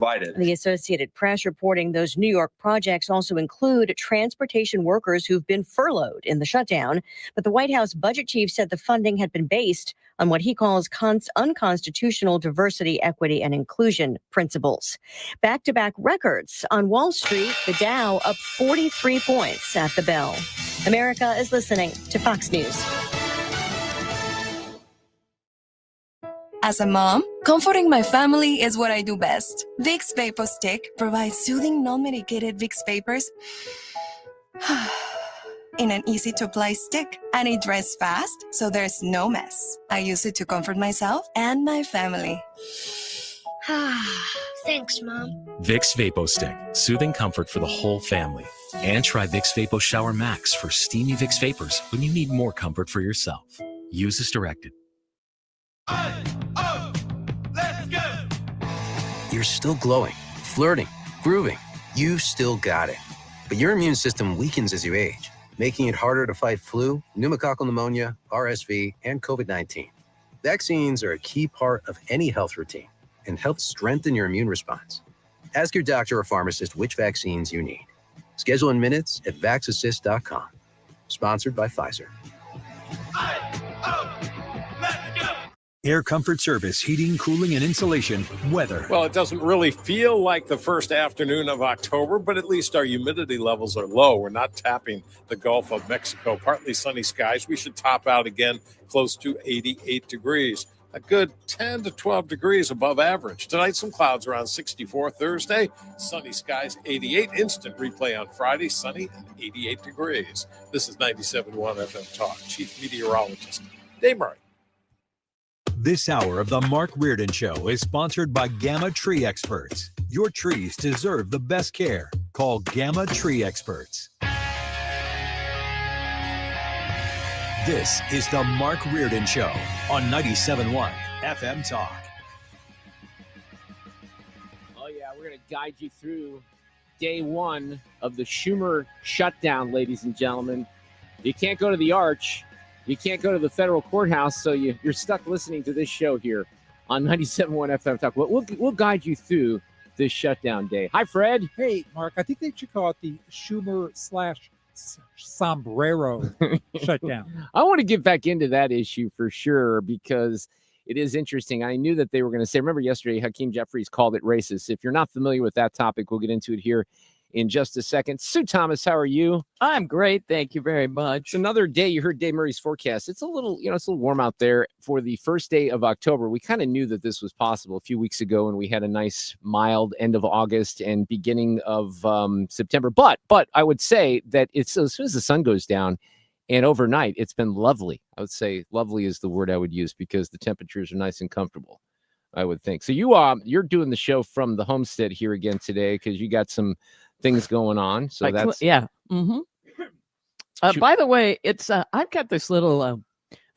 provided. The Associated Press reporting those New York projects also include transportation workers who've been furloughed in the shutdown. But the White House budget chief said the funding had been based on what he calls unconstitutional diversity, equity, and inclusion principles. Back-to-back records on Wall Street, the Dow up 43 points at the bell. America is listening to Fox News. As a mom, comforting my family is what I do best. Vicks Vapor Stick provides soothing, non-medicated Vicks vapors in an easy-to-apply stick, and it dries fast, so there's no mess. I use it to comfort myself and my family. Thanks, Mom. Vicks Vapo Stick, soothing comfort for the whole family. And try Vicks Vapo Shower Max for steamy Vicks vapors when you need more comfort for yourself. Use as directed. Let's go! You're still glowing, flirting, grooving. You've still got it. But your immune system weakens as you age, making it harder to fight flu, pneumococcal pneumonia, RSV, and COVID-19. Vaccines are a key part of any health routine and help strengthen your immune response. Ask your doctor or pharmacist which vaccines you need. Schedule in minutes at vaxassist.com. Sponsored by Pfizer. Air Comfort Service, heating, cooling, and insulation, weather. Well, it doesn't really feel like the first afternoon of October, but at least our humidity levels are low. We're not tapping the Gulf of Mexico. Partly sunny skies. We should top out again close to 88 degrees. A good 10 to 12 degrees above average. Tonight, some clouds around 64. Thursday, sunny skies, 88. Instant replay on Friday, sunny and 88 degrees. This is 97.1 FM Talk. Chief Meteorologist Dave Murray. This hour of the Mark Reardon Show is sponsored by Gamma Tree Experts. Your trees deserve the best care. Call Gamma Tree Experts. This is the Mark Reardon Show on 97.1 FM Talk. Oh, yeah, we're going to guide you through day one of the Schumer shutdown, ladies and gentlemen. You can't go to the Arch. You can't go to the federal courthouse, so you're stuck listening to this show here on 97.1 FM Talk. We'll guide you through this shutdown day. Hi, Fred. Hey, Mark. I think they should call it the Schumer/sombrero shutdown. I want to get back into that issue for sure because it is interesting. I knew that they were going to say, remember yesterday, Hakeem Jeffries called it racist. If you're not familiar with that topic, we'll get into it here in just a second. Sue Thomas, how are you? I'm great. Thank you very much. It's another day. You heard Dave Murray's forecast. It's a little, it's a little warm out there for the first day of October. We kind of knew that this was possible a few weeks ago, and we had a nice mild end of August and beginning of September. But I would say that it's as soon as the sun goes down and overnight, it's been lovely. I would say lovely is the word I would use because the temperatures are nice and comfortable, I would think. So you're doing the show from the homestead here again today because you got some things going on. So that's yeah. Mm-hmm. By the way, it's I've got this little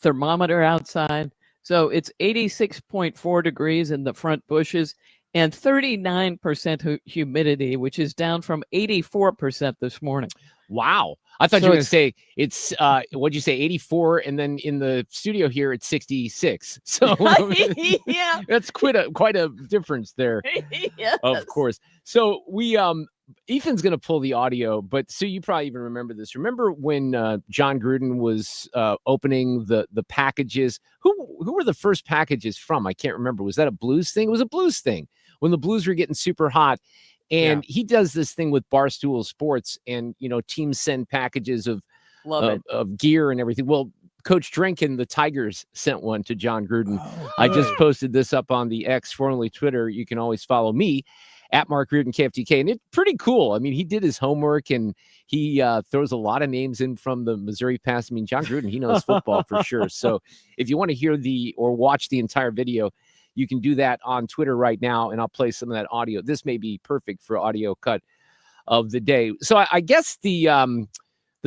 thermometer outside. So it's 86.4 degrees in the front bushes and 39% humidity, which is down from 84% this morning. Wow. I thought you were going to say it's, what'd you say, 84? And then in the studio here, it's 66. So yeah, that's quite a difference there. Yes. Of course. So we, Ethan's going to pull the audio, but Sue, you probably even remember this. Remember when John Gruden was opening the packages? Who were the first packages from? I can't remember. Was that a Blues thing? It was a Blues thing when the Blues were getting super hot. And he does this thing with Barstool Sports, and teams send packages of gear and everything. Well, Coach Drinkin, the Tigers, sent one to John Gruden. I just posted this up on the X, formerly Twitter. You can always follow me at Mark Reardon KFTK, and it's pretty cool. I mean, he did his homework, and he throws a lot of names in from the Missouri Pass. I mean, John Gruden, he knows football for sure. So if you want to hear or watch the entire video, you can do that on Twitter right now, and I'll play some of that audio. This may be perfect for audio cut of the day. So I guess the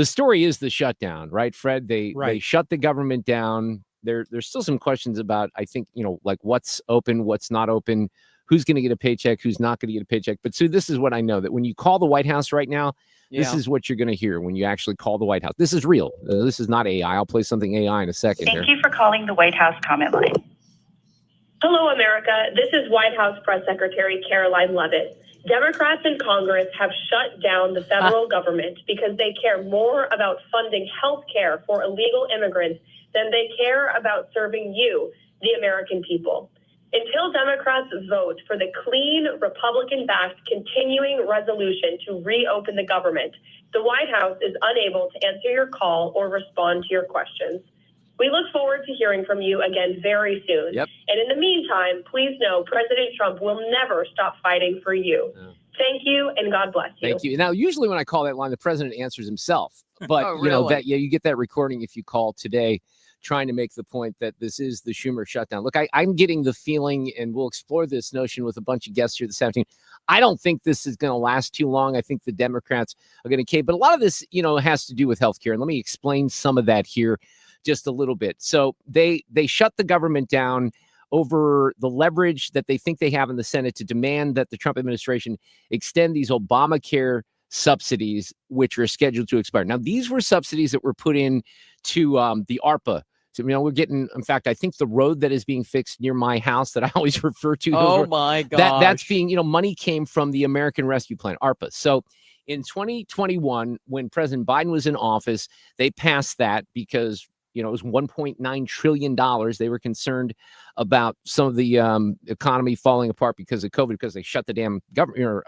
story is the shutdown, right, Fred? They shut the government down. There's still some questions about, I think, like what's open, what's not open, who's going to get a paycheck, who's not going to get a paycheck. But Sue, this is what I know, that when you call the White House right now, this is what you're going to hear when you actually call the White House. This is real. This is not AI. I'll play something AI in a second. Thank you for calling the White House comment line. Hello, America. This is White House Press Secretary Caroline Leavitt. Democrats in Congress have shut down the federal government because they care more about funding health care for illegal immigrants than they care about serving you, the American people. Until Democrats vote for the clean, Republican-backed continuing resolution to reopen the government, the White House is unable to answer your call or respond to your questions. We look forward to hearing from you again very soon. Yep. And in the meantime, please know President Trump will never stop fighting for you. Yeah. Thank you, and God bless you. Thank you. Now, usually when I call that line, the president answers himself. But, Oh, you know, really? that you get that recording if you call today trying to make the point that this is the Schumer shutdown. Look, I'm getting the feeling, and we'll explore this notion with a bunch of guests here this afternoon. I don't think this is going to last too long. I think the Democrats are going to cave. But a lot of this, has to do with healthcare. And let me explain some of that here just a little bit. So they shut the government down over the leverage that they think they have in the Senate to demand that the Trump administration extend these Obamacare subsidies, which are scheduled to expire. Now, these were subsidies that were put in to the ARPA. So, we're getting, in fact, I think the road that is being fixed near my house that I always refer to. Oh, my gosh. That's being, money came from the American Rescue Plan, ARPA. So in 2021, when President Biden was in office, they passed that because it was $1.9 trillion. They were concerned about some of the economy falling apart because of COVID, because they shut the damn government,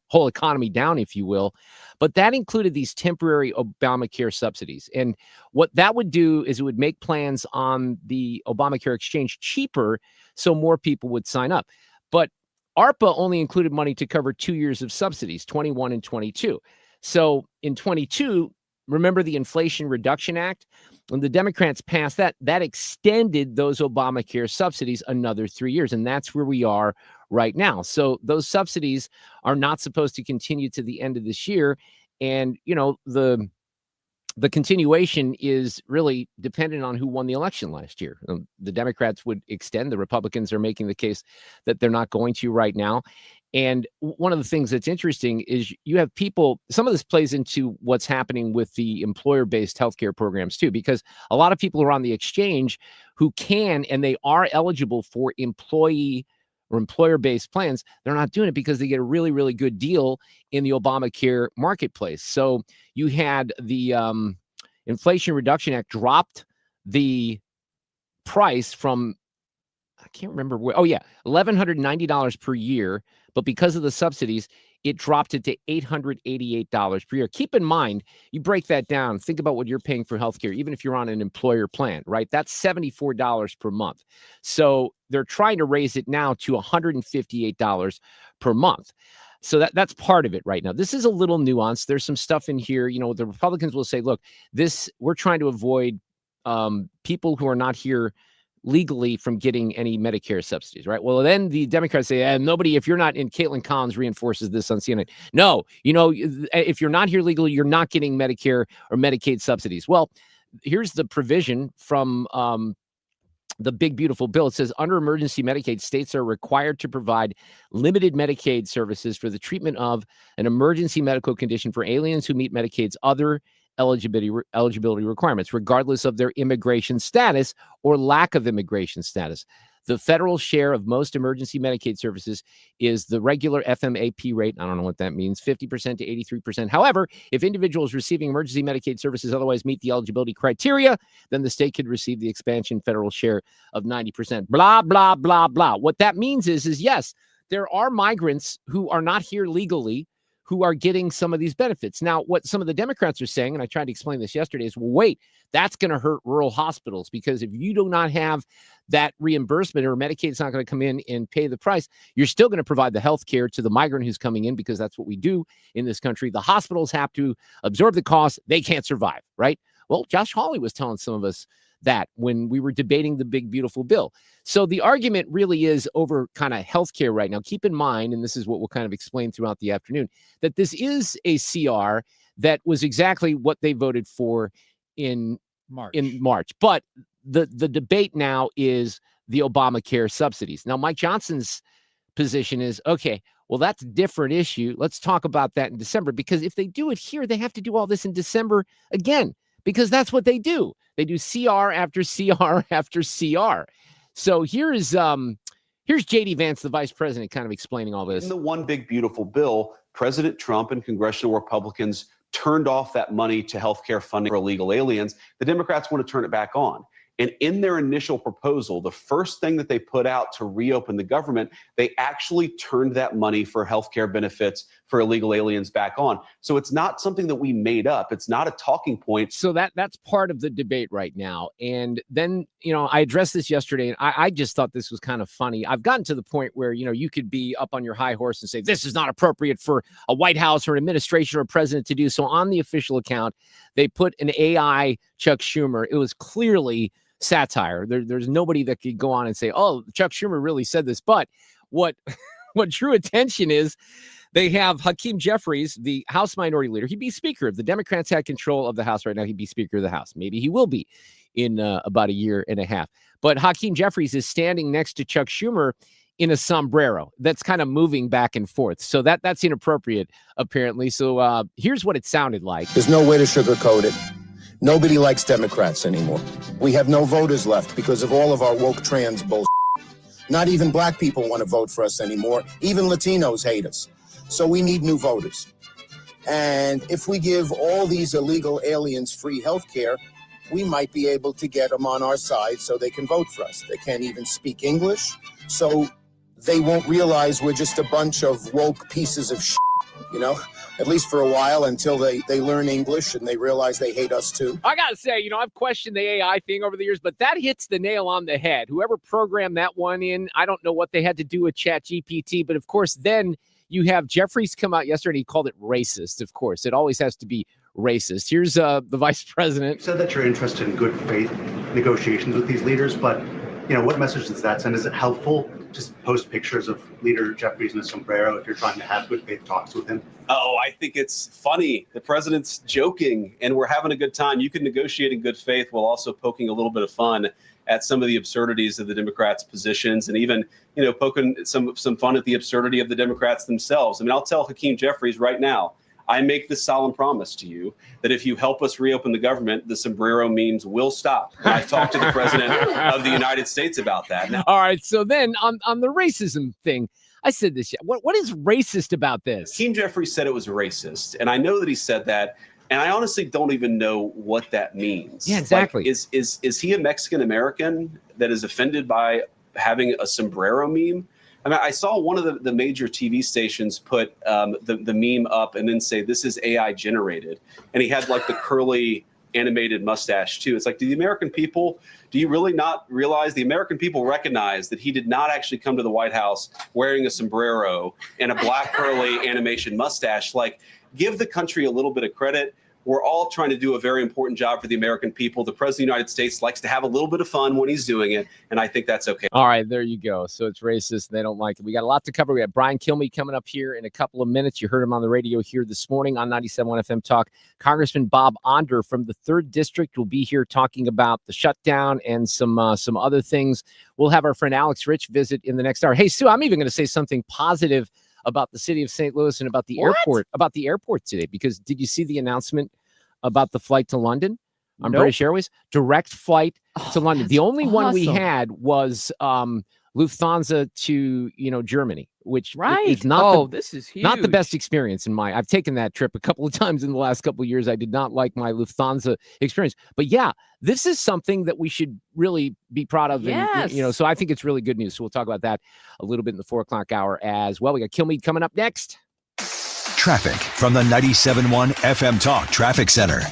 whole economy down, if you will. But that included these temporary Obamacare subsidies. And what that would do is it would make plans on the Obamacare exchange cheaper so more people would sign up. But ARPA only included money to cover 2 years of subsidies, 21 and 22. So in 22, remember the Inflation Reduction Act? When the Democrats passed that extended those Obamacare subsidies another 3 years. And that's where we are right now. So those subsidies are not supposed to continue to the end of this year. And, the continuation is really dependent on who won the election last year. The Democrats would extend. The Republicans are making the case that they're not going to right now. And one of the things that's interesting is you have people, some of this plays into what's happening with the employer-based healthcare programs too, because a lot of people are on the exchange who can, and they are eligible for employee or employer-based plans. They're not doing it because they get a really, really good deal in the Obamacare marketplace. So you had the Inflation Reduction Act dropped the price from, I can't remember where. Oh, yeah, $1,190 per year. But because of the subsidies, it dropped it to $888 per year. Keep in mind, you break that down. Think about what you're paying for healthcare, even if you're on an employer plan, right? That's $74 per month. So they're trying to raise it now to $158 per month. So that's part of it right now. This is a little nuanced. There's some stuff in here. The Republicans will say, look, we're trying to avoid people who are not here legally from getting any Medicare subsidies, right? Well, then the Democrats say, nobody, if you're not in, Caitlin Collins reinforces this on CNN. No, if you're not here legally, you're not getting Medicare or Medicaid subsidies. Well, here's the provision from the big, beautiful bill. It says under emergency Medicaid, states are required to provide limited Medicaid services for the treatment of an emergency medical condition for aliens who meet Medicaid's other eligibility requirements, regardless of their immigration status or lack of immigration status. The federal share of most emergency Medicaid services is the regular FMAP rate. I don't know what that means, 50% to 83%. However, if individuals receiving emergency Medicaid services otherwise meet the eligibility criteria, then the state could receive the expansion federal share of 90%. Blah, blah, blah, blah. What that means is yes, there are migrants who are not here legally who are getting some of these benefits. Now, what some of the Democrats are saying, and I tried to explain this yesterday, is, well, wait, that's going to hurt rural hospitals because if you do not have that reimbursement or Medicaid's not going to come in and pay the price, you're still going to provide the health care to the migrant who's coming in because that's what we do in this country. The hospitals have to absorb the cost. They can't survive, right? Well, Josh Hawley was telling some of us that when we were debating the big, beautiful bill. So the argument really is over kind of healthcare right now. Keep in mind, and this is what we'll kind of explain throughout the afternoon, that this is a CR that was exactly what they voted for in March. But the debate now is the Obamacare subsidies. Now, Mike Johnson's position is, okay, well, that's a different issue. Let's talk about that in December, because if they do it here, they have to do all this in December again, because that's what they do. They do CR after CR after CR. So here's J.D. Vance, the vice president, kind of explaining all this. In the one big beautiful bill, President Trump and congressional Republicans turned off that money to healthcare funding for illegal aliens. The Democrats want to turn it back on. And in their initial proposal, the first thing that they put out to reopen the government, they actually turned that money for healthcare benefits for illegal aliens back on. So it's not something that we made up. It's not a talking point. So that's part of the debate right now. And then, I addressed this yesterday, and I just thought this was kind of funny. I've gotten to the point where, you could be up on your high horse and say, this is not appropriate for a White House or an administration or a president to do. So on the official account, they put an AI Chuck Schumer. It was clearly satire. There's nobody that could go on and say, oh, Chuck Schumer really said this. But what drew attention is they have Hakeem Jeffries, the House Minority Leader. He'd be Speaker. If the Democrats had control of the House right now, he'd be Speaker of the House. Maybe he will be in about a year and a half. But Hakeem Jeffries is standing next to Chuck Schumer in a sombrero that's kind of moving back and forth. So that's inappropriate, apparently. So here's what it sounded like. There's no way to sugarcoat it. Nobody likes Democrats anymore. We have no voters left because of all of our woke trans bullshit. Not even black people want to vote for us anymore. Even Latinos hate us. So we need new voters. And if we give all these illegal aliens free health care, we might be able to get them on our side so they can vote for us. They can't even speak English, so they won't realize we're just a bunch of woke pieces of shit, at least for a while until they learn English and they realize they hate us too. I got to say, I've questioned the AI thing over the years, but that hits the nail on the head. Whoever programmed that one in, I don't know what they had to do with ChatGPT, but of course, then you have Jeffries come out yesterday and he called it racist. Of course, it always has to be racist. Here's the vice president. You said that you're interested in good faith negotiations with these leaders, but what message does that send? Is it helpful to post pictures of Leader Jeffries in a sombrero if you're trying to have good faith talks with him? Oh, I think it's funny. The president's joking and we're having a good time. You can negotiate in good faith while also poking a little bit of fun at some of the absurdities of the Democrats' positions and even, poking some fun at the absurdity of the Democrats themselves. I mean, I'll tell Hakeem Jeffries right now, I make this solemn promise to you that if you help us reopen the government, the sombrero memes will stop. And I've talked to the president of the United States about that. Now, all right. So then on the racism thing, I said this. What is racist about this? Hakeem Jeffries said it was racist. And I know that he said that. And I honestly don't even know what that means. Yeah, exactly. Like, is he a Mexican-American that is offended by having a sombrero meme? I mean, I saw one of the major TV stations put the meme up and then say, this is AI generated. And he had like the curly animated mustache too. It's like, do you really not realize the American people recognize that he did not actually come to the White House wearing a sombrero and a black curly animation mustache? Like, give the country a little bit of credit. We're all trying to do a very important job for the American people. The president of the United States likes to have a little bit of fun when he's doing it, and I think that's okay. All right, there you go. So it's racist. They don't like it. We got a lot to cover. We have Brian Kilmeade coming up here in a couple of minutes. You heard him on the radio here this morning on 97.1 FM Talk. Congressman Bob Onder from the 3rd District will be here talking about the shutdown and some other things. We'll have our friend Alex Rich visit in the next hour. Hey, Sue, I'm even going to say something positive about the city of St. Louis and about the airport today, because did you see the announcement about the flight to London on British Airways? Direct flight to London. The only one we had was Lufthansa to Germany, which is not this is huge. Not the best experience I've taken that trip a couple of times in the last couple of years. I did not like my Lufthansa experience, but yeah, this is something that we should really be proud of. Yes. And, so I think it's really good news. So we'll talk about that a little bit in the 4:00 hour as well. We got Kilmeade coming up next. Traffic from the 97.1 FM Talk Traffic Center.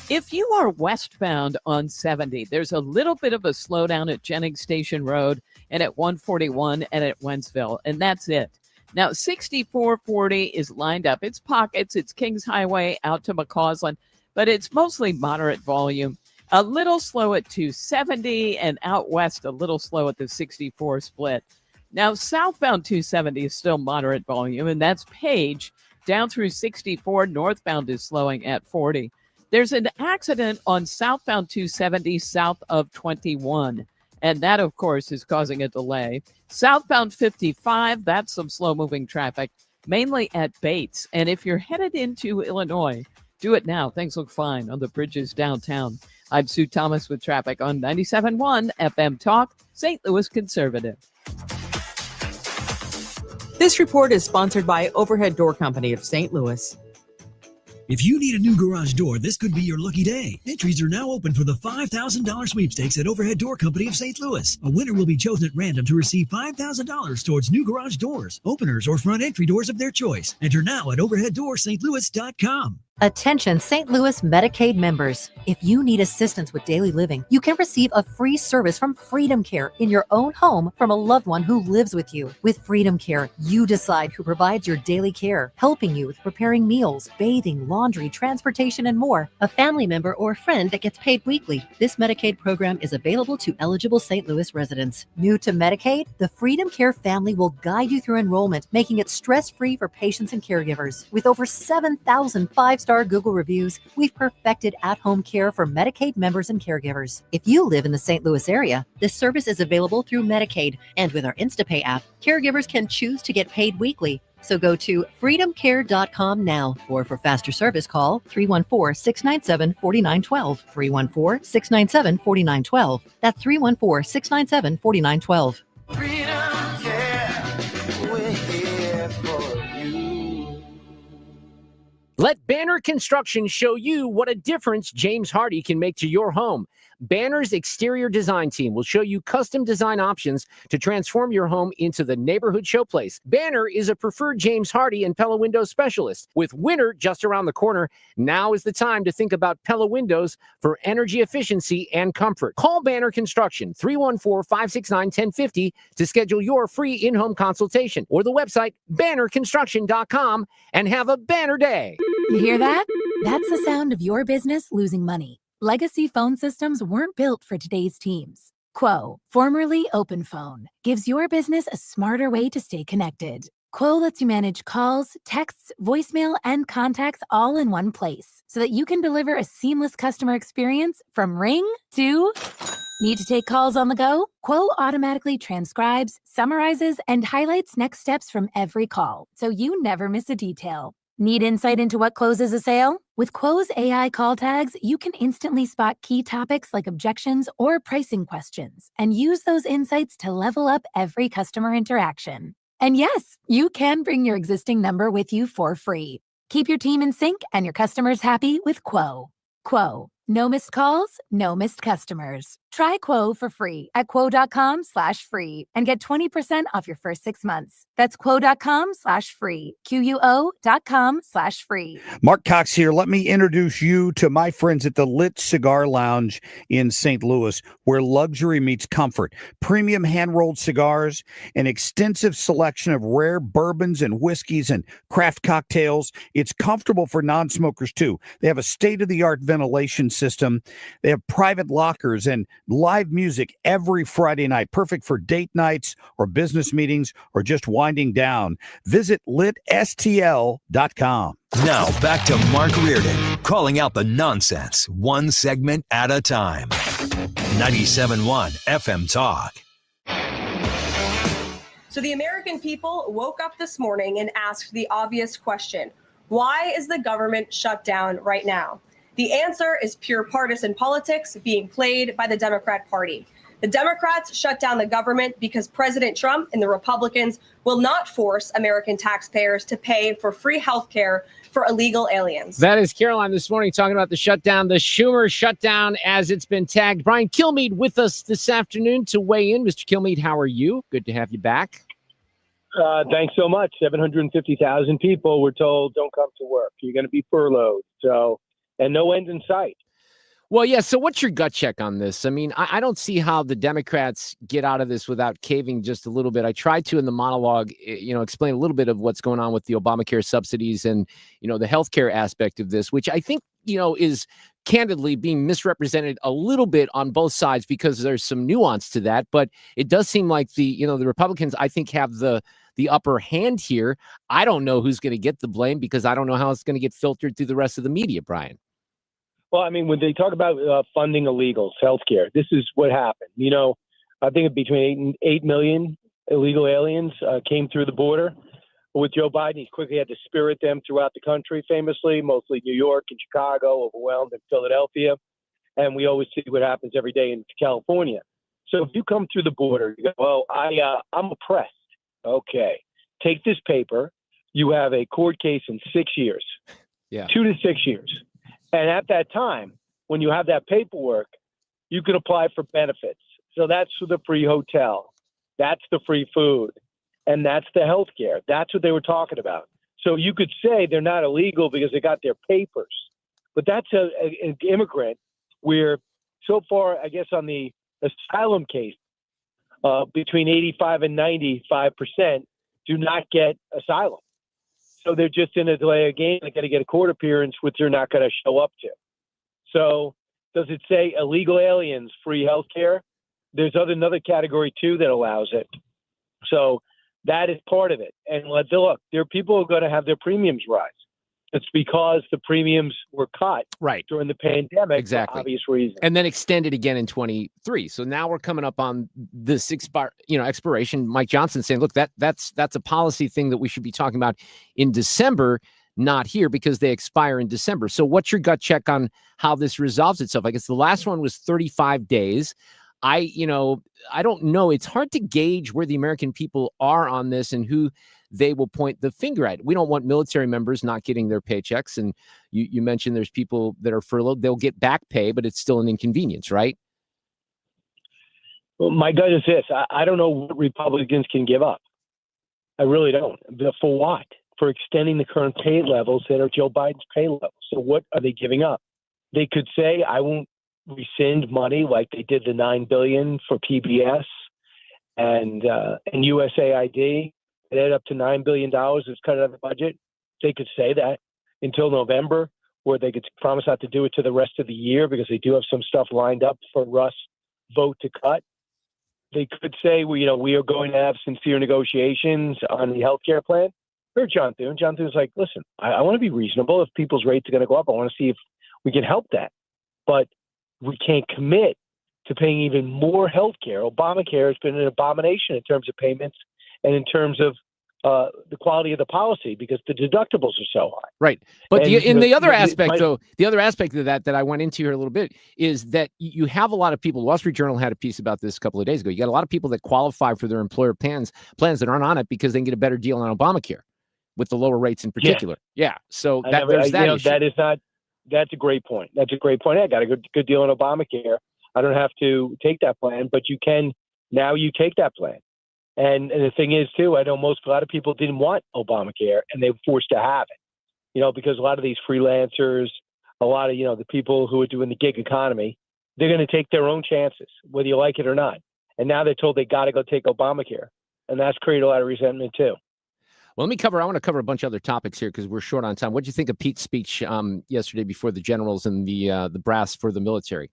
If you are westbound on 70, there's a little bit of a slowdown at Jennings Station Road and at 141 and at Wentzville, and that's it. Now, 6440 is lined up. It's pockets. It's Kings Highway out to McCausland, but it's mostly moderate volume. A little slow at 270 and out west a little slow at the 64 split. Now, southbound 270 is still moderate volume, and that's Page down through 64. Northbound is slowing at 40. There's an accident on southbound 270 south of 21, and that, of course, is causing a delay. Southbound 55, that's some slow-moving traffic, mainly at Bates. And if you're headed into Illinois, do it now. Things look fine on the bridges downtown. I'm Sue Thomas with traffic on 97.1 FM Talk, St. Louis Conservative. This report is sponsored by Overhead Door Company of St. Louis. If you need a new garage door, this could be your lucky day. Entries are now open for the $5,000 sweepstakes at Overhead Door Company of St. Louis. A winner will be chosen at random to receive $5,000 towards new garage doors, openers, or front entry doors of their choice. Enter now at overheaddoorsstlouis.com. Attention St. Louis Medicaid members. If you need assistance with daily living, you can receive a free service from Freedom Care in your own home from a loved one who lives with you. With Freedom Care, you decide who provides your daily care, helping you with preparing meals, bathing, laundry, transportation, and more. A family member or friend that gets paid weekly. This Medicaid program is available to eligible St. Louis residents. New to Medicaid? The Freedom Care family will guide you through enrollment, making it stress-free for patients and caregivers. With over 7,000 five-star Google reviews, we've perfected at-home care for Medicaid members and caregivers. If you live in the St. Louis area, this service is available through Medicaid. And with our InstaPay app, caregivers can choose to get paid weekly. So go to freedomcare.com now, or for faster service, call 314-697-4912. 314-697-4912. That's 314-697-4912. Freedom Care, we're here for you. Let Banner Construction show you what a difference James Hardy can make to your home. Banner's exterior design team will show you custom design options to transform your home into the neighborhood showplace. Banner is a preferred James Hardy and Pella Window specialist. With winter just around the corner, now is the time to think about Pella Windows for energy efficiency and comfort. Call Banner Construction, 314-569-1050 to schedule your free in-home consultation, or the website bannerconstruction.com, and have a banner day. You hear that? That's the sound of your business losing money. Legacy phone systems weren't built for today's teams. Quo, formerly OpenPhone, gives your business a smarter way to stay connected. Quo lets you manage calls, texts, voicemail, and contacts all in one place so that you can deliver a seamless customer experience from ring to... Need to take calls on the go? Quo automatically transcribes, summarizes, and highlights next steps from every call, so you never miss a detail. Need insight into what closes a sale? With Quo's AI call tags, you can instantly spot key topics like objections or pricing questions and use those insights to level up every customer interaction. And yes, you can bring your existing number with you for free. Keep your team in sync and your customers happy with Quo. Quo. No missed calls, no missed customers. Try Quo for free at quo.com/free and get 20% off your first 6 months. That's quo.com/free. QUO.com/free. Mark Cox here. Let me introduce you to my friends at the Lit Cigar Lounge in St. Louis, where luxury meets comfort. Premium hand-rolled cigars, an extensive selection of rare bourbons and whiskeys and craft cocktails. It's comfortable for non-smokers, too. They have a state-of-the-art ventilation system. They have private lockers and live music every Friday night, perfect for date nights or business meetings or just winding down. Visit litstl.com. Now back to Mark Reardon, calling out the nonsense, one segment at a time. 97.1 FM Talk. So the American people woke up this morning and asked the obvious question: why is the government shut down right now? The answer is pure partisan politics being played by the Democrat Party. The Democrats shut down the government because President Trump and the Republicans will not force American taxpayers to pay for free health care for illegal aliens. That is Caroline this morning talking about the shutdown, the Schumer shutdown, as it's been tagged. Brian Kilmeade with us this afternoon to weigh in. Mr. Kilmeade, how are you? Good to have you back. Thanks so much. 750,000 people were told don't come to work. You're going to be furloughed. And no end in sight. Well, yeah. So what's your gut check on this? I mean, I don't see how the Democrats get out of this without caving just a little bit. I tried to, in the monologue, explain a little bit of what's going on with the Obamacare subsidies and, the healthcare aspect of this, which I think, is candidly being misrepresented a little bit on both sides because there's some nuance to that. But it does seem like the Republicans, I think, have the upper hand here. I don't know who's going to get the blame because I don't know how it's going to get filtered through the rest of the media, Brian. Well, I mean, when they talk about funding illegals, healthcare, this is what happened. I think between 8 million illegal aliens came through the border. With Joe Biden, he quickly had to spirit them throughout the country, famously, mostly New York and Chicago, overwhelmed, and Philadelphia. and we always see what happens every day in California. So if you come through the border, you go, well, I'm oppressed. Okay, take this paper. You have a court case in 6 years, 2 to 6 years. And at that time, when you have that paperwork, you can apply for benefits. So that's for the free hotel. That's the free food. And that's the health care. That's what they were talking about. So you could say they're not illegal because they got their papers. But that's an immigrant where so far, I guess, on the asylum case, between 85 and 95% do not get asylum. So they're just in a delay of game. They got to get a court appearance, which they're not going to show up to. So does it say illegal aliens, free health care? There's another category, too, that allows it. So that is part of it. And look, there are people who are going to have their premiums rise. It's because the premiums were cut during the pandemic for obvious reasons. And then extended again in 23. So now we're coming up on this expiration. Mike Johnson saying, look, that's a policy thing that we should be talking about in December, not here, because they expire in December. So what's your gut check on how this resolves itself? I guess the last one was 35 days. I don't know. It's hard to gauge where the American people are on this and who they will point the finger at. We don't want military members not getting their paychecks. And you mentioned there's people that are furloughed. They'll get back pay, but it's still an inconvenience, right? Well, my gut is this. I don't know what Republicans can give up. I really don't. For what? For extending the current pay levels that are Joe Biden's pay levels. So what are they giving up? They could say, I won't rescind money like they did the $9 billion for PBS and USAID. It added up to $9 billion. It's cut out of the budget. They could say that until November, where they could promise not to do it to the rest of the year because they do have some stuff lined up for Russ vote to cut. They could say, we are going to have sincere negotiations on the healthcare plan. Heard John Thune. John Thune's like, listen, I want to be reasonable. If people's rates are going to go up, I want to see if we can help that. But we can't commit to paying even more health care. Obamacare has been an abomination in terms of payments and in terms of the quality of the policy because the deductibles are so high. Right. But the other aspect of that I went into here a little bit is that you have a lot of people. Wall Street Journal had a piece about this a couple of days ago. You got a lot of people that qualify for their employer plans that aren't on it because they can get a better deal on Obamacare with the lower rates in particular. Yeah. So there's that issue. That's a great point. That's a great point. I got a good deal on Obamacare. I don't have to take that plan, but you can now. You take that plan, and the thing is too. I know a lot of people didn't want Obamacare, and they were forced to have it. Because a lot of these freelancers, a lot of the people who are doing the gig economy, they're going to take their own chances, whether you like it or not. And now they're told they got to go take Obamacare, and that's created a lot of resentment too. Well, I want to cover a bunch of other topics here because we're short on time. What did you think of Pete's speech yesterday before the generals and the brass for the military?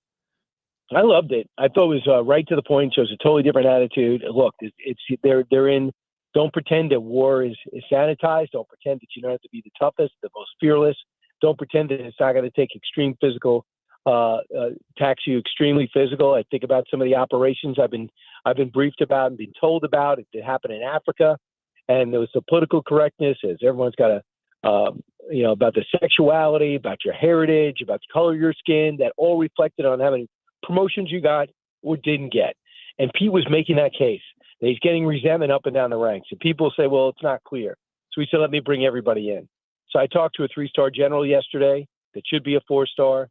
I loved it. I thought it was right to the point. Shows a totally different attitude. Look, they're in. Don't pretend that war is sanitized. Don't pretend that you don't have to be the toughest, the most fearless. Don't pretend that it's not going to take extreme physical, tax you extremely physical. I think about some of the operations I've been briefed about and been told about. It happened in Africa. And there was the political correctness, as everyone's got about the sexuality, about your heritage, about the color of your skin, that all reflected on how many promotions you got or didn't get. And Pete was making that case that he's getting resentment up and down the ranks. And people say, well, it's not clear. So he said, let me bring everybody in. So I talked to a 3-star general yesterday that should be a 4-star.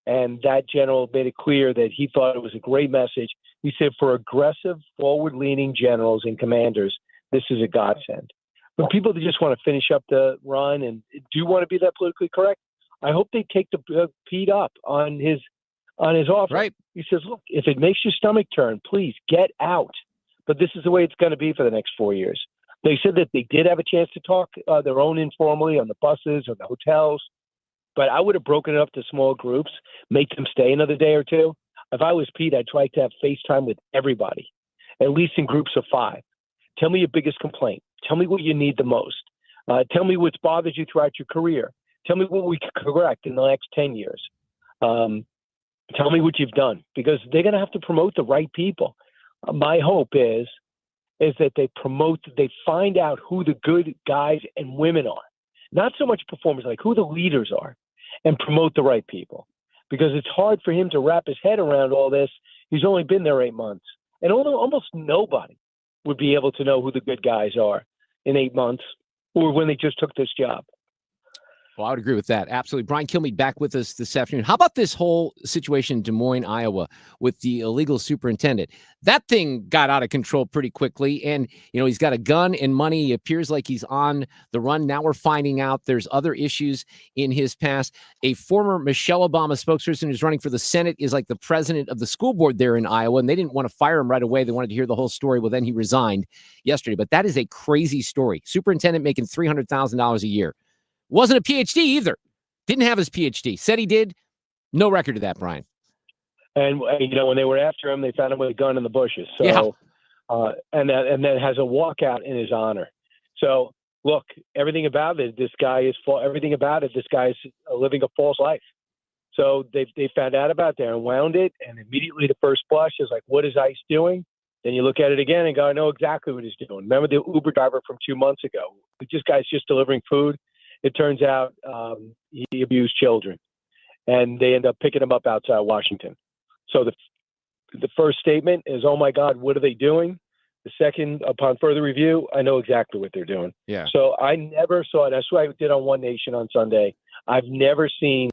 And that general made it clear that he thought it was a great message. He said, for aggressive, forward-leaning generals and commanders, this is a godsend. But people that just want to finish up the run and do want to be that politically correct, I hope they take the Pete up on his offer. Right. He says, look, if it makes your stomach turn, please get out. But this is the way it's going to be for the next 4 years. They said that they did have a chance to talk their own informally on the buses or the hotels, but I would have broken it up to small groups, make them stay another day or two. If I was Pete, I'd try to have FaceTime with everybody, at least in groups of 5. Tell me your biggest complaint. Tell me what you need the most. Tell me what's bothered you throughout your career. Tell me what we can correct in the next 10 years. Tell me what you've done, because they're going to have to promote the right people. My hope is that they find out who the good guys and women are, not so much performers, like who the leaders are, and promote the right people. because it's hard for him to wrap his head around all this. He's only been there 8 months. And almost nobody would be able to know who the good guys are in 8 months or when they just took this job. Well, I would agree with that. Absolutely. Brian Kilmeade back with us this afternoon. How about this whole situation in Des Moines, Iowa, with the illegal superintendent? That thing got out of control pretty quickly. And, he's got a gun and money. He appears like he's on the run. Now we're finding out there's other issues in his past. A former Michelle Obama spokesperson who's running for the Senate is like the president of the school board there in Iowa. And they didn't want to fire him right away. They wanted to hear the whole story. Well, then he resigned yesterday. But that is a crazy story. Superintendent making $300,000 a year. Wasn't a PhD either. Didn't have his PhD. Said he did. No record of that, Brian. And, when they were after him, they found him with a gun in the bushes. So, yeah. And then has a walkout in his honor. So, look, everything about it, this guy is living a false life. So they found out about that and wound it. And immediately the first blush is like, what is ICE doing? Then you look at it again and go, I know exactly what he's doing. Remember the Uber driver from 2 months ago? This guy's just delivering food. It turns out he abused children, and they end up picking him up outside Washington. So the first statement is, oh, my God, what are they doing? The second, upon further review, I know exactly what they're doing. Yeah. So I never saw it. That's what I did on One Nation on Sunday. I've never seen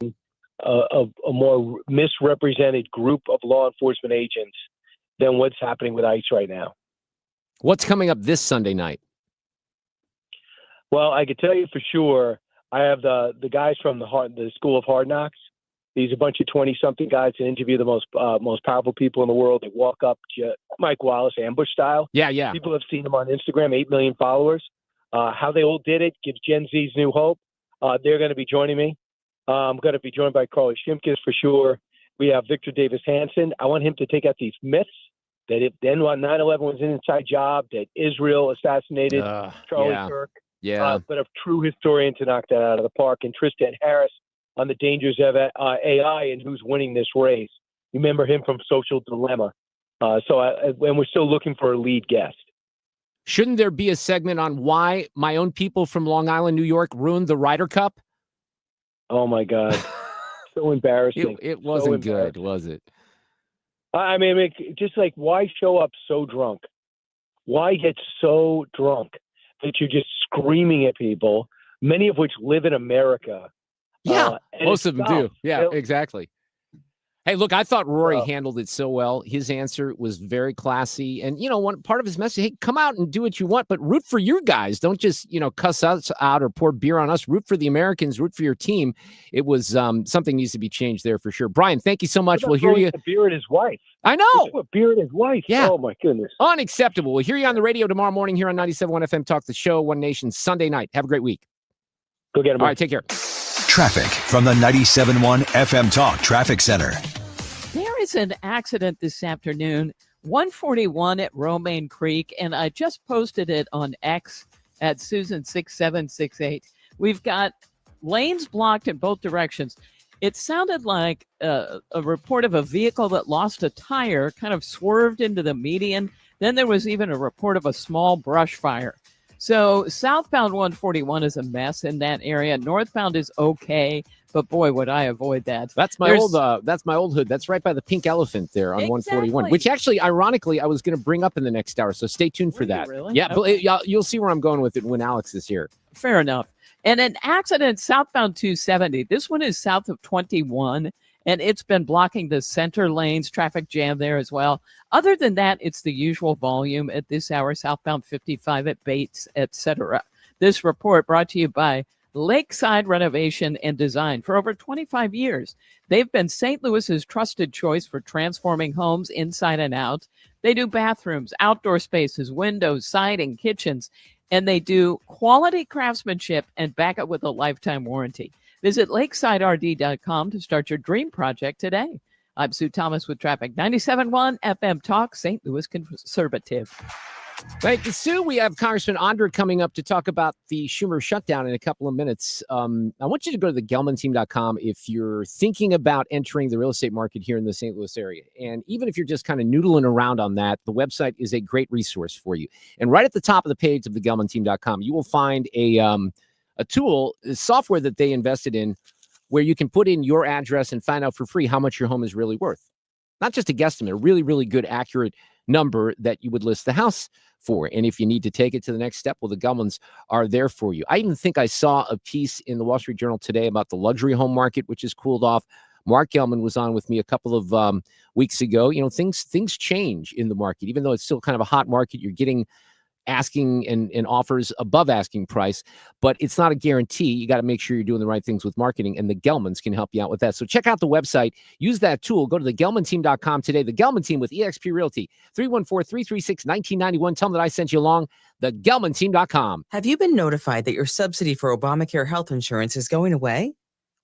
a more misrepresented group of law enforcement agents than what's happening with ICE right now. What's coming up this Sunday night? Well, I could tell you for sure, I have the guys from the School of Hard Knocks. These are a bunch of 20-something guys that interview the most powerful people in the world. They walk up to Mike Wallace, ambush style. Yeah. People have seen them on Instagram, 8 million followers. How they all did it gives Gen Z's new hope. They're going to be joining me. I'm going to be joined by Carly Shimkus for sure. We have Victor Davis Hanson. I want him to take out these myths that if 9/11 was an inside job, that Israel assassinated Charlie Kirk. Yeah. But a true historian to knock that out of the park. And Tristan Harris on the dangers of AI and who's winning this race. You remember him from Social Dilemma. And we're still looking for a lead guest. Shouldn't there be a segment on why my own people from Long Island, New York, ruined the Ryder Cup? Oh, my God. So embarrassing. It wasn't good, was it? I mean, just like, why show up so drunk? Why get so drunk that you're just screaming at people, many of which live in America? Yeah, most of them do. Yeah, exactly. Hey, look, I thought Rory handled it so well. His answer was very classy. And, one part of his message, hey, come out and do what you want, but root for your guys. Don't just, cuss us out or pour beer on us. Root for the Americans. Root for your team. It was something needs to be changed there for sure. Brian, thank you so much. We'll hear you. The beer at his wife. I know. A beer at his wife. Yeah. Oh, my goodness. Unacceptable. We'll hear you on the radio tomorrow morning here on 97.1 FM Talk the Show, One Nation, Sunday night. Have a great week. Go get him. All right, take care. Traffic from the 97.1 FM Talk Traffic Center. There is an accident this afternoon, 141 at Romaine Creek, and I just posted it on X at Susan6768. We've got lanes blocked in both directions. It sounded like a report of a vehicle that lost a tire, kind of swerved into the median. Then there was even a report of a small brush fire. So southbound 141 is a mess in that area. Northbound is okay, but boy, would I avoid that. That's my old hood. That's right by the Pink Elephant there on 141, which actually, ironically, I was going to bring up in the next hour. So stay tuned for that. Really? Yeah, Okay. but you'll see where I'm going with it when Alex is here. Fair enough. And an accident southbound 270. This one is south of 21, and it's been blocking the center lanes, traffic jam there as well. Other than that, it's the usual volume at this hour, southbound 55 at Bates, etc. This report brought to you by Lakeside Renovation and Design. For over 25 years, they've been St. Louis's trusted choice for transforming homes inside and out. They do bathrooms, outdoor spaces, windows, siding, kitchens, and they do quality craftsmanship and back up with a lifetime warranty. Visit lakesiderd.com to start your dream project today. I'm Sue Thomas with traffic. 97.1 FM Talk, St. Louis Conservative. Thank you, Sue. We have Congressman Onder coming up to talk about the Schumer shutdown in a couple of minutes. I want you to go to the gelmanteam.com if you're thinking about entering the real estate market here in the St. Louis area. And even if you're just kind of noodling around on that, the website is a great resource for you. And right at the top of the page of the gelmanteam.com, you will find a tool, a software that they invested in, where you can put in your address and find out for free how much your home is really worth. Not just a guesstimate, a really, really good, accurate number that you would list the house for. And if you need to take it to the next step, well, the Gelmans are there for you. I even think I saw a piece in the Wall Street Journal today about the luxury home market, which has cooled off. Mark Gelman was on with me a couple of weeks ago. You know, things change in the market, even though it's still kind of a hot market. You're getting asking and offers above asking price, but it's not a guarantee. You got to make sure you're doing the right things with marketing, and the Gelmans can help you out with that. So check out the website. Use that tool. Go to thegelmanteam.com today. The Gelman Team with eXp Realty, 314-336-1991. Tell them that I sent you along. Thegelmanteam.com. Have you been notified that your subsidy for Obamacare health insurance is going away?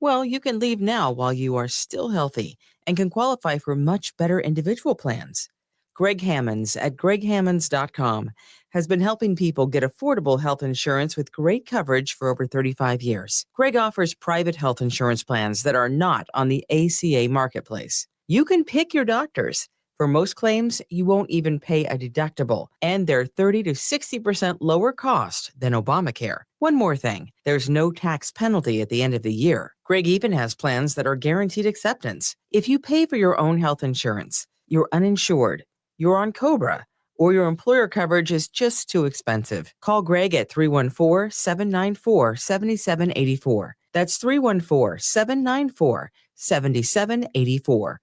Well, you can leave now while you are still healthy and can qualify for much better individual plans. Greg Hammonds at greghammonds.com has been helping people get affordable health insurance with great coverage for over 35 years. Greg offers private health insurance plans that are not on the ACA marketplace. You can pick your doctors. For most claims, you won't even pay a deductible, and they're 30 to 60% lower cost than Obamacare. One more thing, there's no tax penalty at the end of the year. Greg even has plans that are guaranteed acceptance. If you pay for your own health insurance, you're uninsured, you're on COBRA, or your employer coverage is just too expensive, call Greg at 314-794-7784. That's 314-794-7784.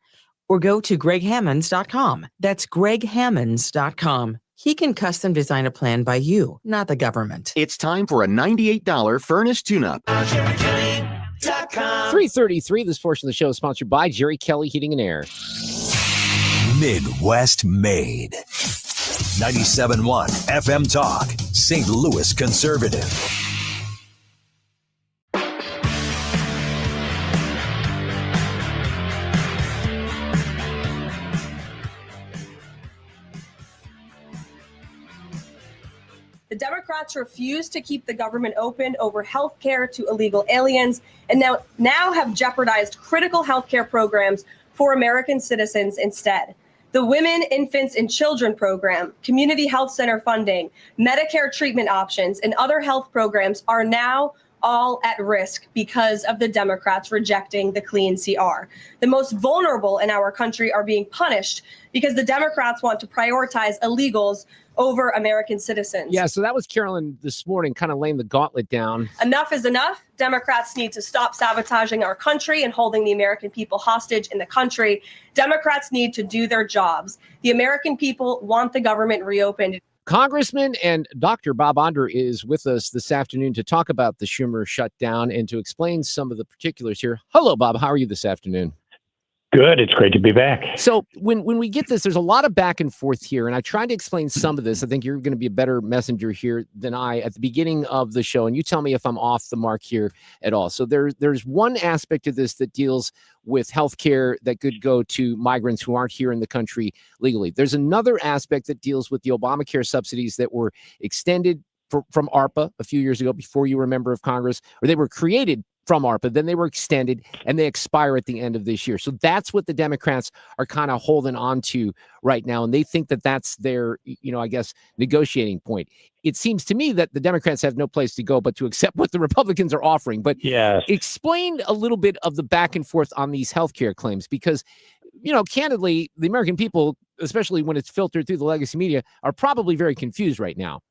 Or go to greghammonds.com. That's greghammonds.com. He can custom design a plan by you, not the government. It's time for a $98 furnace tune-up. 333. This portion of the show is sponsored by Jerry Kelly Heating and Air. Midwest Made. 97.1 FM Talk, St. Louis Conservative. The Democrats refuse to keep the government open over health care to illegal aliens and now have jeopardized critical health care programs for American citizens instead. The Women, Infants, and Children program, community health center funding, Medicare treatment options, and other health programs are now all at risk because of the Democrats rejecting the clean CR. The most vulnerable in our country are being punished because the Democrats want to prioritize illegals over American citizens. Yeah, so that was Carolyn this morning, kind of laying the gauntlet down. Enough is enough. Democrats need to stop sabotaging our country and holding the American people hostage in the country. Democrats need to do their jobs. The American people want the government reopened. Congressman and Dr. Bob Onder is with us this afternoon to talk about the Schumer shutdown and to explain some of the particulars here. Hello, Bob. How are you this afternoon? Good. It's great to be back. So when we get this, there's a lot of back and forth here, and I tried to explain some of this. I think you're going to be a better messenger here than I at the beginning of the show, and you tell me if I'm off the mark here at all. So there's one aspect of this that deals with healthcare that could go to migrants who aren't here in the country legally. There's another aspect that deals with the Obamacare subsidies that were extended from ARPA a few years ago before you were a member of Congress, or they were created from ARPA, then they were extended, and they expire at the end of this year. So that's what the Democrats are kind of holding on to right now, and they think that that's their, I guess, negotiating point. It seems to me that the Democrats have no place to go but to accept what the Republicans are offering. But yes, explain a little bit of the back and forth on these healthcare claims, because, candidly, the American people, especially when it's filtered through the legacy media, are probably very confused right now.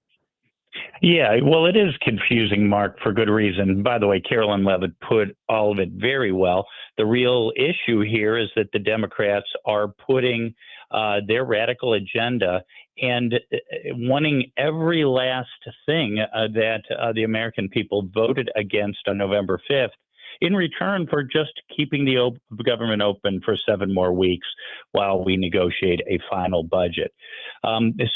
Yeah, well, it is confusing, Mark, for good reason. By the way, Carolyn Levitt put all of it very well. The real issue here is that the Democrats are putting their radical agenda and wanting every last thing that the American people voted against on November 5th in return for just keeping the government open for 7 more weeks while we negotiate a final budget.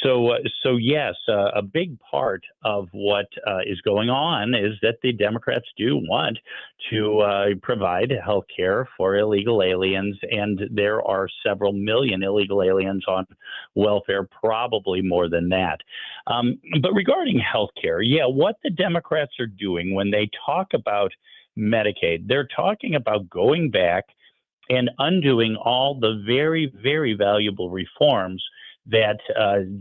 So yes, a big part of what is going on is that the Democrats do want to provide health care for illegal aliens, and there are several million illegal aliens on welfare, probably more than that. But regarding health care, what the Democrats are doing when they talk about Medicaid, they're talking about going back and undoing all the very, very valuable reforms that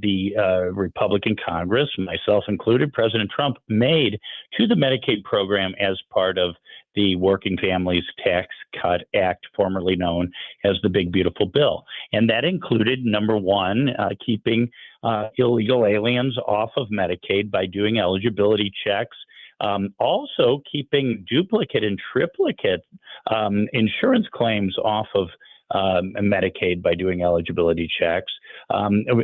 the Republican Congress, myself included, President Trump, made to the Medicaid program as part of the Working Families Tax Cut Act, formerly known as the Big Beautiful Bill. And that included, number one, keeping illegal aliens off of Medicaid by doing eligibility checks. Also keeping duplicate and triplicate insurance claims off of Medicaid by doing eligibility checks,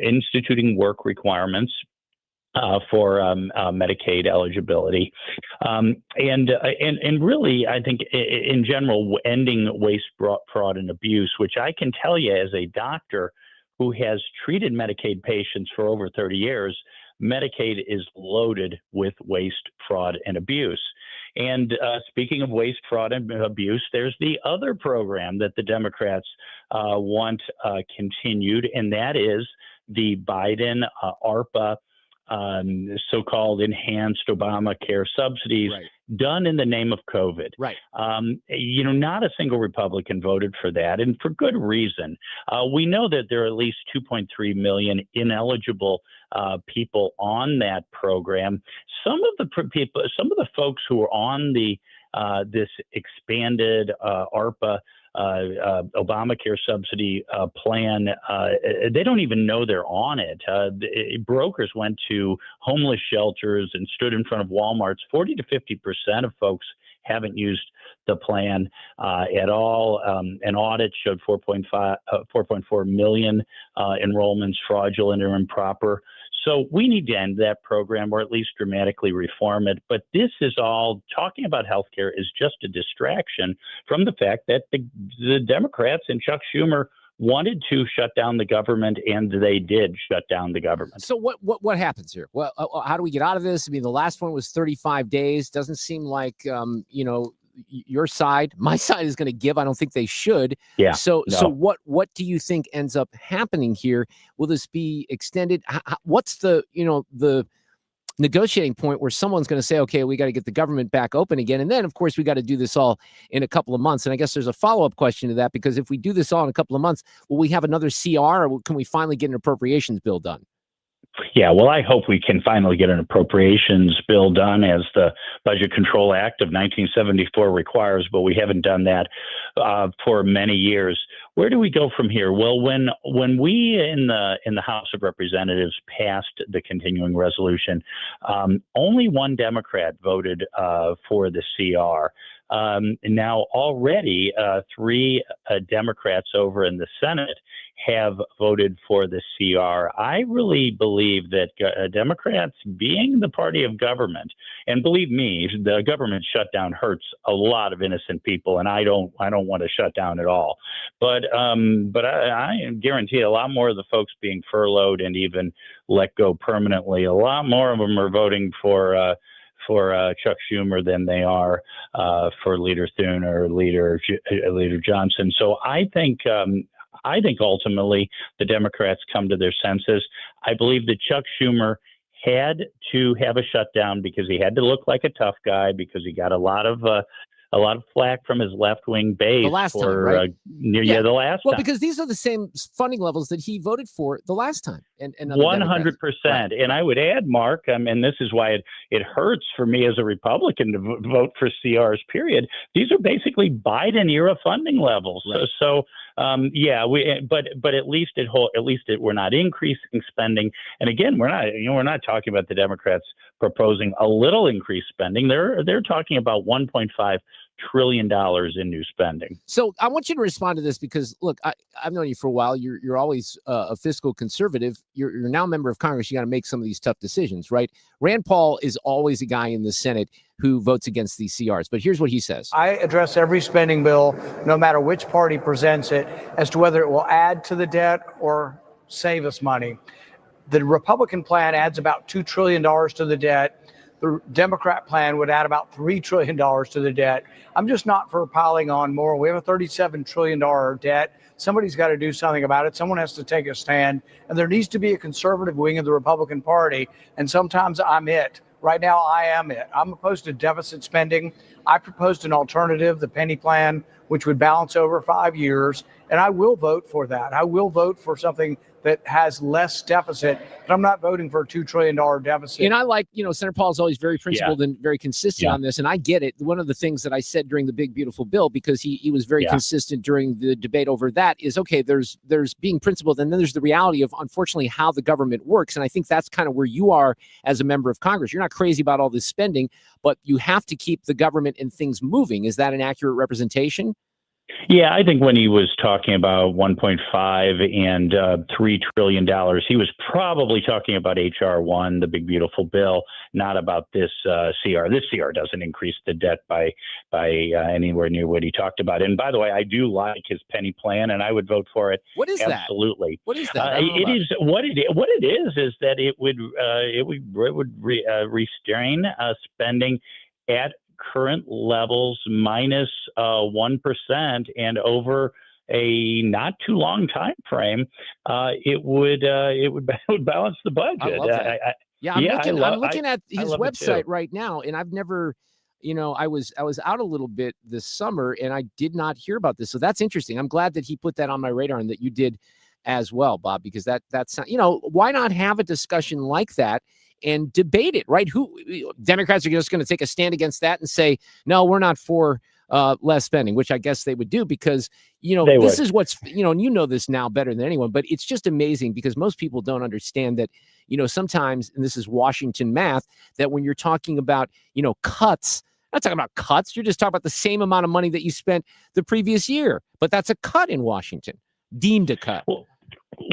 instituting work requirements for Medicaid eligibility, and really, I think in general, ending waste, fraud, and abuse, which I can tell you as a doctor who has treated Medicaid patients for over 30 years, Medicaid is loaded with waste, fraud, and abuse. And speaking of waste, fraud, and abuse, there's the other program that the Democrats want continued, and that is the Biden ARPA so-called enhanced Obamacare subsidies done in the name of COVID. Right. Not a single Republican voted for that, and for good reason. We know that there are at least 2.3 million ineligible people on that program. Some of the folks who are on the this expanded ARPA Obamacare subsidy plan, they don't even know they're on it. Brokers went to homeless shelters and stood in front of Walmarts. 40 to 50% of folks haven't used the plan at all. An audit showed 4.4 million enrollments fraudulent or improper. So we need to end that program or at least dramatically reform it. But this is all talking about healthcare is just a distraction from the fact that the Democrats and Chuck Schumer wanted to shut down the government, and they did shut down the government. So what happens here? Well, how do we get out of this? I mean, the last one was 35 days. Doesn't seem like your side, my side is going to give. I don't think they should. Yeah. So what do you think ends up happening here? Will this be extended? What's the negotiating point where someone's going to say, okay, we got to get the government back open again? And then, of course, we got to do this all in a couple of months. And I guess there's a follow-up question to that, because if we do this all in a couple of months, will we have another CR, or can we finally get an appropriations bill done? Yeah, well, I hope we can finally get an appropriations bill done, as the Budget Control Act of 1974 requires, but we haven't done that for many years. Where do we go from here? Well, when we in the House of Representatives passed the continuing resolution, only one Democrat voted for the CR. Now already 3 Democrats over in the Senate have voted for the CR. I really believe that Democrats, being the party of government, and believe me, the government shutdown hurts a lot of innocent people, and I don't want to shut down at all. But I guarantee a lot more of the folks being furloughed and even let go permanently, a lot more of them are voting for Chuck Schumer than they are for Leader Thune or Leader Johnson. So I think ultimately the Democrats come to their senses. I believe that Chuck Schumer had to have a shutdown because he had to look like a tough guy, because he got a lot of flack from his left-wing base The last time, the last well, time. because these are the same funding levels that he voted for the last time. And 100%. And I would add, Mark, and this is why it hurts for me as a Republican to vote for CRs, period. These are basically Biden-era funding levels. Right. But at least we're not increasing spending. And again, we're not talking about the Democrats proposing a little increased spending. They're talking about $1.5 trillion in new spending. So I want you to respond to this, because look, I've known you for a while. You're always a fiscal conservative. You're now a member of Congress. You got to make some of these tough decisions, right? Rand Paul is always a guy in the Senate who votes against these CRs. But here's what he says. I address every spending bill, no matter which party presents it, as to whether it will add to the debt or save us money. The Republican plan adds about $2 trillion to the debt. The Democrat plan would add about $3 trillion to the debt. I'm just not for piling on more. We have a $37 trillion debt. Somebody's got to do something about it. Someone has to take a stand. And there needs to be a conservative wing of the Republican Party. And sometimes I'm it. Right now, I am it. I'm opposed to deficit spending. I proposed an alternative, the penny plan, which would balance over 5 years. And I will vote for that. I will vote for something that has less deficit, but I'm not voting for a $2 trillion deficit. And I like, Senator Paul's always very principled and very consistent on this. And I get it. One of the things that I said during the big, beautiful bill, because he was very consistent during the debate over that, is, okay, there's being principled. And then there's the reality of, unfortunately, how the government works. And I think that's kind of where you are as a member of Congress. You're not crazy about all this spending, but you have to keep the government and things moving. Is that an accurate representation? Yeah, I think when he was talking about 1.5 and $3 trillion, he was probably talking about H.R. 1, the big, beautiful bill, not about this CR. This CR doesn't increase the debt by anywhere near what he talked about. And by the way, I do like his penny plan, and I would vote for it. What is Absolutely. that? What is that? What it is that it would restrain spending at current levels minus 1%, and over a not too long time frame, it would balance the budget. I love that. I'm looking at his website right now, and I've never, I was out a little bit this summer, and I did not hear about this. So that's interesting. I'm glad that he put that on my radar and that you did as well, Bob, because that's why not have a discussion like that and debate it, right? Democrats are just going to take a stand against that and say, no, we're not for less spending, which I guess they would do, because, this is what's, and this now better than anyone, but it's just amazing because most people don't understand that, sometimes, and this is Washington math, that when you're talking about, cuts, not talking about cuts, you're just talking about the same amount of money that you spent the previous year, but that's a cut in Washington, deemed a cut.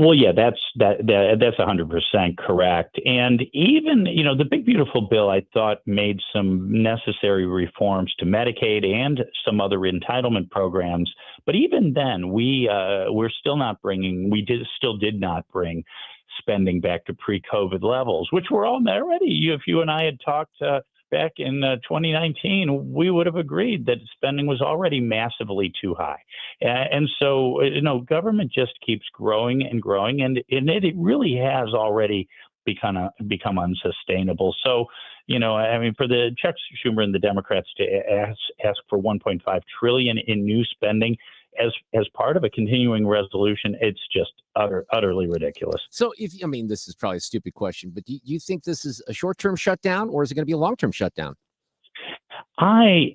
Well, yeah, that's 100% correct. And even, the big, beautiful bill, I thought, made some necessary reforms to Medicaid and some other entitlement programs. But even then, we're still not still did not bring spending back to pre-COVID levels, which were all already. If you and I had talked back in 2019, we would have agreed that spending was already massively too high. And so, government just keeps growing and growing, and it really has already become unsustainable. So, for the Chuck Schumer and the Democrats to ask for 1.5 trillion in new spending as part of a continuing resolution, it's just utterly ridiculous. So this is probably a stupid question, but do you think this is a short-term shutdown, or is it going to be a long-term shutdown? My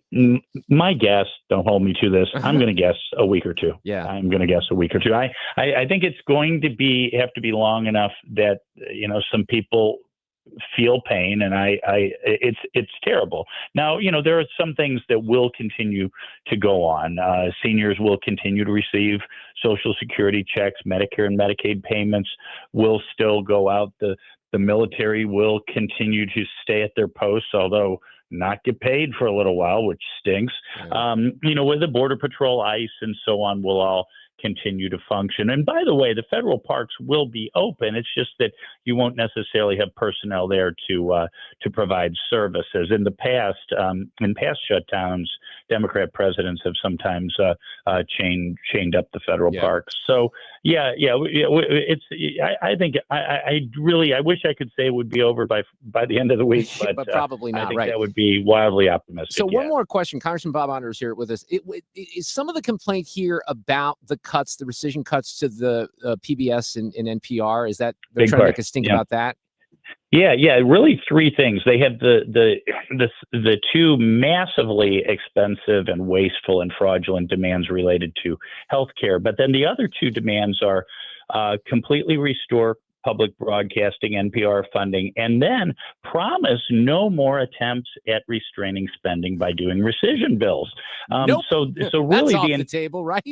guess, don't hold me to this, I'm going to guess a week or two. Yeah. I'm going to guess a week or two. I think it's going to have to be long enough that, some people feel pain, and it's terrible. Now, there are some things that will continue to go on. Seniors will continue to receive Social Security checks. Medicare and Medicaid payments will still go out. The military will continue to stay at their posts, although not get paid for a little while, which stinks. With the Border Patrol, ICE, and so on will all continue to function. And by the way, the federal parks will be open. It's just that you won't necessarily have personnel there to provide services. In the past, in past shutdowns, Democrat presidents have sometimes chained up the federal parks. So it's. I think I wish I could say it would be over by the end of the week, but probably not. I think that would be wildly optimistic. So one more question, Congressman Bob Onder is here with us. Is some of the complaint here about the rescission cuts to the PBS and NPR? Is that they're Big trying part. to make us think about that? Yeah, really three things. They have the two massively expensive and wasteful and fraudulent demands related to healthcare, but then the other two demands are completely restore public broadcasting, NPR funding, and then promise no more attempts at restraining spending by doing rescission bills. Nope. So really, that's off the table, right?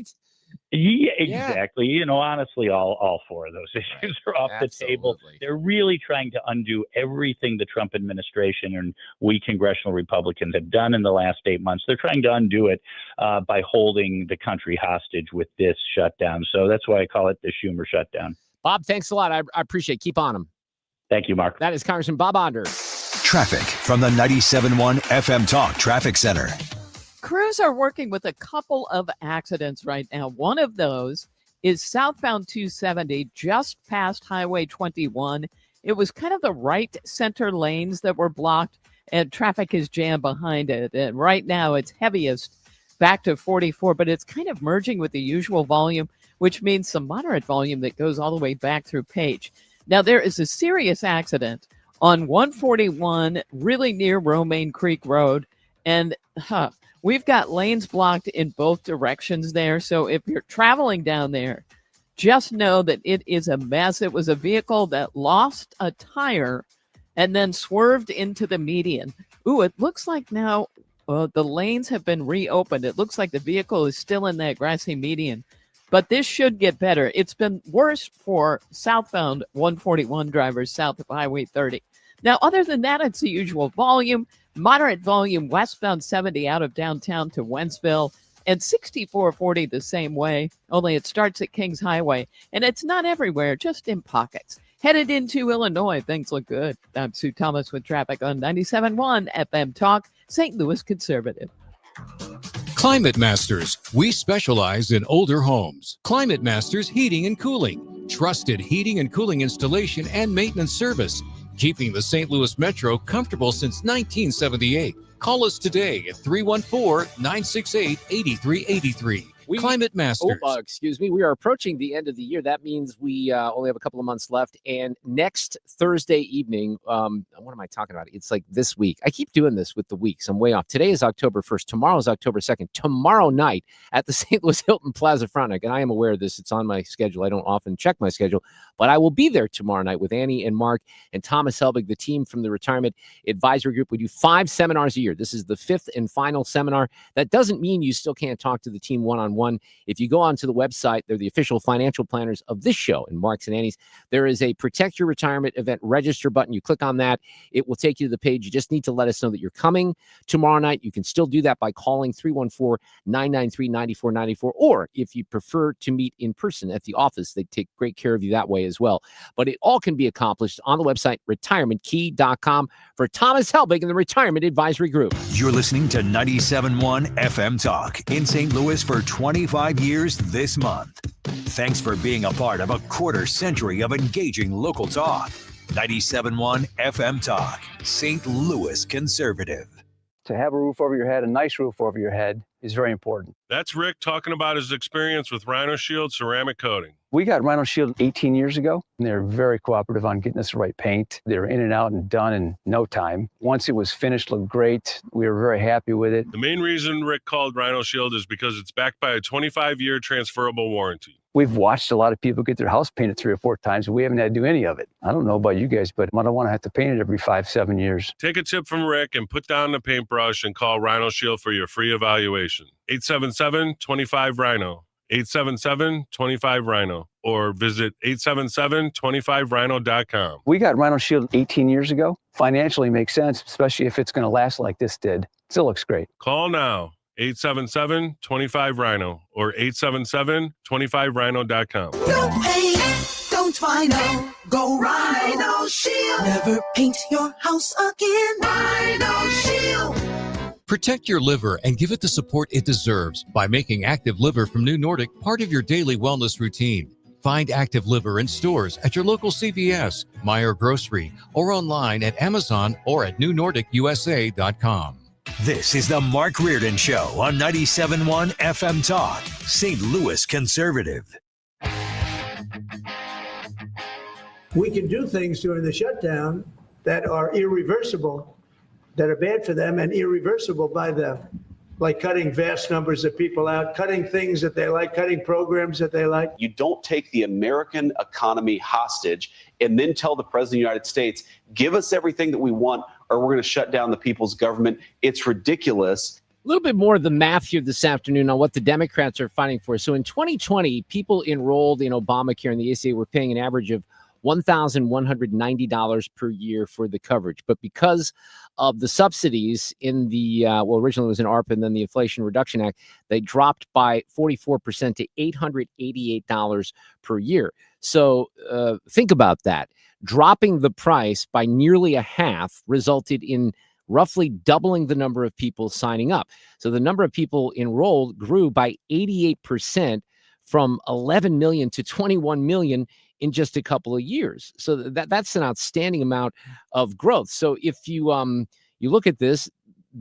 Yeah, exactly. Honestly, all four of those issues are off the table. They're really trying to undo everything the Trump administration and we congressional Republicans have done in the last 8 months. They're trying to undo it by holding the country hostage with this shutdown. So that's why I call it the Schumer shutdown. Bob, thanks a lot. I appreciate it. Keep on them. Thank you, Mark. That is Congressman Bob Onder. Traffic from the 97.1 FM Talk Traffic Center. Crews are working with a couple of accidents right now. One of those is southbound 270, just past Highway 21. It was kind of the right center lanes that were blocked, and traffic is jammed behind it. And right now, it's heaviest back to 44, but it's kind of merging with the usual volume which means some moderate volume that goes all the way back through Page. Now, there is a serious accident on 141, really near Romaine Creek Road, and we've got lanes blocked in both directions there. So if you're traveling down there, just know that it is a mess. It was a vehicle that lost a tire and then swerved into the median. Ooh, it looks like now the lanes have been reopened. It looks like the vehicle is still in that grassy median, but this should get better. It's been worse for southbound 141 drivers south of Highway 30. Now, other than that, it's the usual volume, moderate volume westbound 70 out of downtown to Wentzville, and 6440 the same way, only it starts at Kings Highway, and it's not everywhere, just in pockets. Headed into Illinois, things look good. I'm Sue Thomas with traffic on 97.1 FM Talk, St. Louis Conservative. Climate Masters. We specialize in older homes. Climate Masters Heating and Cooling. Trusted heating and cooling installation and maintenance service. Keeping the St. Louis Metro comfortable since 1978. Call us today at 314-968-8383. Climate Masters. Excuse me. We are approaching the end of the year. That means we only have a couple of months left. And next Thursday evening, what am I talking about? It's like this week. I keep doing this with the weeks. I'm way off. Today is October 1st. Tomorrow is October 2nd. Tomorrow night at the St. Louis Hilton Plaza Frontenac. And I am aware of this. It's on my schedule. I don't often check my schedule, but I will be there tomorrow night with Annie and Mark and Thomas Helbig, the team from the Retirement Advisory Group. We do 5 seminars a year. This is the 5th and final seminar. That doesn't mean you still can't talk to the team one-on-one. If you go onto the website, they're the official financial planners of this show and Mark's and Annie's. There is a Protect Your Retirement Event Register button. You click on that. It will take you to the page. You just need to let us know that you're coming tomorrow night. You can still do that by calling 314-993-9494. Or if you prefer to meet in person at the office, they take great care of you that way as well. But it all can be accomplished on the website, retirementkey.com. For Thomas Helbig and the Retirement Advisory Group. You're listening to 97.1 FM Talk in St. Louis for 25 years this month. Thanks for being a part of a quarter century of engaging local talk. 97.1 FM Talk, St. Louis Conservative. To have a roof over your head, a nice roof over your head, is very important. That's Rick talking about his experience with Rhino Shield ceramic coating. We got Rhino Shield 18 years ago, and they're very cooperative on getting us the right paint. They're in and out and done in no time. Once it was finished, looked great. We were very happy with it. The main reason Rick called Rhino Shield is because it's backed by a 25-year transferable warranty. We've watched a lot of people get their house painted 3 or 4 times, and we haven't had to do any of it. I don't know about you guys, but I don't want to have to paint it every 5-7 years. Take a tip from Rick and put down the paintbrush and call Rhino Shield for your free evaluation. 877-25-RHINO. 877-25-RHINO. Or visit 877-25rhino.com. We got Rhino Shield 18 years ago. Financially makes sense, especially if it's going to last like this did. Still looks great. Call now. 877-25-RHINO or 877-25rhino.com. No pain, don't Rhino. Go Rhino Shield. Never paint your house again. Rhino Shield. Protect your liver and give it the support it deserves by making Active Liver from New Nordic part of your daily wellness routine. Find Active Liver in stores at your local CVS, Meijer Grocery, or online at Amazon or at newnordicusa.com. This is the Mark Reardon Show on 97.1 FM Talk, St. Louis Conservative. We can do things during the shutdown that are irreversible, that are bad for them and irreversible by them, like cutting vast numbers of people out, cutting things that they like, cutting programs that they like. You don't take the American economy hostage and then tell the President of the United States, give us everything that we want or we're going to shut down the people's government. It's ridiculous. A little bit more of the math here this afternoon on what the Democrats are fighting for. So in 2020, people enrolled in Obamacare and the ACA were paying an average of $1,190 per year for the coverage. But because of the subsidies in the, originally it was in ARPA and then the Inflation Reduction Act, they dropped by 44% to $888 per year. So think about that. Dropping the price by nearly a half resulted in roughly doubling the number of people signing up. So the number of people enrolled grew by 88% from 11 million to 21 million in just a couple of years. So that's an outstanding amount of growth. So if you you look at this,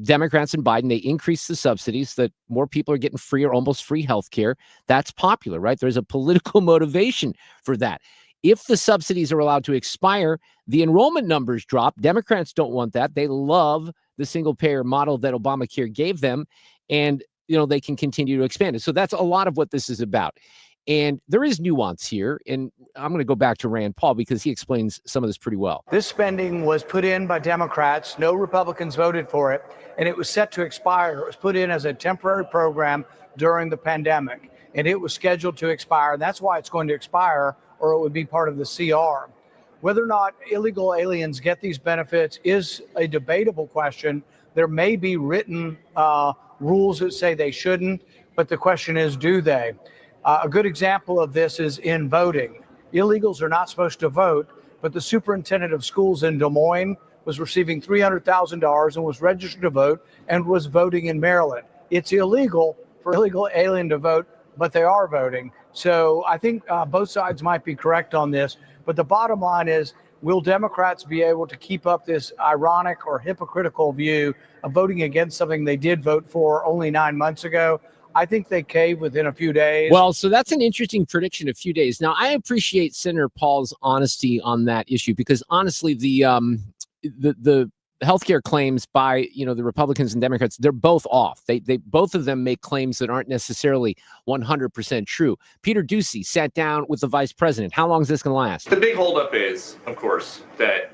Democrats and Biden, they increase the subsidies that more people are getting free or almost free health care. That's popular, right? There's a political motivation for that. If the subsidies are allowed to expire, the enrollment numbers drop. Democrats don't want that. They love the single payer model that Obamacare gave them, and they can continue to expand it. So that's a lot of what this is about. And there is nuance here. And I'm going to go back to Rand Paul because he explains some of this pretty well. This spending was put in by Democrats. No Republicans voted for it, and it was set to expire. It was put in as a temporary program during the pandemic, and it was scheduled to expire. That's why it's going to expire, or it would be part of the CR. Whether or not illegal aliens get these benefits is a debatable question. There may be written rules that say they shouldn't, but the question is, do they? A good example of this is in voting. Illegals are not supposed to vote, but the superintendent of schools in Des Moines was receiving $300,000 and was registered to vote and was voting in Maryland. It's illegal for illegal alien to vote, but they are voting. So I think both sides might be correct on this. But the bottom line is, will Democrats be able to keep up this ironic or hypocritical view of voting against something they did vote for only 9 months ago? I think they cave within a few days. Well, so that's an interesting prediction, a few days. Now, I appreciate Senator Paul's honesty on that issue because honestly, the healthcare claims by the Republicans and Democrats, they're both off. They both of them make claims that aren't necessarily 100% true. Peter Doocy sat down with the vice president. How long is this going to last? The big holdup is, of course, that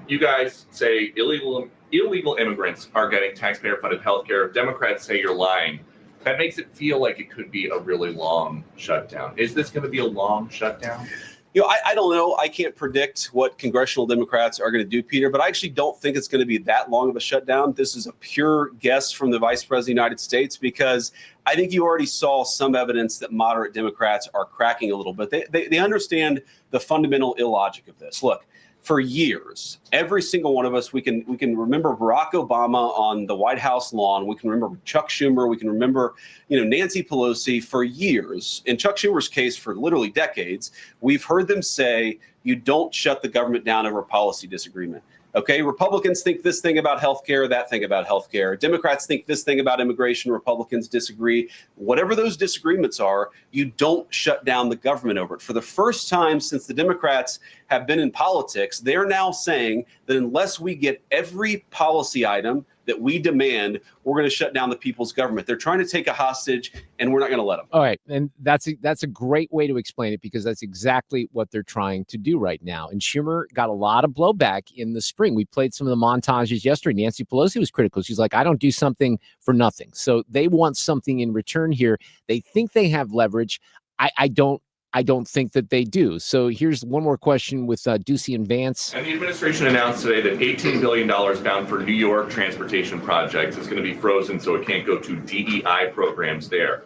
you guys say illegal immigrants are getting taxpayer-funded healthcare. Democrats say you're lying. That makes it feel like it could be a really long shutdown. Is this going to be a long shutdown? I don't know. I can't predict what congressional Democrats are going to do, Peter, but I actually don't think it's going to be that long of a shutdown. This is a pure guess from the Vice President of the United States because I think you already saw some evidence that moderate Democrats are cracking a little bit. They understand the fundamental illogic of this. Look, for years, every single one of us, we can remember Barack Obama on the White House lawn. We can remember Chuck Schumer. We can remember, Nancy Pelosi for years. In Chuck Schumer's case, for literally decades, we've heard them say, you don't shut the government down over policy disagreement. Okay, Republicans think this thing about healthcare, that thing about healthcare. Democrats think this thing about immigration. Republicans disagree. Whatever those disagreements are, you don't shut down the government over it. For the first time since the Democrats have been in politics, they're now saying that unless we get every policy item that we demand, we're going to shut down the people's government. They're trying to take a hostage, and we're not going to let them. All right, and that's a great way to explain it because that's exactly what they're trying to do right now. And Schumer got a lot of blowback in the spring. We played some of the montages yesterday. Nancy Pelosi was critical. She's like, I don't do something for nothing. So they want something in return here. They think they have leverage. I don't think that they do. So here's one more question with Ducey and Vance. And the administration announced today that $18 billion bound for New York transportation projects is going to be frozen so it can't go to DEI programs there.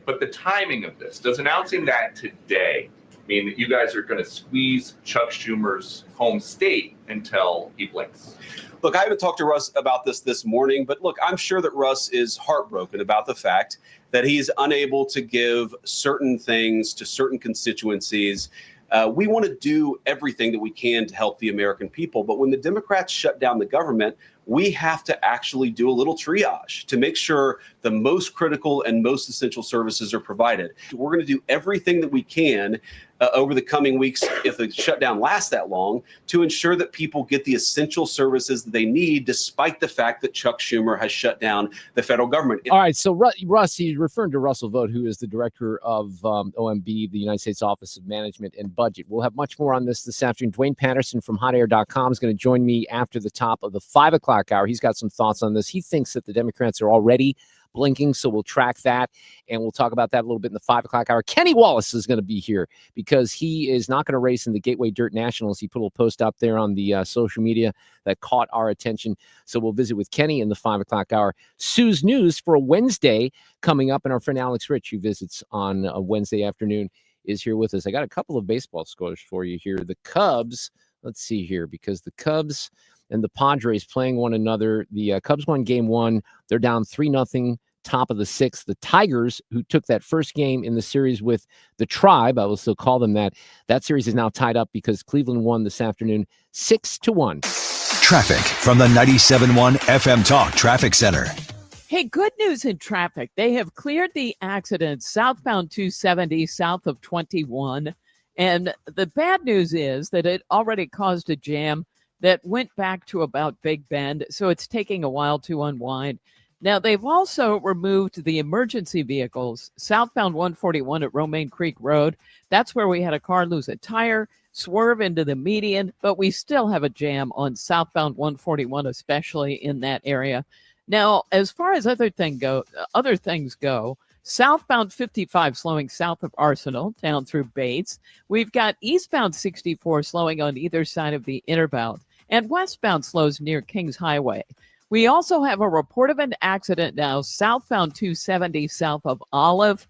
But the timing of this, does announcing that today mean that you guys are going to squeeze Chuck Schumer's home state until he blinks? Look, I haven't talked to Russ about this morning, but look, I'm sure that Russ is heartbroken about the fact that he's unable to give certain things to certain constituencies. We want to do everything that we can to help the American people. But when the Democrats shut down the government, we have to actually do a little triage to make sure the most critical and most essential services are provided. We're going to do everything that we can over the coming weeks, if the shutdown lasts that long, to ensure that people get the essential services that they need, despite the fact that Chuck Schumer has shut down the federal government. All right, so Russ, he's referring to Russell Vought, who is the director of OMB, the United States Office of Management and Budget. We'll have much more on this afternoon. Duane Patterson from hotair.com is going to join me after the top of the 5 o'clock hour. He's got some thoughts on this. He thinks that the Democrats are already blinking, so we'll track that, and we'll talk about that a little bit in the 5 o'clock hour. Kenny Wallace is going to be here because he is not going to race in the Gateway Dirt Nationals. He put a little post up there on the social media that caught our attention, so we'll visit with Kenny in the 5 o'clock hour. Sue's News for a Wednesday coming up, and our friend Alex Rich, who visits on a Wednesday afternoon, is here with us. I got a couple of baseball scores for you here. The Cubs, let's see here, because the Cubs and the Padres playing one another. The Cubs won game 1. They're down 3-0, top of the 6th. The Tigers, who took that first game in the series with the Tribe, I will still call them that, that series is now tied up because Cleveland won this afternoon 6-1. Traffic from the 97.1 FM Talk Traffic Center. Hey, good news in traffic. They have cleared the accident southbound 270 south of 21. And the bad news is that it already caused a jam that went back to about Big Bend. So it's taking a while to unwind. Now, they've also removed the emergency vehicles southbound 141 at Romaine Creek Road. That's where we had a car lose a tire, swerve into the median, but we still have a jam on southbound 141, especially in that area. Now, as far as other things go, southbound 55 slowing south of Arsenal down through Bates. We've got eastbound 64 slowing on either side of the Interbound, and westbound slows near Kings Highway. We also have a report of an accident now southbound 270 south of Olive,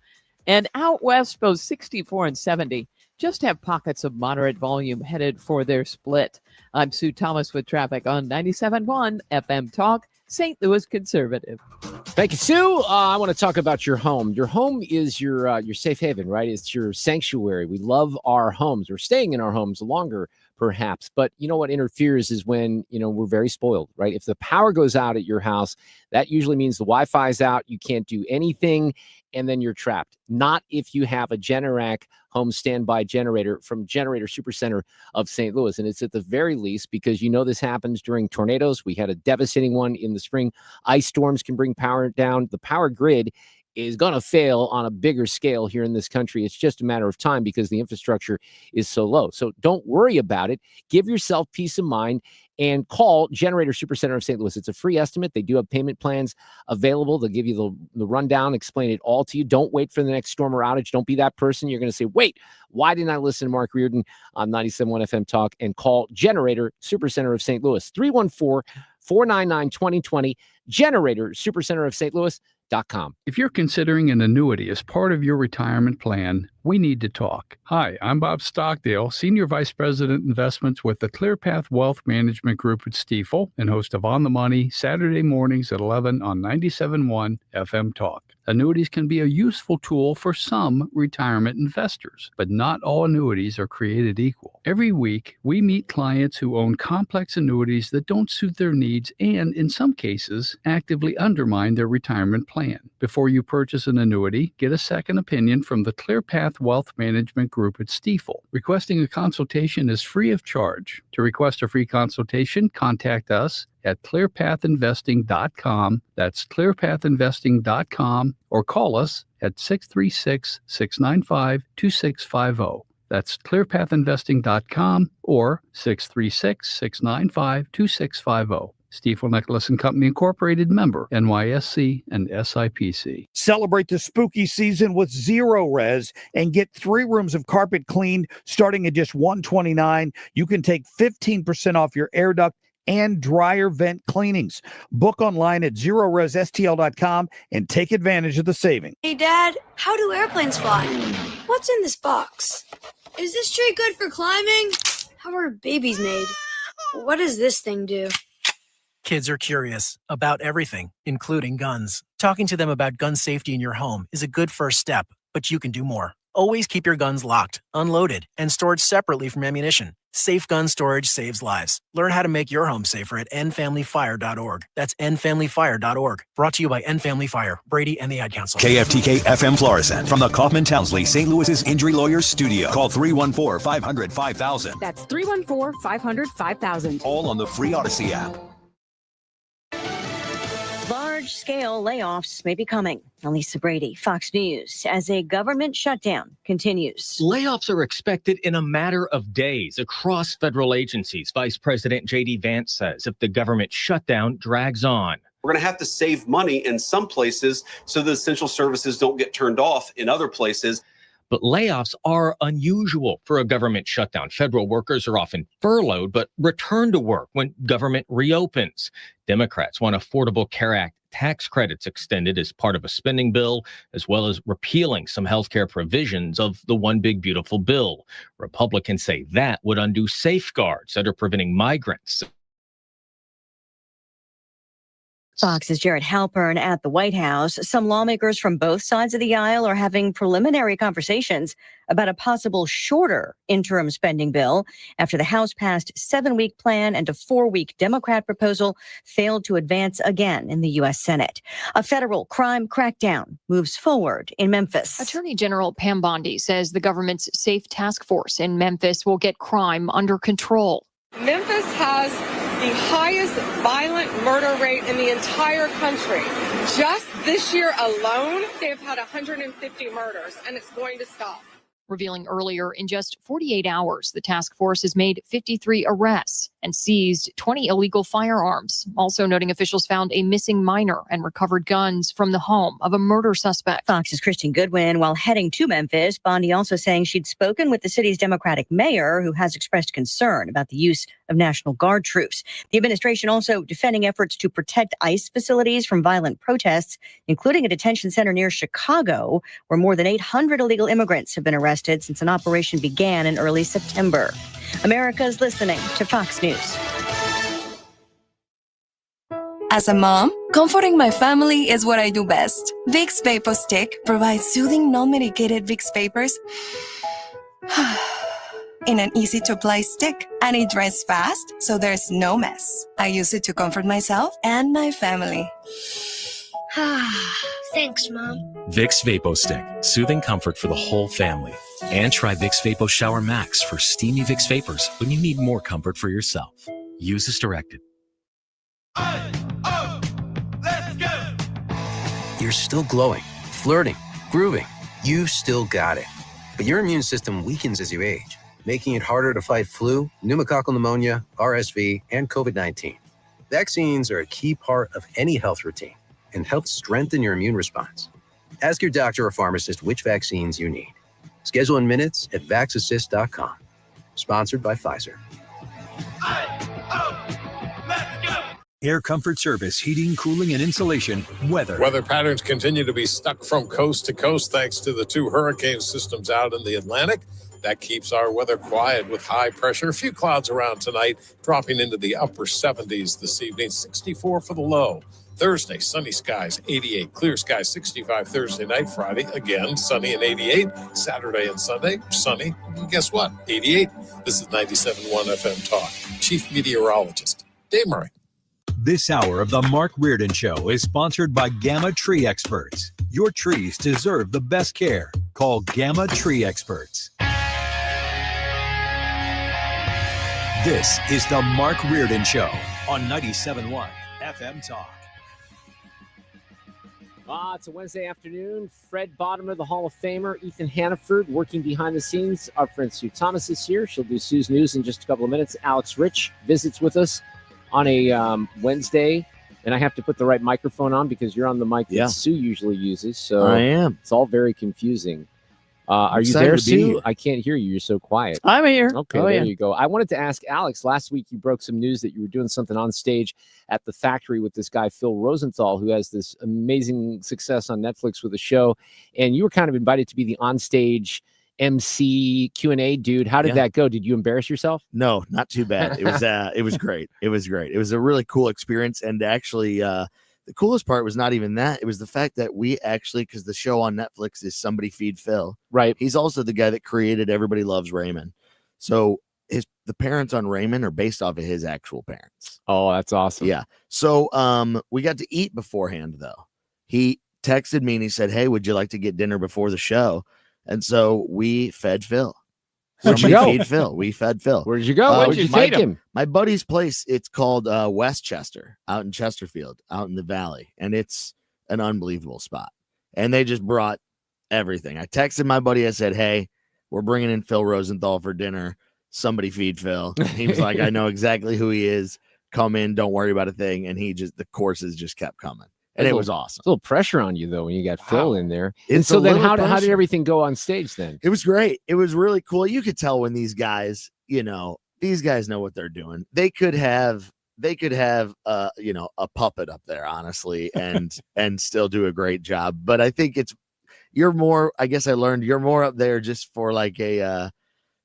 and out west both 64 and 70 just have pockets of moderate volume headed for their split. I'm Sue Thomas with traffic on 97.1 FM Talk, St. Louis Conservative. Thank you, Sue. I want to talk about your home. Your home is your safe haven, right? It's your sanctuary. We love our homes. We're staying in our homes longer, perhaps. But you know what interferes is when, we're very spoiled, right? If the power goes out at your house, that usually means the Wi-Fi's out. You can't do anything, and then you're trapped. Not if you have a Generac home standby generator from Generator Supercenter of St. Louis. And it's at the very least, because this happens during tornadoes. We had a devastating one in the spring. Ice storms can bring power down. The power grid is going to fail on a bigger scale here in this country. It's just a matter of time because the infrastructure is so low. So don't worry about it. Give yourself peace of mind and call Generator Supercenter of St. Louis. It's a free estimate. They do have payment plans available. They'll give you the rundown, explain it all to you. Don't wait for the next storm or outage. Don't be that person. You're going to say, wait, why didn't I listen to Mark Reardon on 97.1 FM Talk? And call Generator Supercenter of St. Louis, 314-499-2020, Generator Supercenter of St. Louis.com. If you're considering an annuity as part of your retirement plan, we need to talk. Hi, I'm Bob Stockdale, Senior Vice President Investments with the ClearPath Wealth Management Group at Stifel and host of On the Money Saturday mornings at 11 on 97.1 FM Talk. Annuities can be a useful tool for some retirement investors, but not all annuities are created equal. Every week, we meet clients who own complex annuities that don't suit their needs and, in some cases, actively undermine their retirement plan. Before you purchase an annuity, get a second opinion from the ClearPath Wealth Management Group at Stifel. Requesting a consultation is free of charge. To request a free consultation, contact us at clearpathinvesting.com. That's clearpathinvesting.com, or call us at 636-695-2650. That's clearpathinvesting.com or 636-695-2650. Stifel Nicholas and Company Incorporated, member NYSE and SIPC. Celebrate the spooky season with Zero Res and get 3 rooms of carpet cleaned starting at just $129. You can take 15% off your air duct and dryer vent cleanings. Book online at ZeroResSTL.com and take advantage of the saving. Hey, Dad, how do airplanes fly? What's in this box? Is this tree good for climbing? How are babies made? What does this thing do? Kids are curious about everything, including guns. Talking to them about gun safety in your home is a good first step, but you can do more. Always keep your guns locked, unloaded, and stored separately from ammunition. Safe gun storage saves lives. Learn how to make your home safer at endfamilyfire.org. That's endfamilyfire.org. Brought to you by End Family Fire, Brady, and the Ad Council. KFTK FM Florissant from the Kaufman Townsley St. Louis's Injury Lawyers Studio. Call 314-500-5000. That's 314-500-5000. All on the free Odyssey app. Large-scale layoffs may be coming. Elisa Brady, Fox News, as a government shutdown continues. Layoffs are expected in a matter of days across federal agencies. Vice President J.D. Vance says if the government shutdown drags on. We're going to have to save money in some places so the essential services don't get turned off in other places. But layoffs are unusual for a government shutdown. Federal workers are often furloughed, but return to work when government reopens. Democrats want Affordable Care Act tax credits extended as part of a spending bill, as well as repealing some healthcare provisions of the One Big Beautiful Bill. Republicans say that would undo safeguards that are preventing migrants Fox's Jared Halpern at the White House. Some lawmakers from both sides of the aisle are having preliminary conversations about a possible shorter interim spending bill after the House passed 7-week plan and a 4-week Democrat proposal failed to advance again in the U.S. Senate. A federal crime crackdown moves forward in Memphis. Attorney General Pam Bondi says the government's SAFE task force in Memphis will get crime under control. Memphis has the highest violent murder rate in the entire country. Just this year alone, they have had 150 murders, and it's going to stop. Revealing earlier, in just 48 hours, the task force has made 53 arrests and seized 20 illegal firearms. Also noting officials found a missing minor and recovered guns from the home of a murder suspect. Fox's Kristen Goodwin. While heading to Memphis, Bondi also saying she'd spoken with the city's Democratic mayor, who has expressed concern about the use of National Guard troops. The administration also defending efforts to protect ICE facilities from violent protests, including a detention center near Chicago, where more than 800 illegal immigrants have been arrested since an operation began in early September. America's listening to Fox News. As a mom, comforting my family is what I do best. Vicks Vapor Stick provides soothing, non-medicated Vicks vapors in an easy-to-apply stick, and it dries fast, so there's no mess. I use it to comfort myself and my family. Thanks, Mom. Vicks Vapo Stick, soothing comfort for the whole family. And try Vicks Vapo Shower Max for steamy Vicks vapors when you need more comfort for yourself. Use as directed. You're still glowing, flirting, grooving. You still got it. But your immune system weakens as you age, making it harder to fight flu, pneumococcal pneumonia, RSV, and COVID-19. Vaccines are a key part of any health routine and help strengthen your immune response. Ask your doctor or pharmacist which vaccines you need. Schedule in minutes at vaxassist.com. Sponsored by Pfizer. Air Comfort Service, heating, cooling, and insulation. Weather. Weather patterns continue to be stuck from coast to coast thanks to the 2 hurricane systems out in the Atlantic. That keeps our weather quiet with high pressure. A few clouds around tonight, dropping into the upper 70s this evening. 64 for the low. Thursday, sunny skies, 88. Clear skies, 65 Thursday night. Friday, again, sunny and 88. Saturday and Sunday, sunny. And guess what? 88. This is 97.1 FM Talk. Chief Meteorologist, Dave Murray. This hour of the Mark Reardon Show is sponsored by Gamma Tree Experts. Your trees deserve the best care. Call Gamma Tree Experts. This is the Mark Reardon Show on 97.1 FM Talk. It's a Wednesday afternoon. Fred Bottomer, the Hall of Famer, Ethan Hannaford working behind the scenes. Our friend Sue Thomas is here. She'll do Sue's News in just a couple of minutes. Alex Rich visits with us on a Wednesday, and I have to put the right microphone on because you're on the mic that Sue usually uses. So I am. It's all very confusing. Are you there, Sue? I can't hear you. You're so quiet. I'm here. Okay, there you go. I wanted to ask Alex, last week you broke some news that you were doing something on stage at the factory with this guy, Phil Rosenthal, who has this amazing success on Netflix with a show. And you were kind of invited to be the onstage MC Q&A dude. How did that go? Did you embarrass yourself? No, not too bad. It was great. It was great. It was a really cool experience. And actually, the coolest part was not even that. It was the fact that we actually, because the show on Netflix is Somebody Feed Phil. Right. He's also the guy that created Everybody Loves Raymond. So the parents on Raymond are based off of his actual parents. Oh, that's awesome. Yeah. So we got to eat beforehand, though. He texted me and he said, "Hey, would you like to get dinner before the show?" And so we fed Phil. Where'd you go? Feed Phil. We fed Phil. Where'd you go? Where'd you take him? My buddy's place. It's called Westchester, out in Chesterfield, out in the valley, and it's an unbelievable spot. And they just brought everything. I texted my buddy. I said, "Hey, we're bringing in Phil Rosenthal for dinner. Somebody feed Phil." He was like, "I know exactly who he is. Come in. Don't worry about a thing." And the courses just kept coming. And it was awesome. A little pressure on you, though, when you got Phil in there. It's and so a then little how did pressure. everything go on stage then? It was great. It was really cool. You could tell when these guys, these guys know what they're doing. They could have a puppet up there, honestly, and still do a great job. But I think you're more, I guess I learned you're more up there just for like a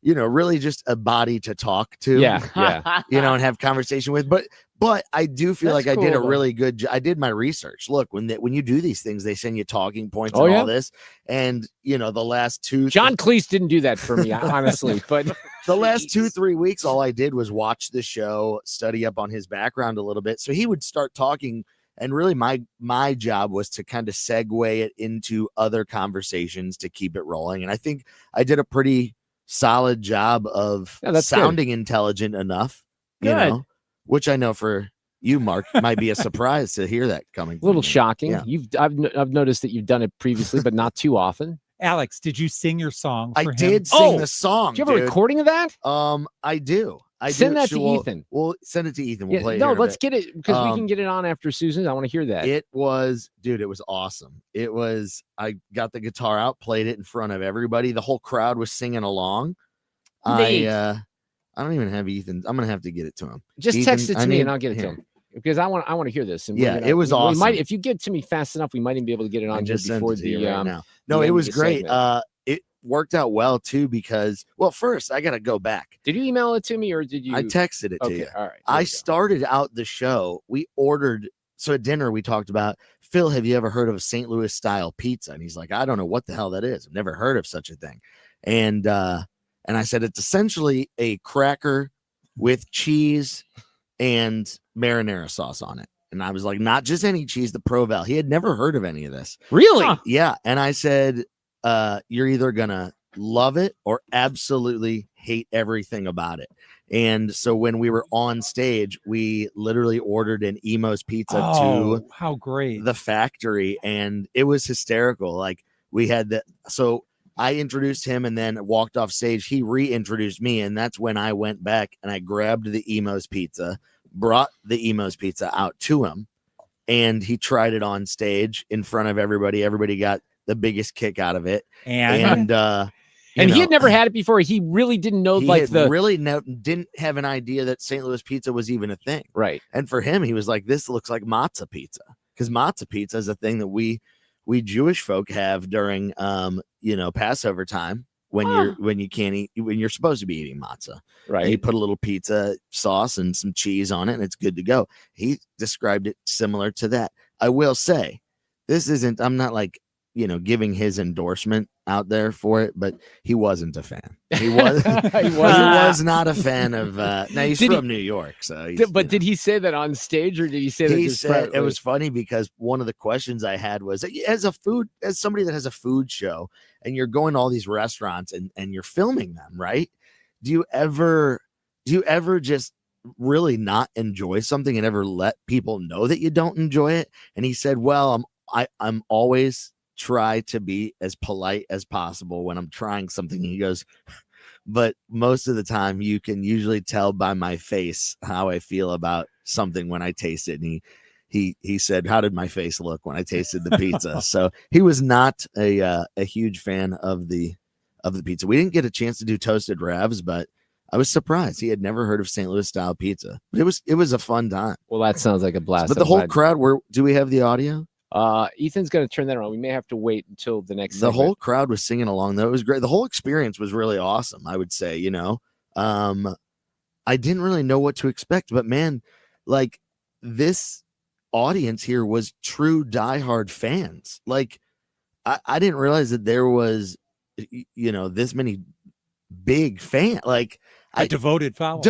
really just a body to talk to. Yeah. And have conversation with. But I do feel That's like I did a cool, though. really good I did my research. Look, when you do these things, they send you talking points Oh, and yeah? all this. And, the last John Cleese didn't do that for me, honestly, but the last 2-3 weeks, all I did was watch the show, study up on his background a little bit. So he would start talking. And really my job was to kind of segue it into other conversations to keep it rolling. And I think I did a pretty solid job of that's sounding intelligent enough, Good. which I know for you, Mark, might be a surprise to hear that coming. a little from me. shocking. Yeah. I've noticed that you've done it previously, but not too often. Alex, did you sing your song for I him? did sing the song. Do you have a dude. recording of that? I do. Send that to We'll- Ethan. We'll send it to Ethan. We'll Yeah, play it. no, here in a let's bit. get it because we can get it on after Susan. I want to hear that. It was awesome. I got the guitar out, played it in front of everybody. The whole crowd was singing along. Neat. I don't even have Ethan. I'm gonna have to get it to him. Just Ethan, text it to I me need- and I'll get it to here. him because I want to hear this. And Yeah, it was we awesome. might, if you get it to me fast enough, we might even be able to get it I on just here sent before it to you the right now. No, the it end of was the great. segment. It worked out well too because first I gotta go back. Did you email it to me or did you? I texted it to Okay, you. all right. I started out the show. We ordered. So at dinner we talked about, Phil, have you ever heard of a St. Louis style pizza? And he's like, I don't know what the hell that is. I've never heard of such a thing. And I said it's essentially a cracker with cheese and marinara sauce on it. And I was like, not just any cheese, the Provel. He had never heard of any of this. Really? Yeah. And I said, you're either gonna love it or absolutely hate everything about it. And so when we were on stage, we literally ordered an Emo's pizza to how great the factory, and it was hysterical. Like we had so I introduced him and then walked off stage. He reintroduced me, and that's when I went back and I grabbed the Emo's pizza, brought the Emo's pizza out to him, and he tried it on stage in front of everybody. Everybody got the biggest kick out of it, and he had never had it before. He really didn't know, didn't have an idea that St. Louis pizza was even a thing. Right. And for him, he was like, this looks like matzah pizza, because matzah pizza is a thing that we Jewish folk have during, Passover time when you're supposed to be eating matzah. Right. And you put a little pizza sauce and some cheese on it and it's good to go. He described it similar to that. I will say I'm not like, giving his endorsement out there for it, but he wasn't a fan. He was he was not a fan of now he's from New York, so did he say that on stage or did he say that? He said it was funny because one of the questions I had was, as somebody that has a food show and you're going to all these restaurants and you're filming them, right? Do you ever just really not enjoy something and ever let people know that you don't enjoy it? And he said, well, I'm always try to be as polite as possible when I'm trying something. He goes, but most of the time you can usually tell by my face how I feel about something when I taste it. And he said, how did my face look when I tasted the pizza? So he was not a huge fan of the pizza. We didn't get a chance to do toasted ravs, but I was surprised. He had never heard of St. Louis style pizza. But it was a fun time. Well, that sounds like a blast. But the whole crowd do we have the audio? Ethan's going to turn that on. We may have to wait until the next. The whole crowd was singing along, though. It was great. The whole experience was really awesome, I would say. I didn't really know what to expect, but man, like this audience here was true diehard fans. Like I didn't realize that there was, this many big fans. Like a devoted following.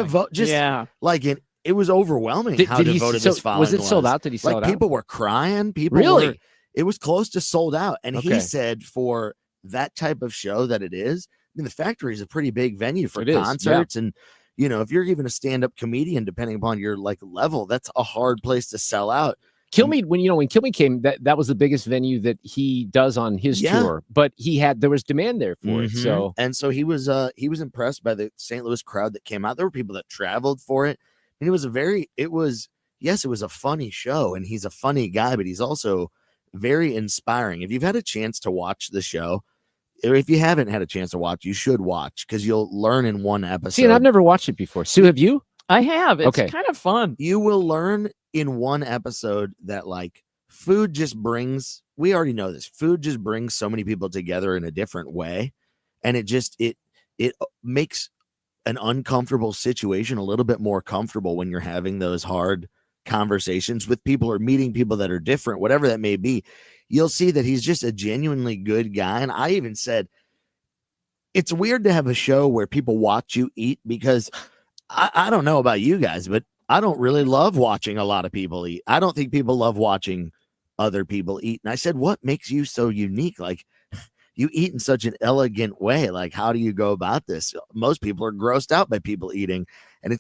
It was overwhelming how devoted this following was. Was it sold out? Did he sell it out? People were crying. It was close to sold out. And he said for that type of show that it is, the factory is a pretty big venue for concerts. And, if you're even a stand-up comedian, depending upon your level, that's a hard place to sell out. Kilmeade, when Kilmeade came, that was the biggest venue that he does on his tour, but there was demand there for it. So he was impressed by the St. Louis crowd that came out. There were people that traveled for it. And it was a funny show, and he's a funny guy, but he's also very inspiring. If you've had a chance to watch the show, or if you haven't had a chance to watch, you should watch, because you'll learn in one episode. See, and I've never watched it before. Sue, have you? I have. It's kind of fun. You will learn in one episode that food just brings, we already know this, food just brings so many people together in a different way. And it it makes an uncomfortable situation a little bit more comfortable when you're having those hard conversations with people or meeting people that are different, whatever that may be. You'll see that he's just a genuinely good guy. And I even said, it's weird to have a show where people watch you eat, because I don't know about you guys, but I don't really love watching a lot of people eat. I don't think people love watching other people eat. And I said, what makes you so unique? Like, you eat in such an elegant way. Like, how do you go about this? Most people are grossed out by people eating. And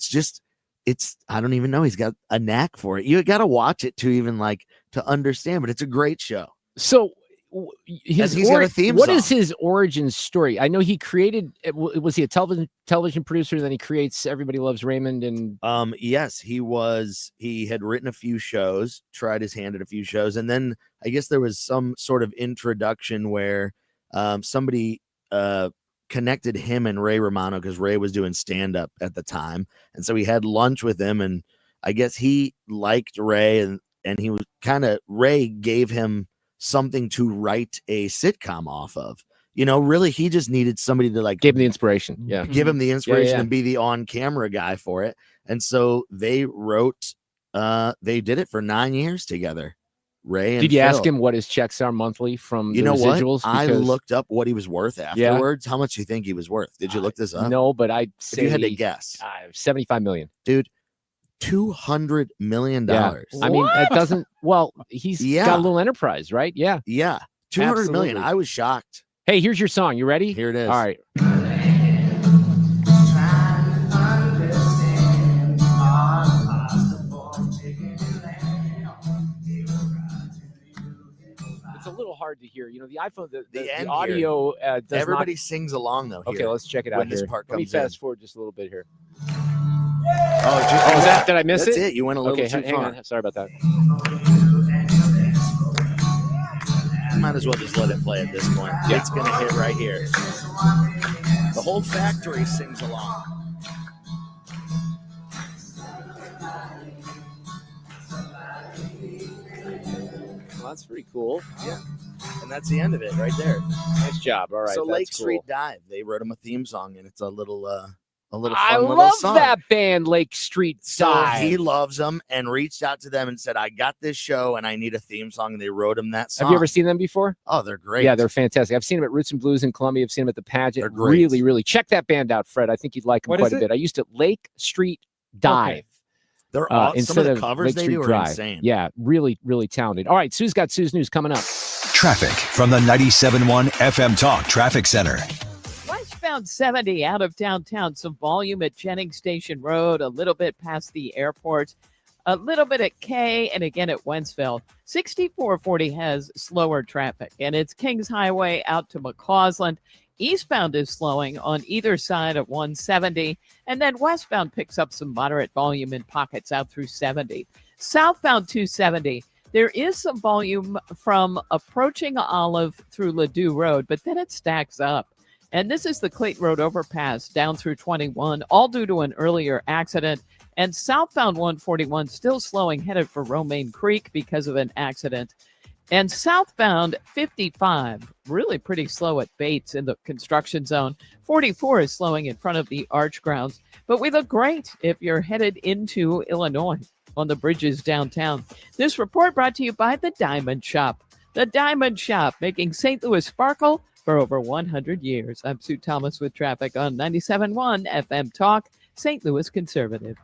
I don't even know. He's got a knack for it. You got to watch it to even like to understand, but it's a great show. So he's got a theme what song. is his origin story? I know he created, was he a television producer? Then he creates Everybody Loves Raymond. And yes, he had written a few shows, tried his hand at a few shows. And then I guess there was some sort of introduction where somebody connected him and Ray Romano, because Ray was doing stand-up at the time. And so he had lunch with him, and I guess he liked Ray, and he was Ray gave him something to write a sitcom off of. Really, he just needed somebody to like give him the inspiration. Yeah. Give him the inspiration Yeah. and be the on-camera guy for it. And so they did it for 9 years together. Ray and Did you Phil. ask him what his checks are monthly from the What? residuals? I Because- looked up what he was worth afterwards. How much do you think he was worth? Did you look this up? No, but I'd say If you had to guess, 75 million. dude, $200 million. Yeah. I mean, that doesn't. Well, he's Yeah. got a little enterprise, right? Yeah. Yeah, 200 million. Absolutely. I was shocked. Hey, here's your song. You ready? Here it is. All right. It's a little hard to hear. The iPhone, the end audio does Everybody not. sings along though. Okay, here, let's check it out when here. this part Let me comes in. fast forward just a little bit here. Oh, Did I miss that's it? You went a little okay, too hang far. on. Sorry about that. Might as well just let it play at this point. Yeah. It's gonna hit right here. The whole factory sings along. Well, that's pretty cool. Yeah. And that's the end of it right there. Nice job. All right. So that's Lake cool. Street Dive, they wrote him a theme song, and it's a little fun I little love song. that band, Lake Street So Dive. he loves them and reached out to them and said, I got this show and I need a theme song. And they wrote him that song. Have you ever seen them before? Oh, they're great. Yeah, they're fantastic. I've seen them at Roots and Blues in Columbia. I've seen them at the pageant. They're great. Really, really. Check that band out, Fred. I think you'd like them What quite is a it? bit. I used to Lake Street Dive. They're all, some instead of the of covers Lake they Street do are Drive. insane. Yeah, really, really talented. All right, Sue's got Sue's News coming up. Traffic from the 97.1 FM Talk Traffic Center. Westbound 70 out of downtown. Some volume at Jennings Station Road, a little bit past the airport, a little bit at K, and again at Wentzville. 6440 has slower traffic, and it's Kings Highway out to McCausland. Eastbound is slowing on either side of 170, and then westbound picks up some moderate volume in pockets out through 70. Southbound 270, there is some volume from approaching Olive through Ladue Road, but then it stacks up. And this is the Clayton Road overpass down through 21, all due to an earlier accident. And southbound 141 still slowing, headed for Romaine Creek because of an accident. And southbound 55, really pretty slow at Bates in the construction zone. 44 is slowing in front of the Arch grounds. But we look great if you're headed into Illinois on the bridges downtown. This report brought to you by the Diamond Shop. The Diamond Shop, making St. Louis sparkle for over 100 years. I'm Sue Thomas with traffic on 97.1 FM Talk, St. Louis Conservative.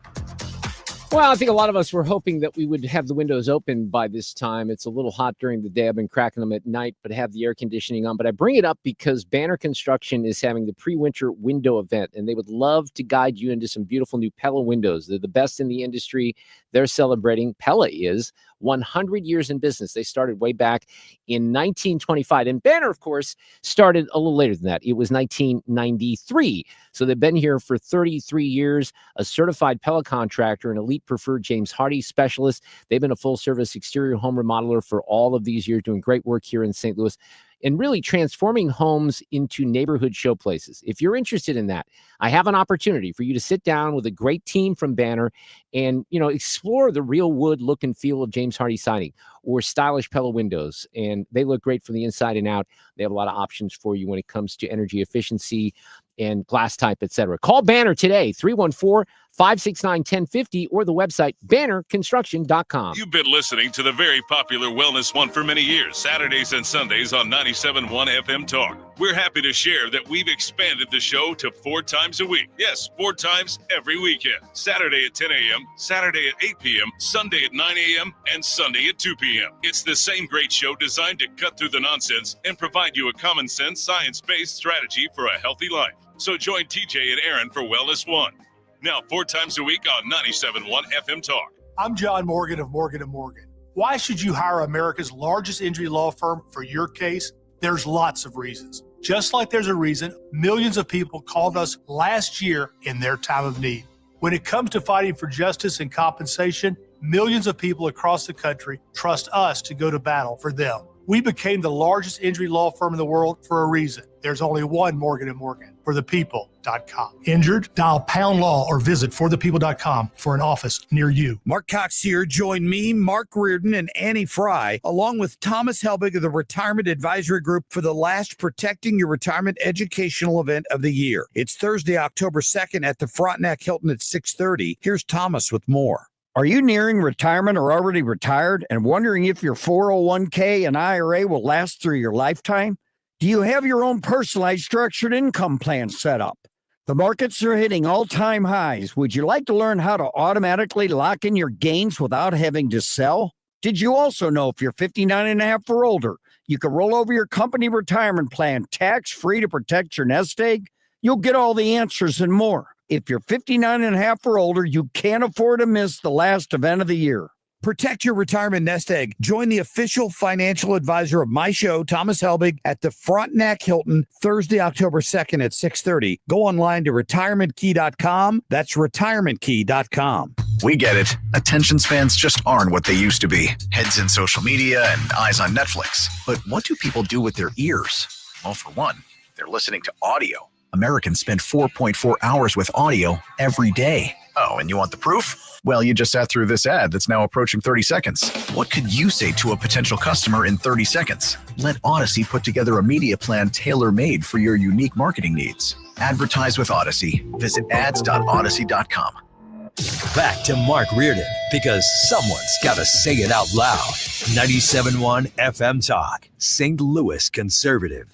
Well, I think a lot of us were hoping that we would have the windows open by this time. It's a little hot during the day. I've been cracking them at night, but have the air conditioning on. But I bring it up because Banner Construction is having the pre-winter window event, and they would love to guide you into some beautiful new Pella windows. They're the best in the industry. They're celebrating, Pella is, 100 years in business. They started way back in 1925. And Banner, of course, started a little later than that. It was 1993. So they've been here for 33 years, a certified Pella contractor, an elite preferred James Hardie specialist. They've been a full-service exterior home remodeler for all of these years, doing great work here in St. Louis and really transforming homes into neighborhood showplaces. If you're interested in that, I have an opportunity for you to sit down with a great team from Banner and, explore the real wood look and feel of James Hardie siding or stylish Pella windows. And they look great from the inside and out. They have a lot of options for you when it comes to energy efficiency and glass type, etc. Call Banner today, 314-569-1050, or the website bannerconstruction.com. You've been listening to the very popular Wellness One for many years, Saturdays and Sundays on 97.1 FM Talk. We're happy to share that we've expanded the show to 4 times a week. Yes, 4 times every weekend. Saturday at 10 a.m., Saturday at 8 p.m., Sunday at 9 a.m., and Sunday at 2 p.m. It's the same great show designed to cut through the nonsense and provide you a common sense, science-based strategy for a healthy life. So join TJ and Aaron for Wellness One. Now 4 times a week on 97.1 FM Talk. I'm John Morgan of Morgan & Morgan. Why should you hire America's largest injury law firm for your case? There's lots of reasons. Just like there's a reason millions of people called us last year in their time of need. When it comes to fighting for justice and compensation, millions of people across the country trust us to go to battle for them. We became the largest injury law firm in the world for a reason. There's only one Morgan & Morgan, forthepeople.com. Injured? Dial #law or visit forthepeople.com for an office near you. Mark Cox here. Join me, Mark Reardon, and Annie Fry, along with Thomas Helbig of the Retirement Advisory Group for the last Protecting Your Retirement educational event of the year. It's Thursday, October 2nd at the Frontenac Hilton at 6:30. Here's Thomas with more. Are you nearing retirement or already retired and wondering if your 401k and IRA will last through your lifetime? Do you have your own personalized structured income plan set up? The markets are hitting all-time highs. Would you like to learn how to automatically lock in your gains without having to sell? Did you also know if you're 59 and a half or older, you can roll over your company retirement plan tax-free to protect your nest egg? You'll get all the answers and more. If you're 59 and a half or older, you can't afford to miss the last event of the year. Protect your retirement nest egg. Join the official financial advisor of my show, Thomas Helbig, at the Frontenac Hilton, Thursday, October 2nd at 6:30. Go online to retirementkey.com. That's retirementkey.com. We get it. Attention spans just aren't what they used to be. Heads in social media and eyes on Netflix. But what do people do with their ears? Well, for one, they're listening to audio. Americans spend 4.4 hours with audio every day. Oh, and you want the proof? Well, you just sat through this ad that's now approaching 30 seconds. What could you say to a potential customer in 30 seconds? Let Odyssey put together a media plan tailor-made for your unique marketing needs. Advertise with Odyssey. Visit ads.odyssey.com. Back to Mark Reardon, because someone's got to say it out loud. 97.1 FM Talk, St. Louis conservative.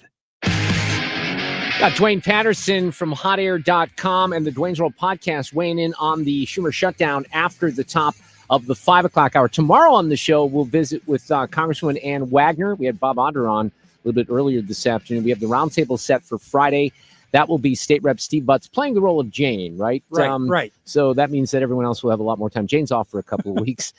Got Duane Patterson from hotair.com and the Duane's World podcast weighing in on the Schumer shutdown after the top of the 5 o'clock hour. Tomorrow on the show, we'll visit with Congresswoman Ann Wagner. We had Bob Onder on a little bit earlier this afternoon. We have the roundtable set for Friday. That will be State Rep Steve Butts playing the role of Jane, right? Right. So that means that everyone else will have a lot more time. Jane's off for a couple of weeks.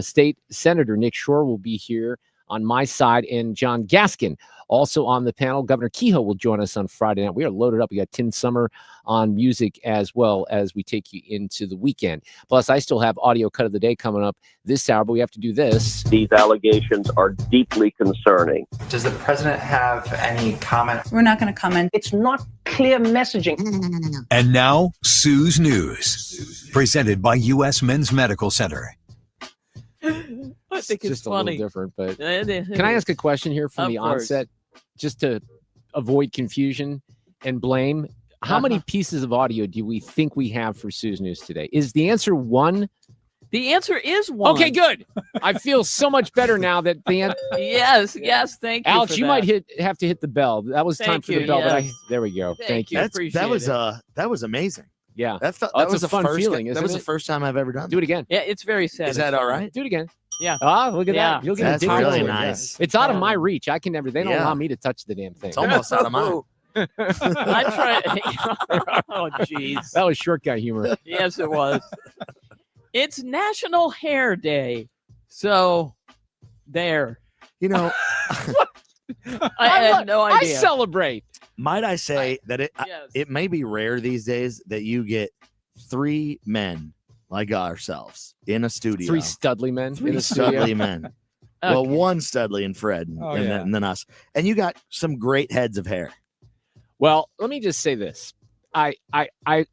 State Senator Nick Shore will be here on my side, and John Gaskin also on the panel. Governor Kehoe will join us on Friday night. We are loaded up. We got Tim Summer on music as well as we take you into the weekend. Plus, I still have audio cut of the day coming up this hour, but we have to do this. These allegations are deeply concerning. Does the president have any comment? We're not going to comment. It's not clear messaging. No. And now, Sue's News, presented by U.S. Men's Medical Center. I think it's just funny. A little different, but can I ask a question here from the onset, just to avoid confusion and blame? How many pieces of audio do we think we have for Sue's News today? Is the answer one? The answer is one. Okay, good. I feel so much better now that the yes, thank you. Alex, for you that. might have to hit the bell. That was time for the bell, but there we go. Thank you. That was amazing. Yeah, that was a fun feeling. That was the first time I've ever done. Do it again. Yeah, it's very sad. Is that all right? Do it again. Yeah. Look at that. You'll get That's addicted really to it. nice. It's out of my reach. I can never. They don't Yeah. allow me to touch the damn thing. It's almost out of mine. I tried. Oh, jeez. That was short guy humor. Yes, it was. It's National Hair Day. So, there. You know, I had no idea. I celebrate. Might I say that it may be rare these days that you get 3 men like ourselves in a studio. 3 studly men. 3 in a studio. studly men. Well, 1 Studley and Fred, and then us. And you got some great heads of hair. Well, let me just say this. I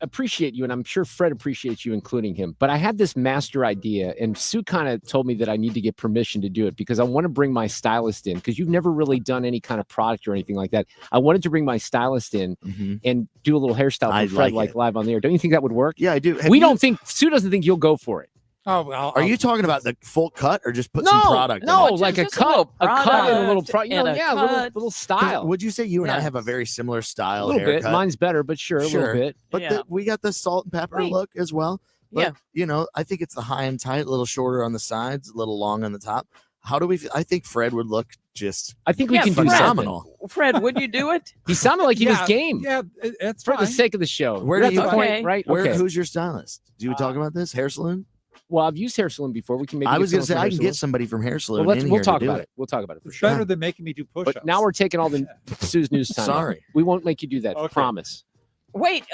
appreciate you, and I'm sure Fred appreciates you including him. But I had this master idea, and Sue kind of told me that I need to get permission to do it because I want to bring my stylist in because you've never really done any kind of product or anything like that. I wanted to bring my stylist in and do a little hairstyle for Fred, like live on the air. Don't you think that would work? Yeah, I do. Don't think Sue doesn't think you'll go for it. Oh, well, are you talking about the full cut or just put some product? No, in it? like a cut and a little little style. Would you say you and I have a very similar style? A little haircut? bit. Mine's better, but sure, a little bit. But we got the salt and pepper look as well. But, I think it's the high and tight, a little shorter on the sides, a little long on the top. How do we? I think Fred would look just. I think we can do phenomenal. Fred, would you do it? He sounded like he was game. Yeah, it's for the sake of the show. Where do you point, right? Who's your stylist? Do you talk about this hair salon? Well, I've used hair salon before. We can maybe. I was going to say I can get somebody from hair salon. We'll talk about it. We'll talk about it for sure. Better than making me do push-ups. But now we're taking all the Sue's news time. Sorry, we won't make you do that. Promise. Wait.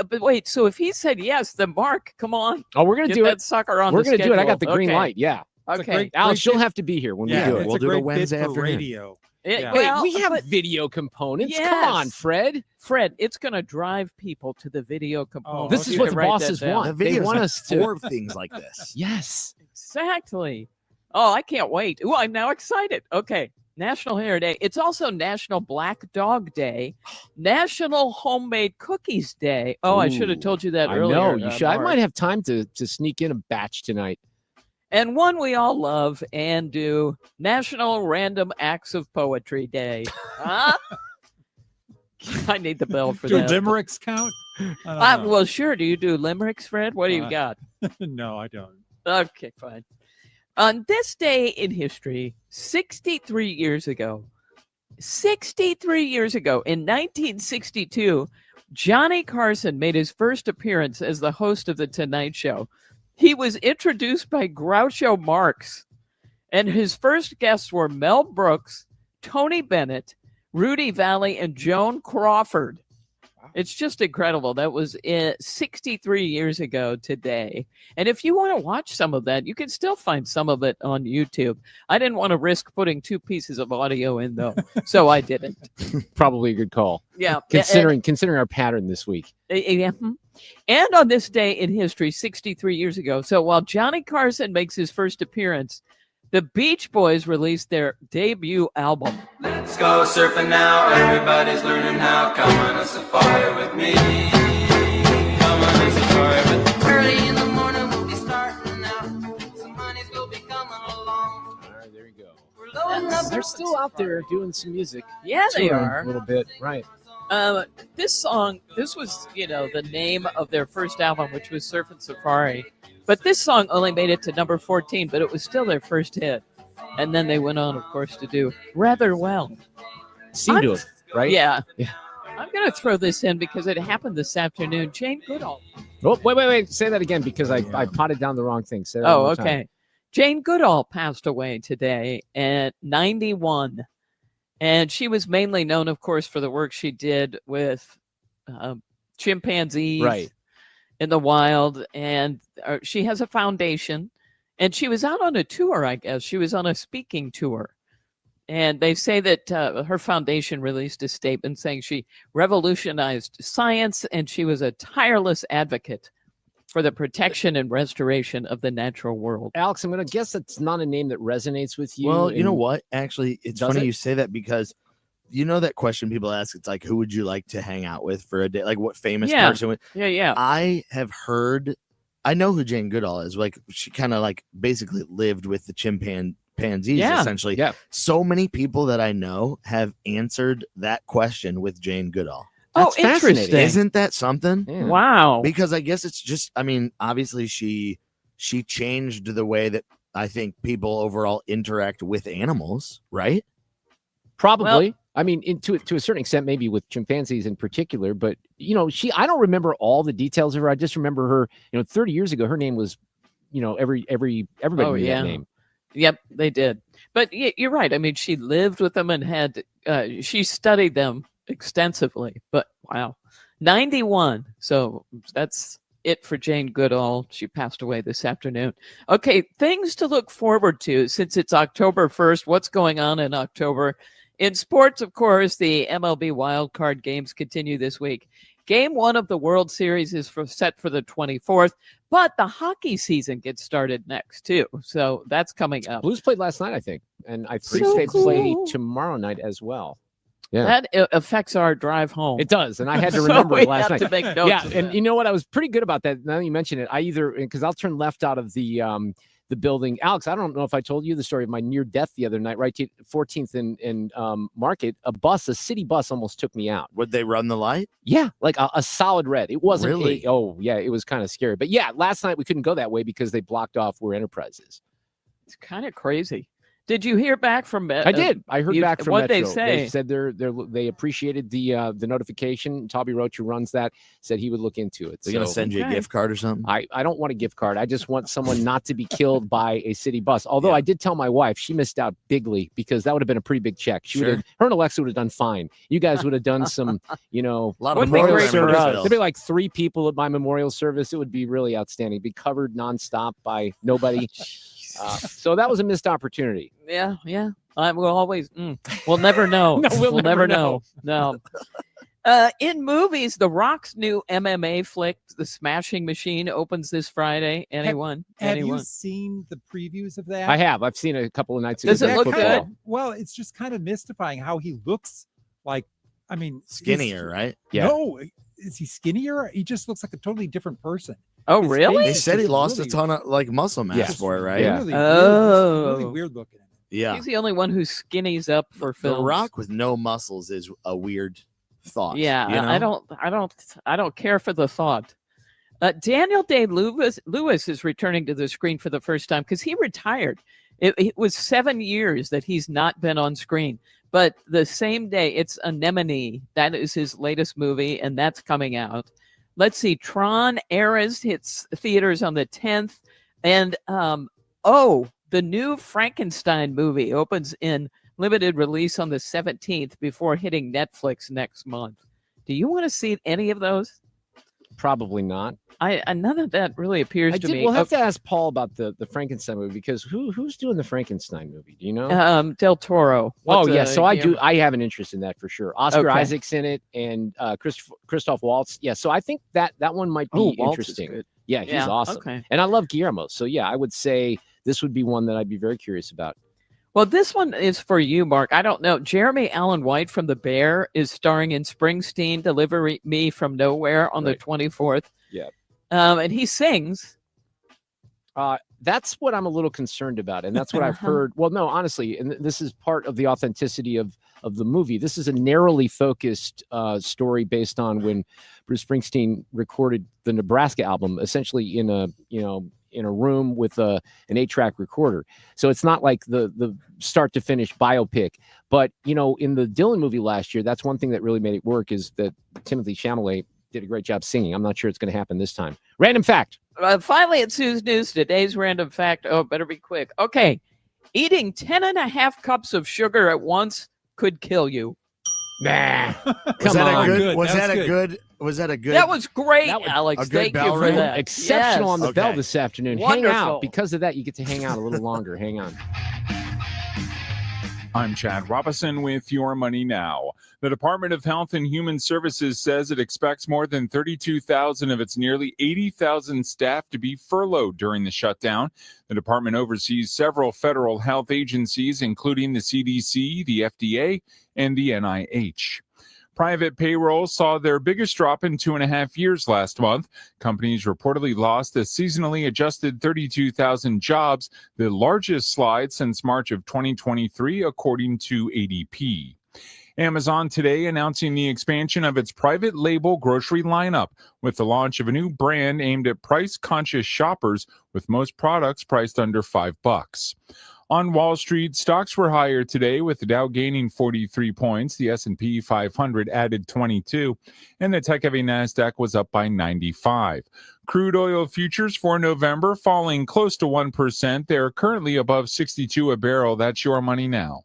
So if he said yes, then Mark, come on. Oh, we're gonna Get do that it. sucker on. We're the gonna do it. I schedule. got the green light. Yeah. Okay. Alex, you'll have to be here when we do it. We'll do it Wednesday afternoon. Radio. Well, we have video components. Yes. Come on, Fred. Fred, it's going to drive people to the video component. This is what the bosses want. They want us to for things like this. Yes. Exactly. Oh, I can't wait. Oh, I'm now excited. Okay. National Hair Day. It's also National Black Dog Day, National Homemade Cookies Day. Oh, I should have told you that earlier. I know. You should. I Mark. might have time to sneak in a batch tonight. And one we all love and do, National Random Acts of Poetry Day. Huh? I need the bell for Do that. limericks count? I don't know. Well, sure. Do you do limericks, Fred? What do you got? No, I don't. Okay, fine. On this day in history, 63 years ago, in 1962, Johnny Carson made his first appearance as the host of The Tonight Show. He was introduced by Groucho Marx, and his first guests were Mel Brooks, Tony Bennett, Rudy Valley, and Joan Crawford. It's just incredible. That was 63 years ago today. And if you want to watch some of that, you can still find some of it on YouTube. I didn't want to risk putting 2 pieces of audio in, though, so I didn't. Probably a good call. Yeah. Considering our pattern this week. And on this day in history, 63 years ago, so while Johnny Carson makes his first appearance, the Beach Boys released their debut album. Let's go surfing now. Everybody's learning how. Come on a safari with me. Come on a safari with me. Early in the morning we'll be starting out. Some honeys will be coming along. All right, there you go. They're still out there doing some music. Yeah, they Touring are. a little bit, right? This song, this was, the name of their first album, which was Surfin' Safari. But this song only made it to number 14, but it was still their first hit. And then they went on, of course, to do rather well. Seem to have, right? Yeah. I'm going to throw this in because it happened this afternoon. Jane Goodall. Oh, wait. Say that again because I potted down the wrong thing. Say that Oh, one more okay. time. Jane Goodall passed away today at 91. And she was mainly known, of course, for the work she did with chimpanzees in the wild. And she has a foundation. And she was out on a tour, I guess. She was on a speaking tour. And they say that her foundation released a statement saying she revolutionized science and she was a tireless advocate for the protection and restoration of the natural world. Alex, I'm going to guess that's not a name that resonates with you. Well, you know what? Actually, it's funny you say that because you know that question people ask, it's like, who would you like to hang out with for a day? Like what famous person would? Yeah. I have heard, I know who Jane Goodall is. Like she kind of like basically lived with the chimpanzees essentially. Yeah. So many people that I know have answered that question with Jane Goodall. That's interesting. Isn't that something? Yeah. Wow. Because I guess it's just, I mean, obviously she changed the way that I think people overall interact with animals, right? Probably. Well, I mean, to a certain extent, maybe with chimpanzees in particular, but I don't remember all the details of her. I just remember her, 30 years ago, her name was, everybody knew that name. Yep, they did. But you're right. I mean, she lived with them and had, she studied them extensively, but wow, 91. So that's it for Jane Goodall. She passed away this afternoon. Okay, things to look forward to since it's October 1st. What's going on in October? In sports, of course, the MLB wildcard games continue this week. Game 1 of the World Series is set for the 24th, but the hockey season gets started next, too. So that's coming up. Blues played last night, I think. And I think So they play cool. tomorrow night as well. Yeah. That affects our drive home. It does, and I had to So remember we it last have night. to make notes Yeah, of and that. you know what? I was pretty good about that. Now that you mention it, I either because I'll turn left out of the building. Alex, I don't know if I told you the story of my near death the other night. Right to 14th and Market, a city bus almost took me out. Would they run the light? Yeah, like a solid red. It wasn't. Really? It was kind of scary. But yeah, last night we couldn't go that way because they blocked off where Enterprise is. It's kind of crazy. Did you hear back from? I did. I heard back from what Metro. they say. They said they appreciated the notification. Toby Roach, who runs that, said he would look into it. They're gonna send you a gift card or something. I don't want a gift card. I just want someone not to be killed by a city bus. Although I did tell my wife she missed out bigly because that would have been a pretty big check. She would have, her and Alexa would have done fine. You guys would have done some, A lot of memorial programming service. for us. There'd be like 3 people at my memorial service. It would be really outstanding. Be covered nonstop by nobody. So that was a missed opportunity. Yeah. We'll always. We'll never know. No, we'll never know. No. In movies, The Rock's new MMA flick, The Smashing Machine, opens this Friday. Anyone? Have you seen the previews of that? I have. I've seen it a couple of nights ago. Does it look good? Well, it's just kind of mystifying how he looks like. I mean, Skinnier, right? Yeah. No, is he skinnier? He just looks like a totally different person. Oh, His really? face They is said he just lost really- a ton of like muscle mass for it, right? Yeah. Really Oh. weird looking. Yeah. He's the only one who skinnies up for The films. Rock with no muscles is a weird thought. Yeah, you know? I don't care for the thought. Daniel Day-Lewis is returning to the screen for the first time because he retired. It was 7 years that he's not been on screen. But the same day, it's Anemone. That is his latest movie, and that's coming out. Let's see. Tron Eras hits theaters on the 10th. And, the new Frankenstein movie opens in limited release on the 17th before hitting Netflix next month. Do you want to see any of those? Probably not. None of that really appears to me. We'll have to ask Paul about the Frankenstein movie because who's doing the Frankenstein movie? Do you know? Del Toro. So I do. I have an interest in that for sure. Oscar Okay. Isaac's in it and Christoph Waltz. Yeah, so I think that one might be Waltz is interesting. good. Yeah, he's Yeah, awesome. okay. And I love Guillermo. So yeah, I would say this would be one that I'd be very curious about. Well, this one is for you, Mark. I don't know. Jeremy Allen White from The Bear is starring in Springsteen Deliver Me from Nowhere on the 24th. Yeah. And he sings. That's what I'm a little concerned about. And that's what I've heard. Well, no, honestly, and this is part of the authenticity of the movie. This is a narrowly focused story based on when Bruce Springsteen recorded the Nebraska album, essentially in a room with an 8-track recorder. So it's not like the start to finish biopic. But, in the Dylan movie last year, that's one thing that really made it work is that Timothée Chalamet did a great job singing. I'm not sure it's going to happen this time. Random fact. Finally, at Sue's News, today's random fact. Oh, better be quick. Okay. Eating 10.5 cups of sugar at once could kill you. Nah. Was Come on. Was that a good? That was great, That was Alex. a good Thank bell you for ring? that. Exceptional on the Okay. bell this afternoon. Hang Wonderful. out. Because of that, you get to hang out a little longer. Hang on. I'm Chad Robinson with Your Money Now. The Department of Health and Human Services says it expects more than 32,000 of its nearly 80,000 staff to be furloughed during the shutdown. The department oversees several federal health agencies, including the CDC, the FDA, and the NIH. Private payrolls saw their biggest drop in 2.5 years last month. Companies reportedly lost a seasonally adjusted 32,000 jobs, the largest slide since March of 2023, according to ADP. Amazon today announcing the expansion of its private label grocery lineup with the launch of a new brand aimed at price-conscious shoppers, with most products priced under $5. On Wall Street, stocks were higher today, with the Dow gaining 43 points, the S&P 500 added 22, and the tech-heavy Nasdaq was up by 95. Crude oil futures for November falling close to 1%. They're currently above 62 a barrel. That's Your Money Now.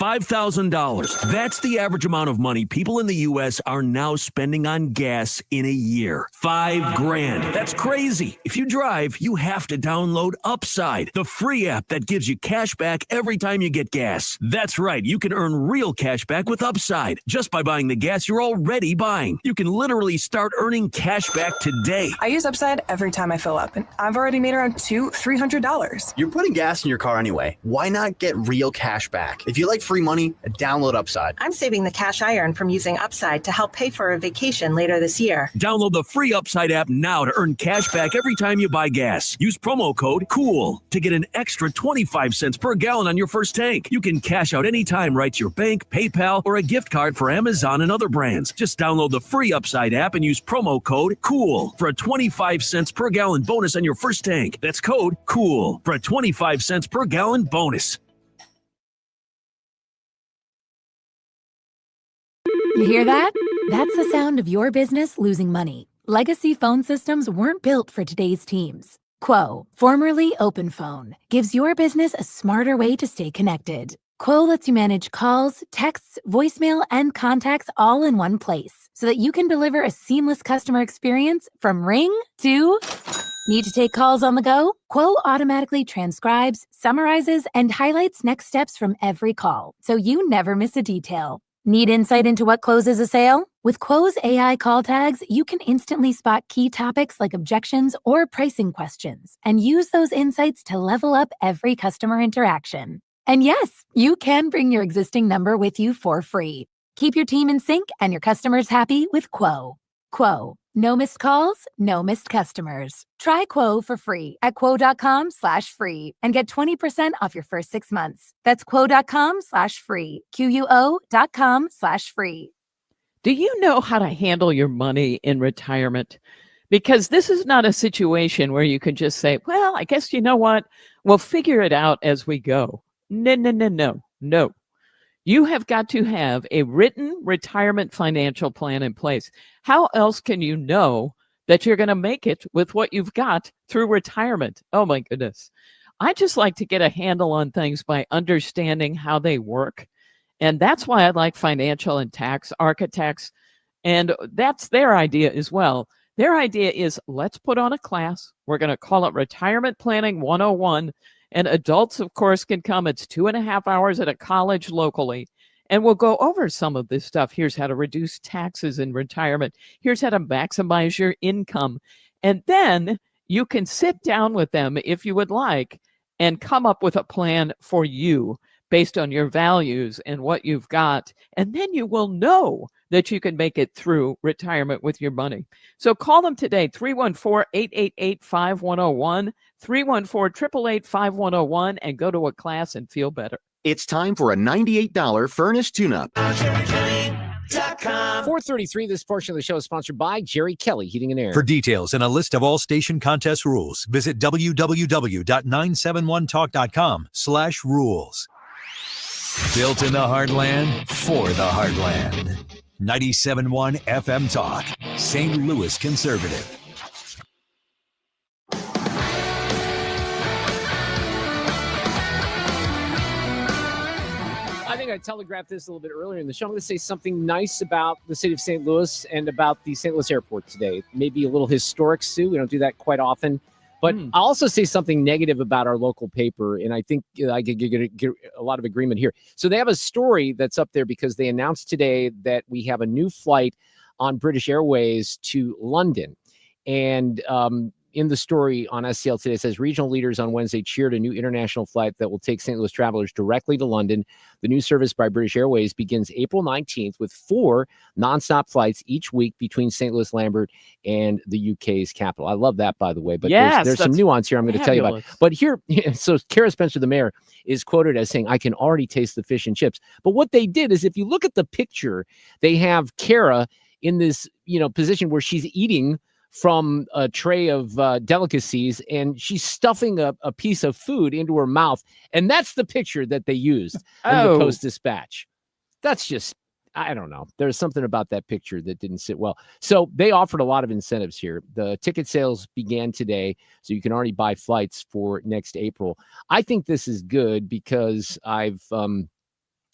$5,000. That's the average amount of money people in the U.S. are now spending on gas in a year. $5,000. That's crazy. If you drive, you have to download Upside, the free app that gives you cash back every time you get gas. That's right. You can earn real cash back with Upside just by buying the gas you're already buying. You can literally start earning cash back today. I use Upside every time I fill up, and I've already made around $300. You're putting gas in your car anyway. Why not get real cash back? If you like free money, download Upside. I'm saving the cash I earn from using Upside to help pay for a vacation later this year. Download the free Upside app now to earn cash back every time you buy gas. Use promo code COOL to get an extra 25 cents per gallon on your first tank. You can cash out anytime right to your bank, PayPal, or a gift card for Amazon and other brands. Just download the free Upside app and use promo code COOL for a 25 cents per gallon bonus on your first tank. That's code COOL for a 25 cents per gallon bonus. You hear that? That's the sound of your business losing money. Legacy phone systems weren't built for today's teams. Quo, formerly OpenPhone, gives your business a smarter way to stay connected. Quo lets you manage calls, texts, voicemail, and contacts all in one place so that you can deliver a seamless customer experience from ring to... Need to take calls on the go? Quo automatically transcribes, summarizes, and highlights next steps from every call, so you never miss a detail. Need insight into what closes a sale? With Quo's AI call tags, you can instantly spot key topics like objections or pricing questions and use those insights to level up every customer interaction. And yes, you can bring your existing number with you for free. Keep your team in sync and your customers happy with Quo. Quo. No missed calls, no missed customers. Try Quo for free at quo.com/free and get 20% off your first 6 months. That's quo.com/free. QUO.com/free. Do you know how to handle your money in retirement? Because this is not a situation where you can just say, well, I guess you know what? We'll figure it out as we go. No. You have got to have a written retirement financial plan in place. How else can you know that you're going to make it with what you've got through retirement? Oh, my goodness. I just like to get a handle on things by understanding how they work. And that's why I like financial and tax architects. And that's their idea as well. Their idea is let's put on a class. We're going to call it Retirement Planning 101. And adults, of course, can come. It's 2.5 hours at a college locally. And we'll go over some of this stuff. Here's how to reduce taxes in retirement. Here's how to maximize your income. And then you can sit down with them if you would like and come up with a plan for you based on your values and what you've got. And then you will know that you can make it through retirement with your money. So call them today, 314-888-5101, 314-888-5101, and go to a class and feel better. It's time for a $98 furnace tune-up. 4:33. This portion of the show is sponsored by Jerry Kelly Heating and Air. For details and a list of all station contest rules, visit www.971talk.com/rules. Built in the heartland, for the heartland. 97.1 FM Talk, St. Louis Conservative. I think I telegraphed this a little bit earlier in the show. I'm going to say something nice about the city of St. Louis and about the St. Louis airport today. Maybe a little historic, Sue. We don't do that quite often. But I'll also say something negative about our local paper, and I think I could get a lot of agreement here. So they have a story that's up there because they announced today that we have a new flight on British Airways to London. And in the story on SCL today, it says regional leaders on Wednesday cheered a new international flight that will take St. Louis travelers directly to London. The new service by British Airways begins April 19th with 4 nonstop flights each week between St. Louis Lambert and the UK's capital. I love that, by the way, but yes, there's some nuance here I'm going to tell you about. But here, so Kara Spencer, the mayor, is quoted as saying, I can already taste the fish and chips. But what they did is if you look at the picture, they have Kara in this, position where she's eating from a tray of delicacies, and she's stuffing a piece of food into her mouth. And that's the picture that they used in the Post-Dispatch. That's just, I don't know. There's something about that picture that didn't sit well. So they offered a lot of incentives here. The ticket sales began today, so you can already buy flights for next April. I think this is good because I've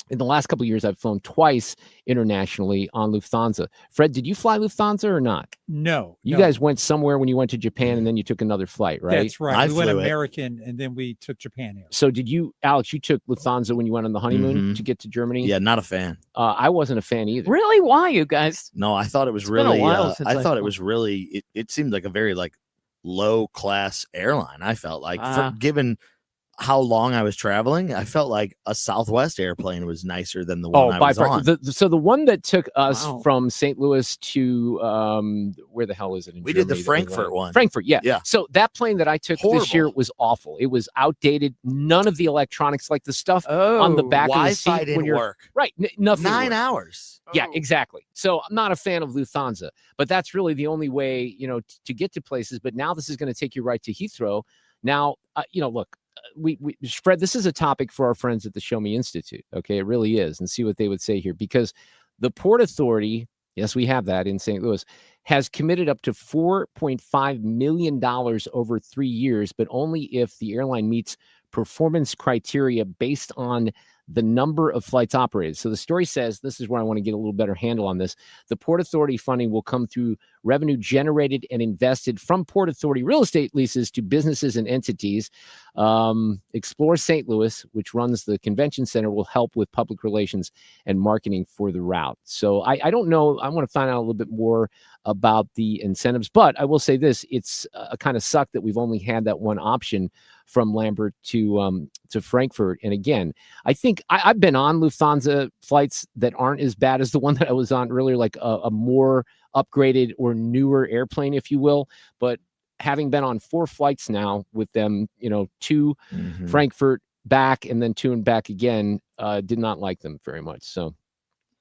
In the last couple of years, I've flown twice internationally on Lufthansa. Fred, did you fly Lufthansa or not? No. You guys went somewhere when you went to Japan, and then you took another flight, right? That's right. We went American, and then we took Japan Air. So did you, Alex, you took Lufthansa when you went on the honeymoon to get to Germany? Yeah, not a fan. I wasn't a fan either. Really? Why, you guys? No, I thought it was It's been a really. while since I I thought it flew. was really. It seemed like a very like low class airline. I felt like, Ah. given how long I was traveling, I felt like a Southwest airplane was nicer than the one I by was far. on. So the one that took us Wow. from St. Louis to where the hell is it? In We did the Germany that Frankfurt went? one. Frankfurt, yeah. Yeah. So that plane that I took this year Horrible. was awful. It was outdated. None of the electronics, like the stuff on the back of the seat Wi-Fi when didn't you're work. right, nothing. 9 worked. hours. Yeah, exactly. So I'm not a fan of Lufthansa, but that's really the only way, to get to places. But now this is going to take you right to Heathrow. Now, look, we Fred, this is a topic for our friends at the Show Me Institute. Okay, it really is, and see what they would say here, because the Port Authority, yes, we have that in St. Louis, has committed up to $4.5 million over 3 years, but only if the airline meets performance criteria based on the number of flights operated. So the story says, this is where I want to get a little better handle on this. The Port Authority funding will come through revenue generated and invested from Port Authority real estate leases to businesses and entities. Explore St. Louis, which runs the convention center, will help with public relations and marketing for the route. So I don't know. I want to find out a little bit more about the incentives, but I will say this: it's a kind of suck that we've only had that one option from Lambert to Frankfurt. And again, I think I've been on Lufthansa flights that aren't as bad as the one that I was on earlier, like a more upgraded or newer airplane, if you will. But having been on 4 flights now with them, 2 Frankfurt back and then 2 and back again, did not like them very much. So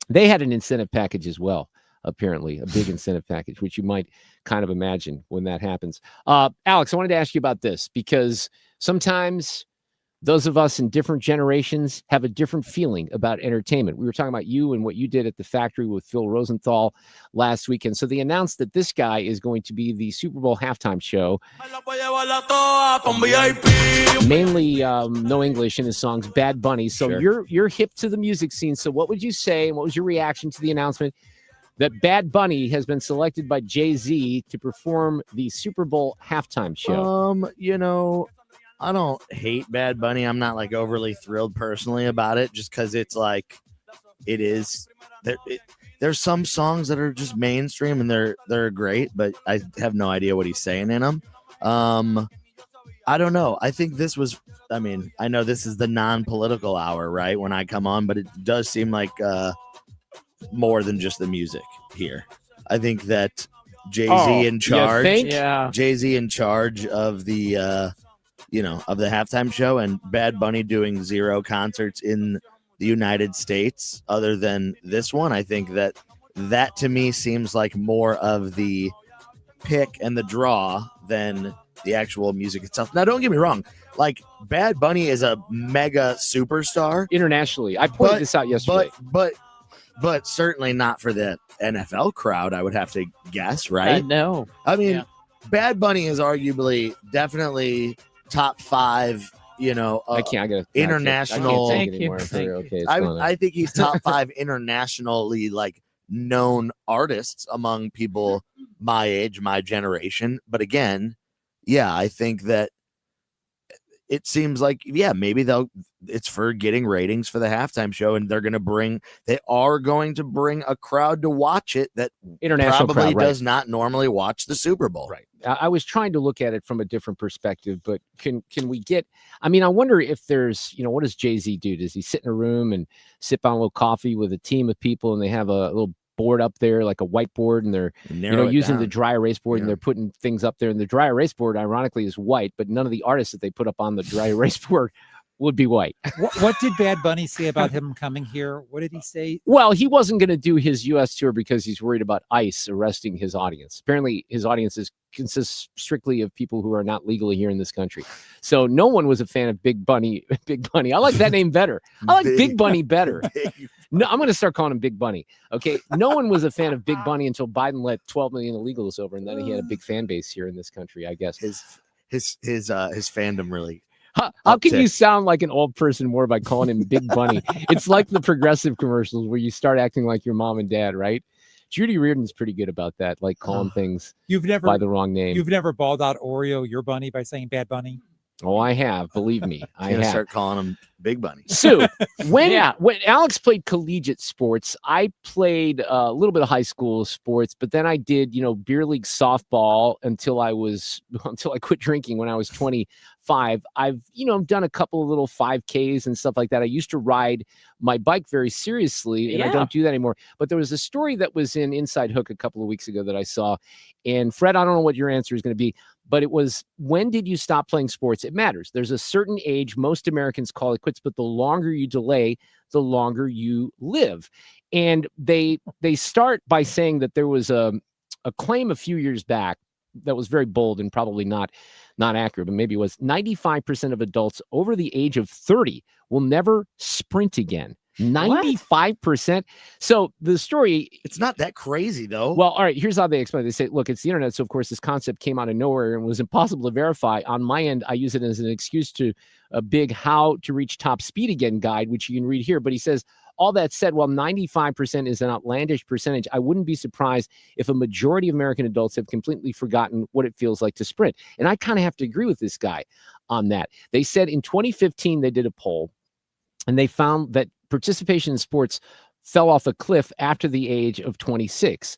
they had an incentive package as well. Apparently a big incentive package, which you might kind of imagine when that happens. Alex, I wanted to ask you about this because sometimes those of us in different generations have a different feeling about entertainment. We were talking about you and what you did at the factory with Phil Rosenthal last weekend. So they announced that this guy is going to be the Super Bowl halftime show. Mainly no English in his songs, Bad Bunny. So you're hip to the music scene. So what would you say, and what was your reaction to the announcement that Bad Bunny has been selected by Jay-Z to perform the Super Bowl halftime show? I don't hate Bad Bunny. I'm not like overly thrilled personally about it, just because it's like it is. There's some songs that are just mainstream and they're great, but I have no idea what he's saying in them. I don't know. I think this was. I mean, I know this is the non-political hour, right? When I come on, but it does seem like more than just the music here. I think that Jay-Z in charge. Yeah. Jay-Z in charge of the of the halftime show, and Bad Bunny doing 0 concerts in the United States other than this one. I think that to me seems like more of the pick and the draw than the actual music itself. Now, don't get me wrong. Like, Bad Bunny is a mega superstar internationally. I pointed this out yesterday. But certainly not for the NFL crowd, I would have to guess, right? No. I mean, Bad Bunny is arguably definitely top 5, I can't international. I can't take it anymore. Okay, I think he's top 5 internationally like known artists among people my age, my generation. But again, yeah, I think that it seems like, maybe it's for getting ratings for the halftime show, and they are going to bring a crowd to watch it that international probably crowd, right. does not normally watch the Super Bowl. Right. I was trying to look at it from a different perspective, but can we get, I wonder if there's, what does Jay-Z do? Does he sit in a room and sip on a little coffee with a team of people, and they have a little board up there, like a whiteboard, and they're using the dry erase board, and they're putting things up there, and the dry erase board ironically is white, but none of the artists that they put up on the dry erase board would be white. What did Bad Bunny say about him coming here? What did he say? Well, he wasn't going to do his U.S. tour because he's worried about ICE arresting his audience. Apparently, his audience consists strictly of people who are not legally here in this country. So no one was a fan of Big Bunny. Big Bunny. I like that name better. I like Big Bunny better. No, I'm going to start calling him Big Bunny. Okay. No one was a fan of Big Bunny until Biden let 12 million illegals over, and then he had a big fan base here in this country, I guess. His fandom really How can you uptick. sound like an old person more by calling him Big Bunny? It's like the Progressive commercials where you start acting like your mom and dad, right? Judy Reardon's pretty good about that, like calling things by the wrong name. You've never bawled out Oreo, your bunny, by saying Bad Bunny? Oh, I have. Believe me, I Gonna have. start calling him Big Bunny. Sue, when Alex played collegiate sports, I played a little bit of high school sports, but then I did, beer league softball until I quit drinking when I was 25. I've, done a couple of little 5Ks and stuff like that. I used to ride my bike very seriously, and I don't do that anymore. But there was a story that was in Inside Hook a couple of weeks ago that I saw. And Fred, I don't know what your answer is going to be, but it was, when did you stop playing sports? It matters. There's a certain age most Americans call it quits, but the longer you delay, the longer you live. And they start by saying that there was a claim a few years back that was very bold and probably not accurate, but maybe it was 95% of adults over the age of 30 will never sprint again. 95%. So the story, it's not that crazy though. Well, all right, here's how they explain it. They say, look, it's the internet. So of course this concept came out of nowhere and was impossible to verify. On my end, I use it as an excuse to a big how to reach top speed again guide, which you can read here. But he says, all that said, while 95% is an outlandish percentage, I wouldn't be surprised if a majority of American adults have completely forgotten what it feels like to sprint. And I kind of have to agree with this guy on that. They said in 2015, they did a poll and they found that participation in sports fell off a cliff after the age of 26.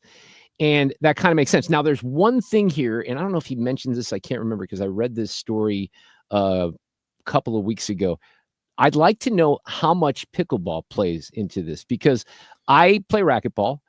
And that kind of makes sense. Now, there's one thing here, and I don't know if he mentions this. I can't remember because I read this story a couple of weeks ago. I'd like to know how much pickleball plays into this, because I play racquetball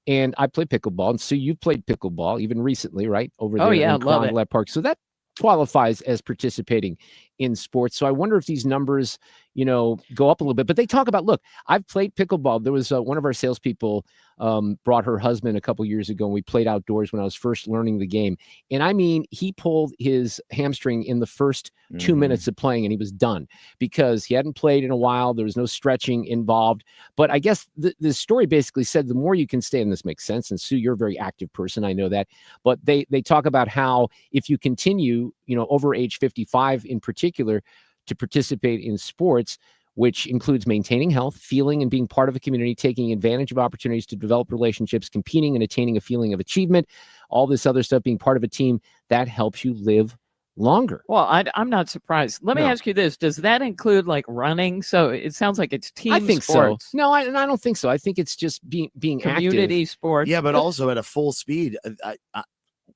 and I play pickleball. And so you played pickleball even recently, right? Over there in Crondelet Park. So that qualifies as participating in sports. So I wonder if these numbers, go up a little bit. But they talk about, look, I've played pickleball. There was one of our salespeople brought her husband a couple years ago, and we played outdoors when I was first learning the game. And I mean, he pulled his hamstring in the first 2 minutes of playing, and he was done because he hadn't played in a while. There was no stretching involved. But I guess the story basically said the more you can stay, and this makes sense. And Sue, you're a very active person. I know that. But they talk about how if you continue, over age 55 in particular, to participate in sports, which includes maintaining health, feeling and being part of a community, taking advantage of opportunities to develop relationships, competing and attaining a feeling of achievement, all this other stuff, being part of a team, that helps you live longer. Well, I'm not surprised. Let me ask you this. Does that include like running? So it sounds like it's team I think sports. So. No, I don't think so. I think it's just being community active. sports. Yeah, but also at a full speed.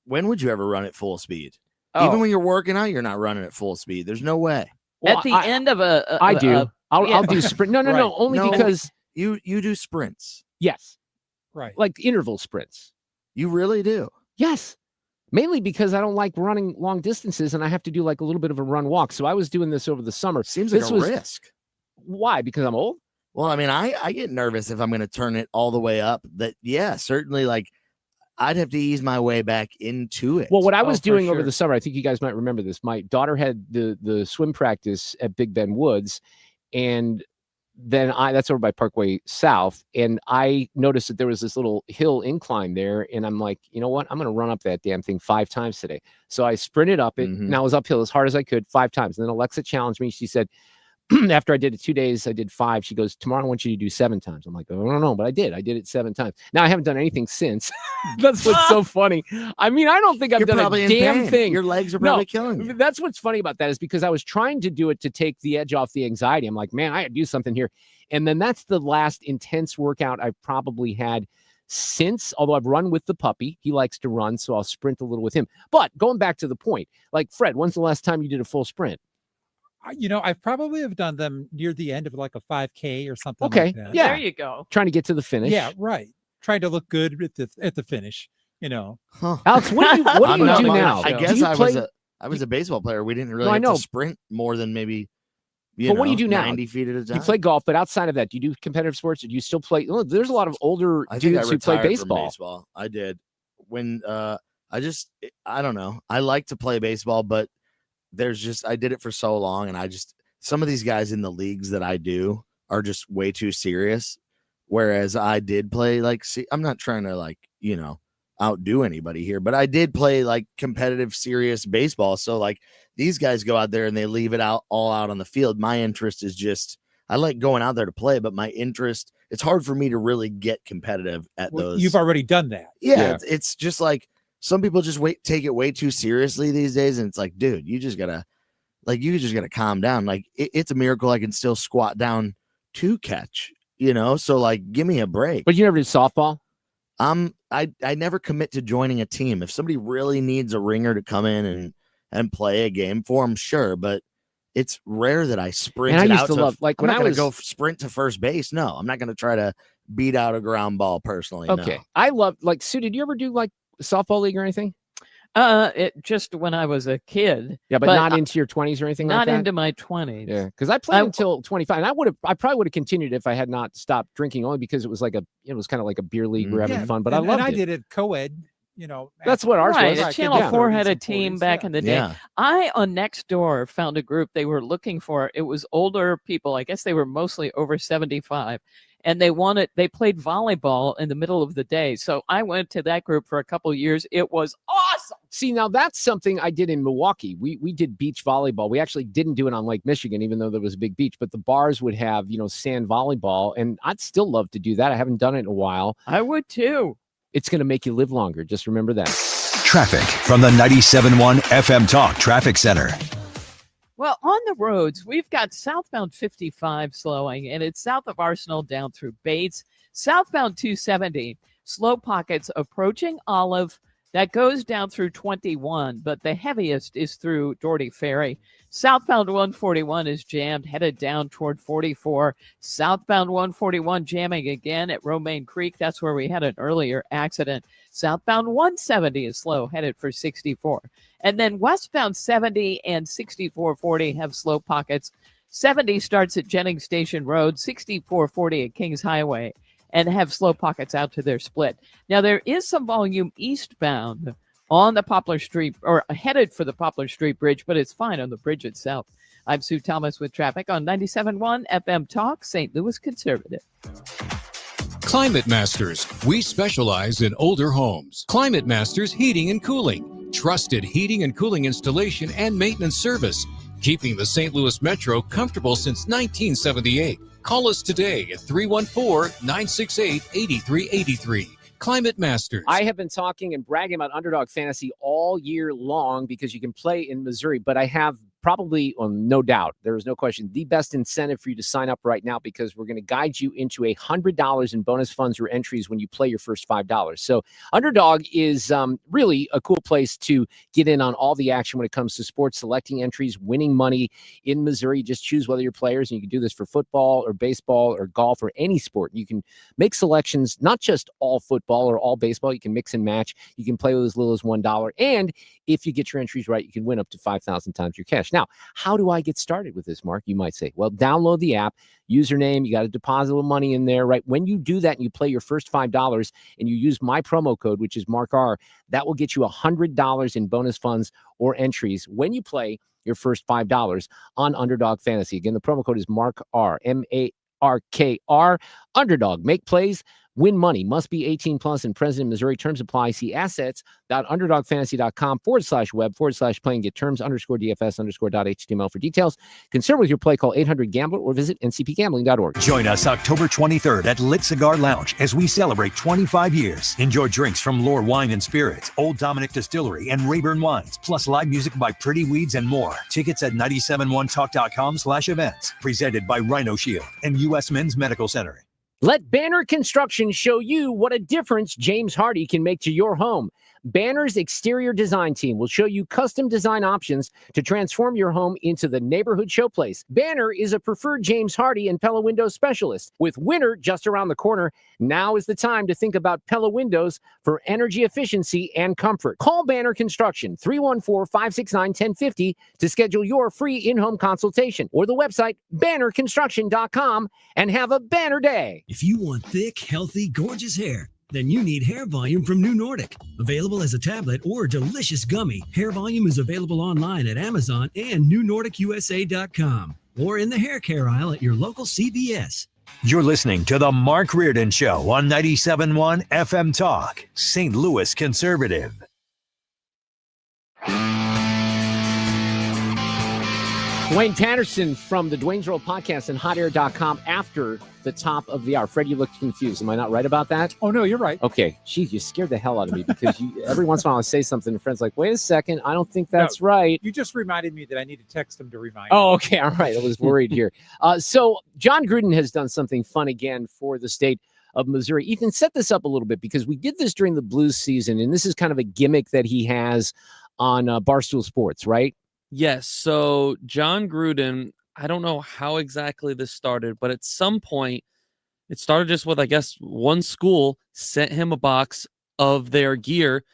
When would you ever run at full speed? Oh. Even when you're working out, you're not running at full speed. There's no way. At the end of I do. I'll do sprint. No, Right. only No, because you do sprints. yes, right, like interval sprints. You really do. Yes, mainly because I don't like running long distances, and I have to do like a little bit of a run walk. So I was doing this over the summer. Seems like this a risk. Why? Because I'm old. Well, I mean, I get nervous if I'm going to turn it all the way up. That certainly, like I'd have to ease my way back into it. Well, what I was doing over the summer, I think you guys might remember this. My daughter had the swim practice at Big Bend Woods, and then that's over by Parkway South, and I noticed that there was this little hill incline there, and I'm like, you know what? I'm going to run up that damn thing 5 times today. So I sprinted up it. Now I was uphill as hard as I could 5 times. And then Alexa challenged me. She said, after I did it 2 days, I did 5. She goes, tomorrow I want you to do 7 times. I'm like, I don't know, but I did it 7 times. Now I haven't done anything since. That's what's so funny. I mean, I don't think I've done a damn thing. Your legs are probably killing you. That's what's funny about that, is because I was trying to do it to take the edge off the anxiety. I'm like, man, I gotta do something here. And then that's the last intense workout I've probably had since, although I've run with the puppy. He likes to run, so I'll sprint a little with him. But going back to the point, like Fred, when's the last time you did a full sprint? I probably have done them near the end of like a 5K or something. Okay, like that. yeah, there you go. Trying to get to the finish. Yeah, right. Trying to look good at the finish. Alex, what do you do now? I guess I was a baseball player. We didn't really have to sprint more than maybe. But what do you do now? 90 feet at a time. You play golf, but outside of that, do you do competitive sports? Or do you still play? Oh, there's a lot of older dudes who play baseball. I did when I don't know. I like to play baseball, but I did it for so long, and some of these guys in the leagues that I do are just way too serious. Whereas I did play I'm not trying to outdo anybody here. But I did play like competitive, serious baseball. So like these guys go out there and they leave it all out on the field. My interest is just, I like going out there to play, but my interest, it's hard for me to really get competitive at those. You've already done that. Yeah. It's just like some people just take it way too seriously these days. And it's like, dude, you just gotta calm down. Like it's a miracle I can still squat down to catch, So like, give me a break. But you never did softball? I never commit to joining a team. If somebody really needs a ringer to come in and play a game for them, sure. But it's rare that I sprint. And I used out to love, like when I was go sprint to first base. No, I'm not going to try to beat out a ground ball personally. Okay. No. I love, like, Sue, did you ever do like softball league or anything? It just when I was a kid. Yeah, but not into your 20s or anything like that? Not into my 20s. Yeah, because I played until 25, and I probably would have continued if I had not stopped drinking, only because it was kind of like a beer league. We're having fun, but I loved it. I did it co-ed, That's what ours was. Channel 4 had a team back in the day. Yeah. I, on Nextdoor, found a group they were looking for. It was older people. I guess they were mostly over 75. And they played volleyball in the middle of the day. So I went to that group for a couple of years. It was awesome. See, now that's something I did in Milwaukee. We did beach volleyball. We actually didn't do it on Lake Michigan, even though there was a big beach, but the bars would have, sand volleyball. And I'd still love to do that. I haven't done it in a while. I would too. It's going to make you live longer. Just remember that. Traffic from the 97.1 FM Talk Traffic Center. Well, on the roads, we've got southbound 55 slowing, and it's south of Arsenal down through Bates. Southbound 270, slow pockets approaching Olive. That goes down through 21, but the heaviest is through Doherty Ferry. Southbound 141 is jammed, headed down toward 44. Southbound 141 jamming again at Romaine Creek. That's where we had an earlier accident. Southbound 170 is slow, headed for 64. And then westbound 70 and 6440 have slow pockets. 70 starts at Jennings Station Road, 6440 at Kings Highway, and have slow pockets out to their split. Now, there is some volume eastbound on the Poplar Street, or headed for the Poplar Street Bridge, but it's fine on the bridge itself. I'm Sue Thomas with traffic on 97.1 FM Talk, St. Louis Conservative. Climate Masters. We specialize in older homes. Climate Masters Heating and Cooling. Trusted heating and cooling installation and maintenance service. Keeping the St. Louis Metro comfortable since 1978. Call us today at 314-968-8383. Climate Masters. I have been talking and bragging about Underdog Fantasy all year long because you can play in Missouri, but I have probably, no doubt, there is no question, the best incentive for you to sign up right now because we're going to guide you into $100 in bonus funds or entries when you play your first $5. So Underdog is really a cool place to get in on all the action when it comes to sports, selecting entries, winning money in Missouri. Just choose whether you're players, and you can do this for football or baseball or golf or any sport. You can make selections, not just all football or all baseball. You can mix and match. You can play with as little as $1. And if you get your entries right, you can win up to 5,000 times your cash. Now, how do I get started with this, Mark? You might say, well, download the app, username, you got to deposit a little money in there, right? When you do that and you play your first $5 and you use my promo code, which is Mark R, that will get you $100 in bonus funds or entries when you play your first $5 on Underdog Fantasy. Again, the promo code is Mark R, MARKR. Underdog, make plays, win money. Must be 18 plus and present in Missouri. Terms apply. See assets.underdogfantasy.com/web/playing. Get terms _DFS_.html for details. Concern with your play, call 800-GAMBLER or visit ncpgambling.org. Join us October 23rd at Lit Cigar Lounge as we celebrate 25 years. Enjoy drinks from Lore Wine and Spirits, Old Dominic Distillery, and Rayburn Wines, plus live music by Pretty Weeds and more. Tickets at 971talk.com/events. Presented by Rhino Shield and U.S. Men's Medical Center. Let Banner Construction show you what a difference James Hardy can make to your home. Banner's exterior design team will show you custom design options to transform your home into the neighborhood showplace. Banner is a preferred James Hardy and Pella Windows specialist. With winter just around the corner, now is the time to think about Pella Windows for energy efficiency and comfort. Call Banner Construction, 314-569-1050 to schedule your free in-home consultation, or the website bannerconstruction.com, and have a banner day. If you want thick, healthy, gorgeous hair, then you need Hair Volume from New Nordic. Available as a tablet or delicious gummy, Hair Volume is available online at Amazon and NewNordicUSA.com or in the hair care aisle at your local CVS. You're listening to The Mark Reardon Show on 97.1 FM Talk, St. Louis Conservative. Duane Patterson from the Duane's World Podcast and hotair.com after the top of the hour. Fred, you looked confused. Am I not right about that? Oh, no, you're right. Okay. Geez, you scared the hell out of me because every once in a while I say something and Fred's like, wait a second, I don't think that's right. You just reminded me that I need to text him to remind Oh, him. okay. All right. I was worried here. So John Gruden has done something fun again for the state of Missouri. Ethan, set this up a little bit because we did this during the Blues season, and this is kind of a gimmick that he has on Barstool Sports, right? Yes. So John Gruden, I don't know how exactly this started, but at some point it started just with, I guess, one school sent him a box of their gear,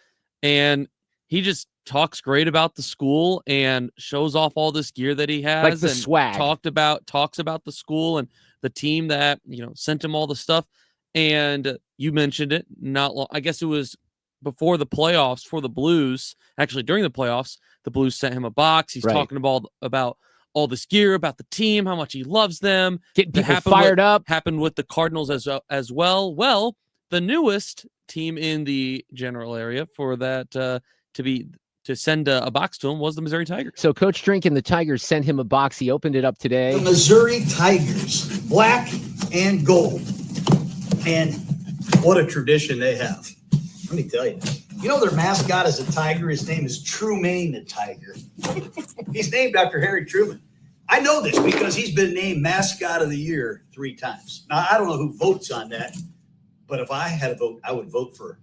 and he just talks great about the school and shows off all this gear that he has, Like the and swag. talks about the school and the team that, sent him all the stuff. And you mentioned it not long, I guess it was before the playoffs for the Blues. Actually, during the playoffs, the Blues sent him a box. He's talking about all this gear, about the team, how much he loves them. Getting people fired up. Happened with the Cardinals as well. Well, the newest team in the general area for that to send a box to him was the Missouri Tigers. So Coach Drink and the Tigers sent him a box. He opened it up today. The Missouri Tigers, black and gold. And what a tradition they have. Let me tell you. You know their mascot is a tiger. His name is Trumaine the Tiger. He's named after Harry Truman. I know this because he's been named Mascot of the Year 3 times. Now, I don't know who votes on that, but if I had a vote, I would vote for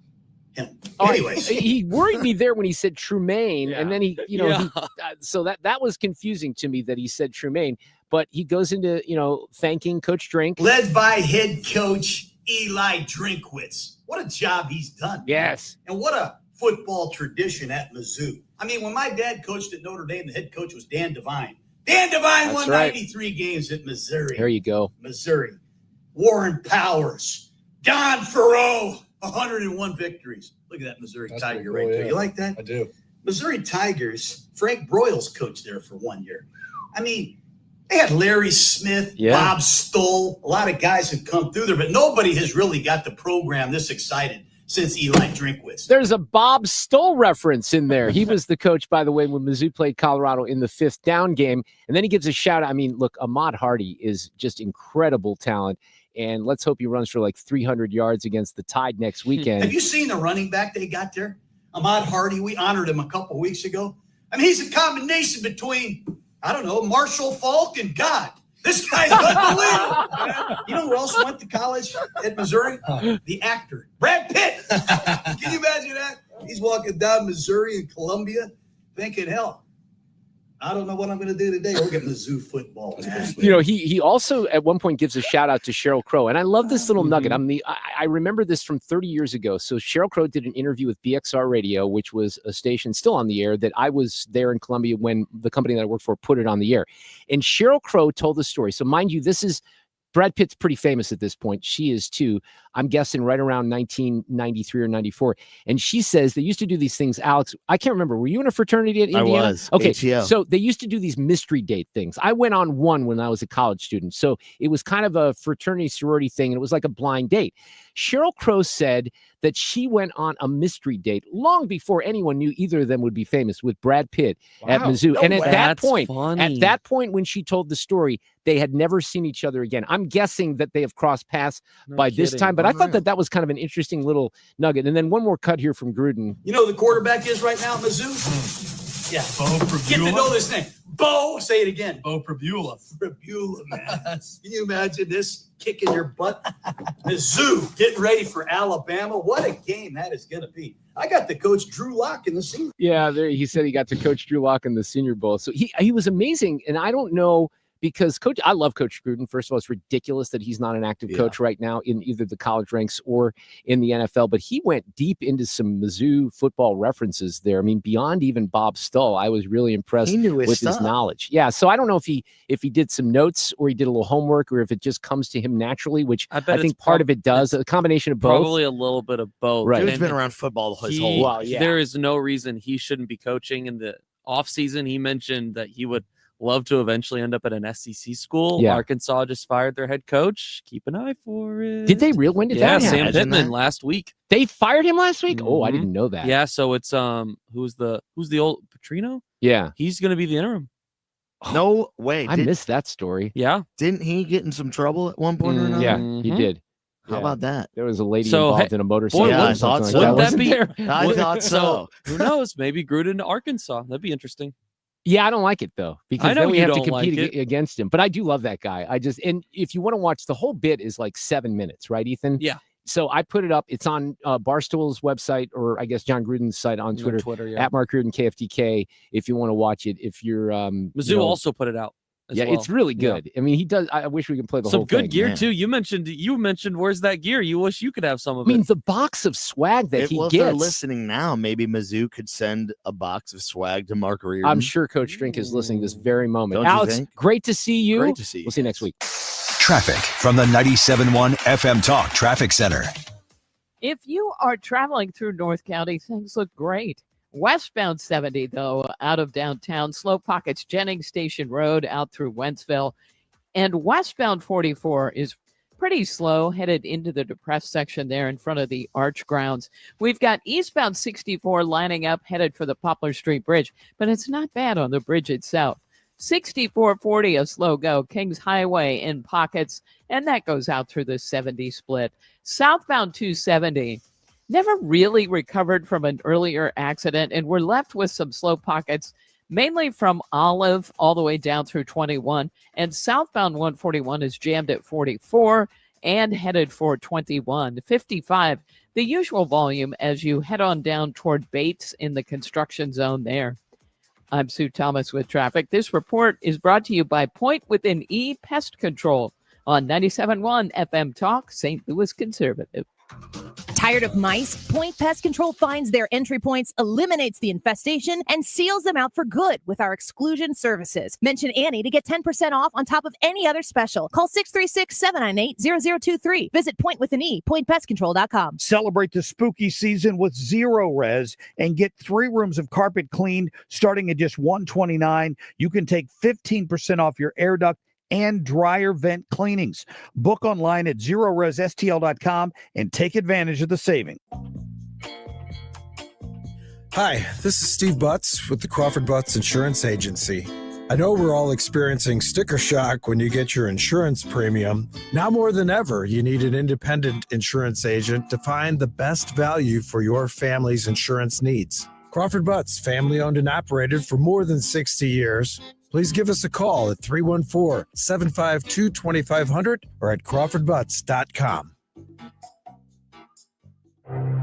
him. Anyway, he worried me there when he said Trumaine, and then so that was confusing to me that he said Trumaine, but he goes into, thanking Coach Drink. Led by head coach Eli Drinkwitz. What a job he's done. Yes. And what a football tradition at Mizzou. I mean, when my dad coached at Notre Dame, the head coach was Dan Devine. Dan Devine won 93 games at Missouri. There you go. Missouri. Warren Powers. Don Farrow. 101 victories. Look at that Missouri Tiger right there. You like that? I do. Missouri Tigers. Frank Broyles coached there for 1 year. I mean, they had Larry Smith, Bob Stoll, a lot of guys have come through there, but nobody has really got the program this excited since Eli Drinkwitz. There's a Bob Stoll reference in there. He was the coach, by the way, when Mizzou played Colorado in the 5th down game. And then he gives a shout out. I mean, look, Ahmad Hardy is just incredible talent. And let's hope he runs for like 300 yards against the Tide next weekend. Have you seen the running back they got there? Ahmad Hardy, we honored him a couple weeks ago. I mean, he's a combination between, I don't know, Marshall Faulk and God. This guy's unbelievable. You know who else went to college at Missouri? The actor, Brad Pitt. Can you imagine that? He's walking down Missouri and Columbia thinking, hell, I don't know what I'm going to do today. Look at Mizzou football. He also at one point gives a shout out to Sheryl Crow. And I love this little nugget. I remember this from 30 years ago. So Sheryl Crow did an interview with BXR Radio, which was a station still on the air that I was there in Columbia when the company that I worked for put it on the air. And Sheryl Crow told the story. So mind you, this is Brad Pitt's pretty famous at this point. She is too. I'm guessing right around 1993 or 94. And she says they used to do these things. Alex, I can't remember. Were you in a fraternity at Indiana? I was. Okay. HEO. So they used to do these mystery date things. I went on one when I was a college student. So it was kind of a fraternity sorority thing. And it was like a blind date. Sheryl Crow said that she went on a mystery date long before anyone knew either of them would be famous with Brad Pitt at Mizzou. And at that point, when she told the story, they had never seen each other again. I'm guessing that they have crossed paths by this time, but I thought that was kind of an interesting little nugget. And then one more cut here from Gruden. You know who the quarterback is right now at Mizzou? Yeah. Bo Prabula. Get to know this name. Bo, say it again. Bo Prabula. Prabula, man. Can you imagine this kicking your butt? Mizzou getting ready for Alabama. What a game that is going to be. I got to coach Drew Lock in the Senior. Yeah, he said he got to coach Drew Lock in the Senior Bowl. So he was amazing. And I don't know, because I love Coach Gruden. First of all, it's ridiculous that he's not an active coach right now in either the college ranks or in the NFL, but he went deep into some Mizzou football references there. I mean, beyond even Bob Stoll, I was really impressed with his knowledge. Yeah. So I don't know if he did some notes or he did a little homework or if it just comes to him naturally, which I think part of it does, a combination of both. Probably a little bit of both. Right. He's been around football his whole life. There is no reason he shouldn't be coaching in the off season. He mentioned that he would love to eventually end up at an SEC school. Yeah. Arkansas just fired their head coach. Keep an eye for it. Did they real? When did Yeah, that Sam happen? Pittman last week. They fired him last week? Oh, I Mhm. didn't know that. Yeah, so it's who's the old Petrino? Yeah. He's gonna be the interim. No way. I missed that story. Yeah. Didn't he get in some trouble at one point or another? Yeah, he Mhm. did. How Yeah. about that? There was a lady So, involved hey, in a motorcycle. boy, Yeah, I or something thought like so. Wouldn't that wasn't be? there? I thought so. Who knows? Maybe Gruden to Arkansas. That'd be interesting. Yeah, I don't like it though, because know then we you have to don't like compete it. against him. But I do love that guy. And if you want to watch, the whole bit is like 7 minutes, right, Ethan? Yeah. So I put it up. It's on Barstool's website, or I guess John Gruden's site on Twitter, yeah. at Mark Gruden KFTK. If you want to watch it, if you're Mizzou also put it out. as yeah, well. it's really Yeah. good. I mean, he does. I wish we could play the Some whole good thing. gear Man. too. You mentioned where's that gear? You wish you could have some of I mean, it. the box of swag that he Well, if they're gets. listening now, maybe Mizzou could send a box of swag to Mark Reardon. I'm sure Coach Drink is listening this very moment. Don't you Alex, think? great to see you. Great to see you. We'll see you next week. Traffic from the 97.1 FM Talk Traffic Center. If you are traveling through North County, things look great. Westbound 70, though, out of downtown, slow pockets, Jennings Station Road out through Wentzville. And westbound 44 is pretty slow, headed into the depressed section there in front of the Arch grounds. We've got eastbound 64 lining up, headed for the Poplar Street Bridge, but it's not bad on the bridge itself. 6440, a slow go, Kings Highway in pockets, and that goes out through the 70 split. Southbound 270, never really recovered from an earlier accident, and we're left with some slow pockets, mainly from Olive all the way down through 21, and southbound 141 is jammed at 44 and headed for 21. 55, the usual volume as you head on down toward Bates in the construction zone there. I'm Sue Thomas with traffic. This report is brought to you by Point with an E Pest Control on 97.1 FM Talk, St. Louis Conservative. Tired of mice? Point Pest Control finds their entry points, eliminates the infestation, and seals them out for good with our exclusion services. Mention Annie to get 10% off on top of any other special. Call 636-798-0023. Visit Point with an E, pointpestcontrol.com. Celebrate the spooky season with Zero Res and get 3 rooms of carpet cleaned starting at just $129. You can take 15% off your air duct and dryer vent cleanings. Book online at ZeroResSTL.com and take advantage of the saving. Hi, this is Steve Butts with the Crawford Butts Insurance Agency. I know we're all experiencing sticker shock when you get your insurance premium. Now more than ever, you need an independent insurance agent to find the best value for your family's insurance needs. Crawford Butts, family owned and operated for more than 60 years. Please give us a call at 314-752-2500 or at crawfordbutts.com.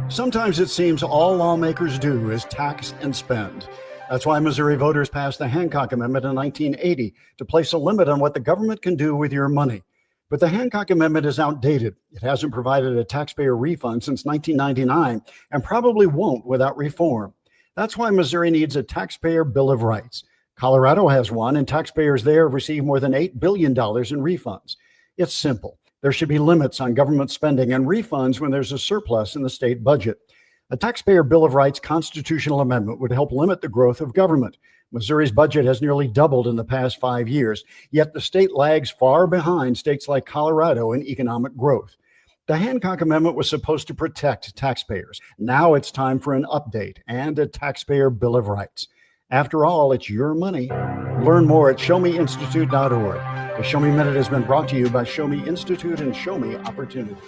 Sometimes it seems all lawmakers do is tax and spend. That's why Missouri voters passed the Hancock Amendment in 1980 to place a limit on what the government can do with your money. But the Hancock Amendment is outdated. It hasn't provided a taxpayer refund since 1999 and probably won't without reform. That's why Missouri needs a taxpayer Bill of Rights. Colorado has one, and taxpayers there have received more than $8 billion in refunds. It's simple. There should be limits on government spending and refunds when there's a surplus in the state budget. A taxpayer Bill of Rights constitutional amendment would help limit the growth of government. Missouri's budget has nearly doubled in the past 5 years, yet the state lags far behind states like Colorado in economic growth. The Hancock Amendment was supposed to protect taxpayers. Now it's time for an update and a taxpayer Bill of Rights. After all, it's your money. Learn more at showmeinstitute.org. The Show Me Minute has been brought to you by Show Me Institute and Show Me Opportunity.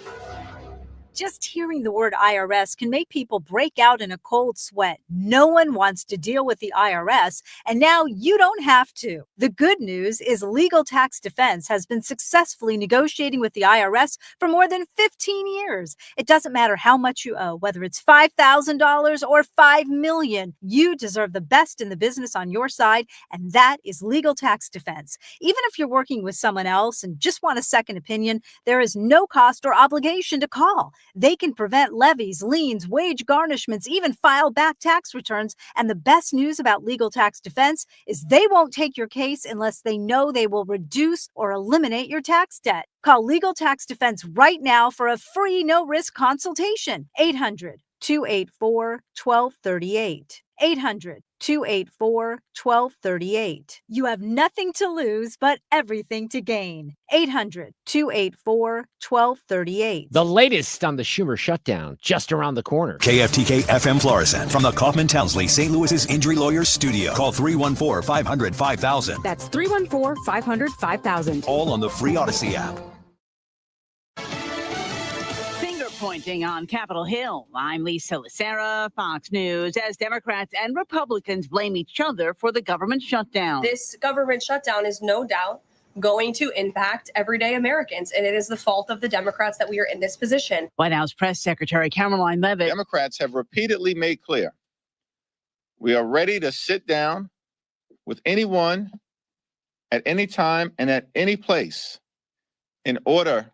Just hearing the word IRS can make people break out in a cold sweat. No one wants to deal with the IRS, and now you don't have to. The good news is Legal Tax Defense has been successfully negotiating with the IRS for more than 15 years. It doesn't matter how much you owe, whether it's $5,000 or $5 million. You deserve the best in the business on your side, and that is Legal Tax Defense. Even if you're working with someone else and just want a second opinion, there is no cost or obligation to call. They can prevent levies, liens, wage garnishments, even file back tax returns. And the best news about Legal Tax Defense is they won't take your case unless they know they will reduce or eliminate your tax debt. Call Legal Tax Defense right now for a free no-risk consultation. 800-278-8255. 800-284-1238. 800-284-1238. You have nothing to lose, but everything to gain. 800-284-1238. The latest on the Schumer shutdown, just around the corner. KFTK FM Florissant from the Kaufman Townsley St. Louis's Injury Lawyers Studio. Call 314-500-5000. That's 314-500-5000. All on the free Odyssey app. Pointing on Capitol Hill. I'm Lisa Lucera, Fox News, as Democrats and Republicans blame each other for the government shutdown. This government shutdown is no doubt going to impact everyday Americans, and it is the fault of the Democrats that we are in this position. White House Press Secretary Caroline Leavitt. Democrats have repeatedly made clear we are ready to sit down with anyone at any time and at any place in order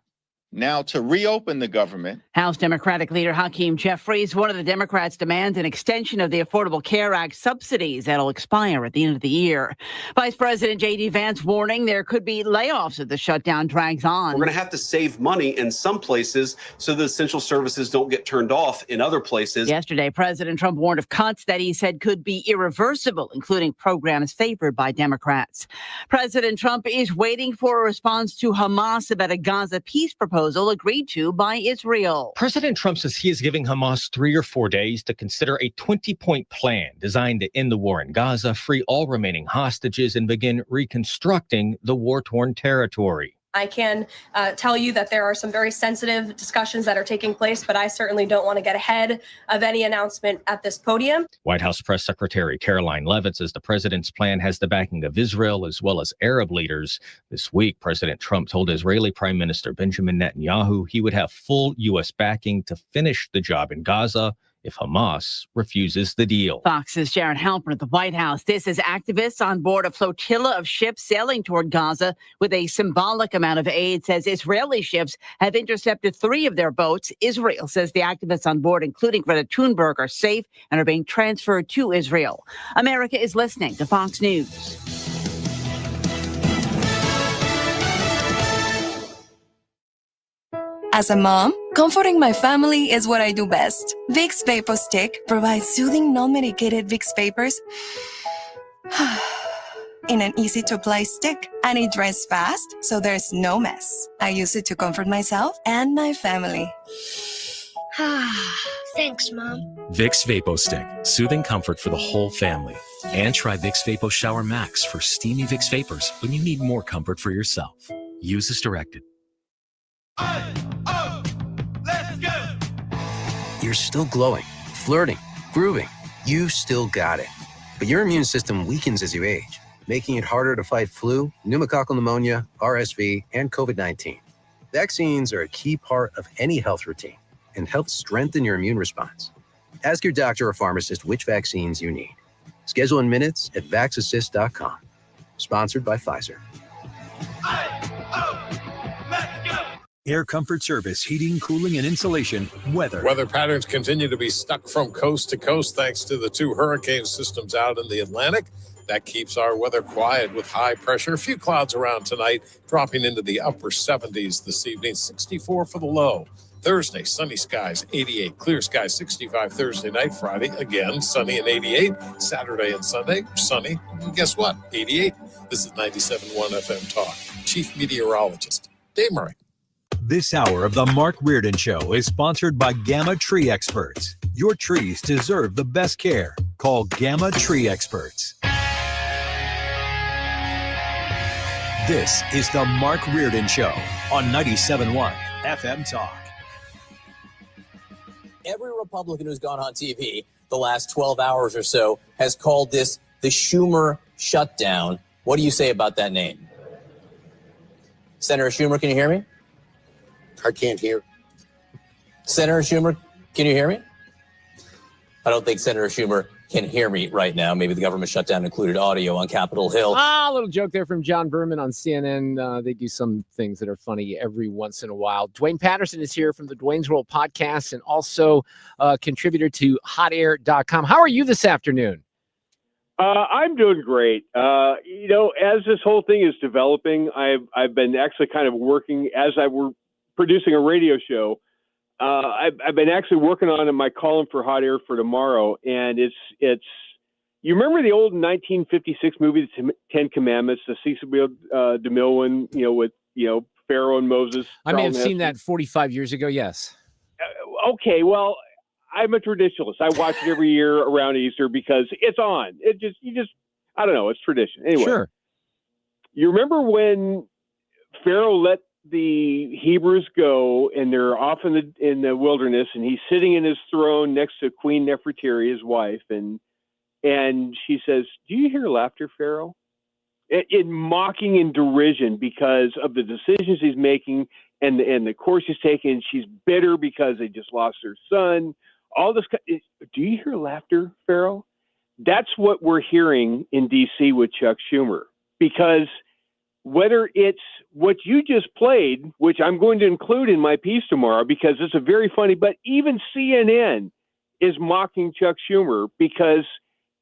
now to reopen the government. House Democratic leader Hakeem Jeffries, one of the Democrats, demands an extension of the Affordable Care Act subsidies that'll expire at the end of the year. Vice President J.D. Vance warning there could be layoffs if the shutdown drags on. We're going to have to save money in some places so the essential services don't get turned off in other places. Yesterday, President Trump warned of cuts that he said could be irreversible, including programs favored by Democrats. President Trump is waiting for a response to Hamas about a Gaza peace proposal agreed to by Israel. President Trump says he is giving Hamas 3 or 4 days to consider a 20-point plan designed to end the war in Gaza, free all remaining hostages, and begin reconstructing the war-torn territory. I can tell you that there are some very sensitive discussions that are taking place, but I certainly don't want to get ahead of any announcement at this podium. White House Press Secretary Caroline Leavitt says the president's plan has the backing of Israel as well as Arab leaders. This week, President Trump told Israeli Prime Minister Benjamin Netanyahu he would have full U.S. backing to finish the job in Gaza if Hamas refuses the deal. Fox's Jared Halpern at the White House. This is activists on board a flotilla of ships sailing toward Gaza with a symbolic amount of aid, says Israeli ships have intercepted 3 of their boats. Israel says the activists on board, including Greta Thunberg, are safe and are being transferred to Israel. America is listening to Fox News. As a mom, comforting my family is what I do best. Vicks Vapor Stick provides soothing, non-medicated Vicks vapors in an easy-to-apply stick, and it dries fast, so there's no mess. I use it to comfort myself and my family. Thanks, Mom. Vicks Vapo Stick, soothing comfort for the whole family. And try Vicks Vapo Shower Max for steamy Vicks vapors when you need more comfort for yourself. Use as directed. You're still glowing, flirting, grooving. You still got it. But your immune system weakens as you age, making it harder to fight flu, pneumococcal pneumonia, RSV, and COVID-19. Vaccines are a key part of any health routine and help strengthen your immune response. Ask your doctor or pharmacist which vaccines you need. Schedule in minutes at vaxassist.com. Sponsored by Pfizer. Air Comfort Service, heating, cooling, and insulation, weather. Weather patterns continue to be stuck from coast to coast thanks to the 2 hurricane systems out in the Atlantic. That keeps our weather quiet with high pressure. A few clouds around tonight, dropping into the upper 70s this evening, 64 for the low. Thursday, sunny skies, 88. Clear skies, 65 Thursday night. Friday, again, sunny and 88. Saturday and Sunday, sunny. And guess what? 88. This is 97.1 FM Talk. Chief Meteorologist, Dave Murray. This hour of the Mark Reardon Show is sponsored by Gamma Tree Experts. Your trees deserve the best care. Call Gamma Tree Experts. This is the Mark Reardon Show on 97.1 FM Talk. Every Republican who's gone on TV the last 12 hours or so has called this the Schumer shutdown. What do you say about that name? Senator Schumer, can you hear me? I can't hear. Senator Schumer, can you hear me? I don't think Senator Schumer can hear me right now. Maybe the government shutdown included audio on Capitol Hill. A little joke there from John Berman on CNN. They do some things that are funny every once in a while. Duane Patterson is here from the Duane's World podcast and also a contributor to hotair.com. How are you this afternoon? I'm doing great. As this whole thing is developing, I've been actually kind of working as I were producing a radio show. I've been actually working on my column for Hot Air for tomorrow, and it's. You remember the old 1956 movie, The Ten Commandments, the Cecil B. DeMille one, with Pharaoh and Moses. I may have seen that 45 years ago. Yes. Okay, well, I'm a traditionalist. I watch it every year around Easter because it's on. I don't know. It's tradition. Anyway, sure. You remember when Pharaoh let the Hebrews go, and they're off in the wilderness, and he's sitting in his throne next to Queen Nefertiti, his wife, and she says, "Do you hear laughter, Pharaoh?" In mocking and derision because of the decisions he's making and the course he's taking. She's bitter because they just lost her son. All this. Do you hear laughter, Pharaoh? That's what we're hearing in D.C. with Chuck Schumer, because whether it's what you just played, which I'm going to include in my piece tomorrow because it's a very funny, but even CNN is mocking Chuck Schumer because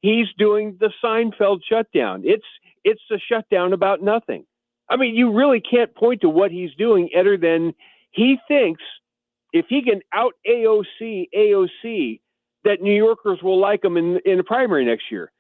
he's doing the Seinfeld shutdown. It's a shutdown about nothing. I mean, you really can't point to what he's doing other than he thinks if he can out AOC, that New Yorkers will like him in the primary next year.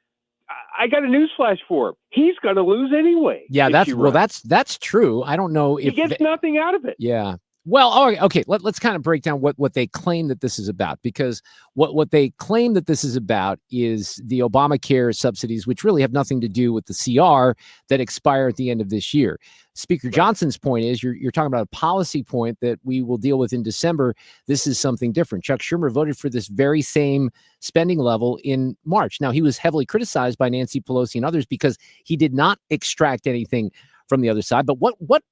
I got a newsflash for him. He's going to lose anyway. Yeah, that's true. I don't know if he gets nothing out of it. Yeah. Well, okay. Let's kind of break down what they claim that this is about, because what they claim that this is about is the Obamacare subsidies, which really have nothing to do with the CR that expire at the end of this year. Speaker Johnson's point is you're talking about a policy point that we will deal with in December. This is something different. Chuck Schumer voted for this very same spending level in March. Now, he was heavily criticized by Nancy Pelosi and others because he did not extract anything from the other side. But what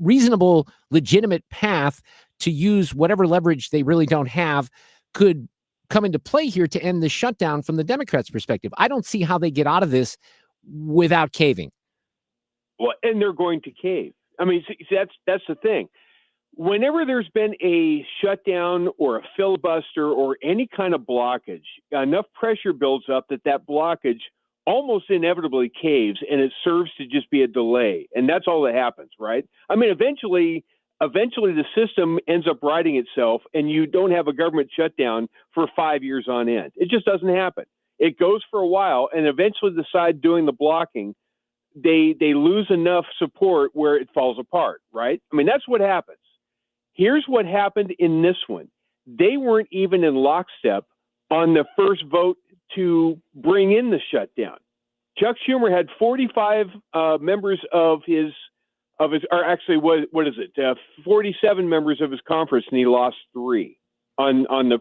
reasonable, legitimate path to use whatever leverage they really don't have could come into play here to end the shutdown from the Democrats' perspective? I don't see how they get out of this without caving. Well, and they're going to cave. I mean, see, that's the thing. Whenever there's been a shutdown or a filibuster or any kind of blockage, enough pressure builds up that blockage almost inevitably caves, and it serves to just be a delay. And that's all that happens, right? I mean, eventually the system ends up righting itself, and you don't have a government shutdown for 5 years on end. It just doesn't happen. It goes for a while, and eventually the side doing the blocking, they lose enough support where it falls apart, right? I mean, that's what happens. Here's what happened in this one. They weren't even in lockstep on the first vote to bring in the shutdown. Chuck Schumer had 45 members of his, or actually, what is it? 47 members of his conference, and he lost 3 on the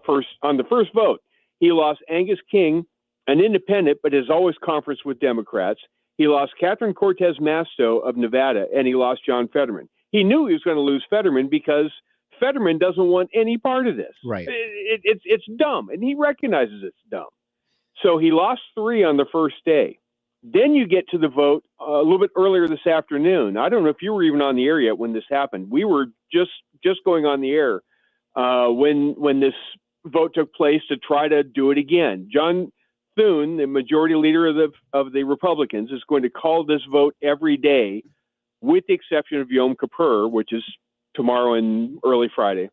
first vote. He lost Angus King, an independent, but has always conferenced with Democrats. He lost Catherine Cortez Masto of Nevada, and he lost John Fetterman. He knew he was going to lose Fetterman because Fetterman doesn't want any part of this. Right. It's dumb, and he recognizes it's dumb. So he lost 3 on the first day. Then you get to the vote a little bit earlier this afternoon. I don't know if you were even on the air yet when this happened. We were just going on the air when this vote took place to try to do it again. John Thune, the majority leader of the Republicans, is going to call this vote every day, with the exception of Yom Kippur, which is tomorrow and early Friday.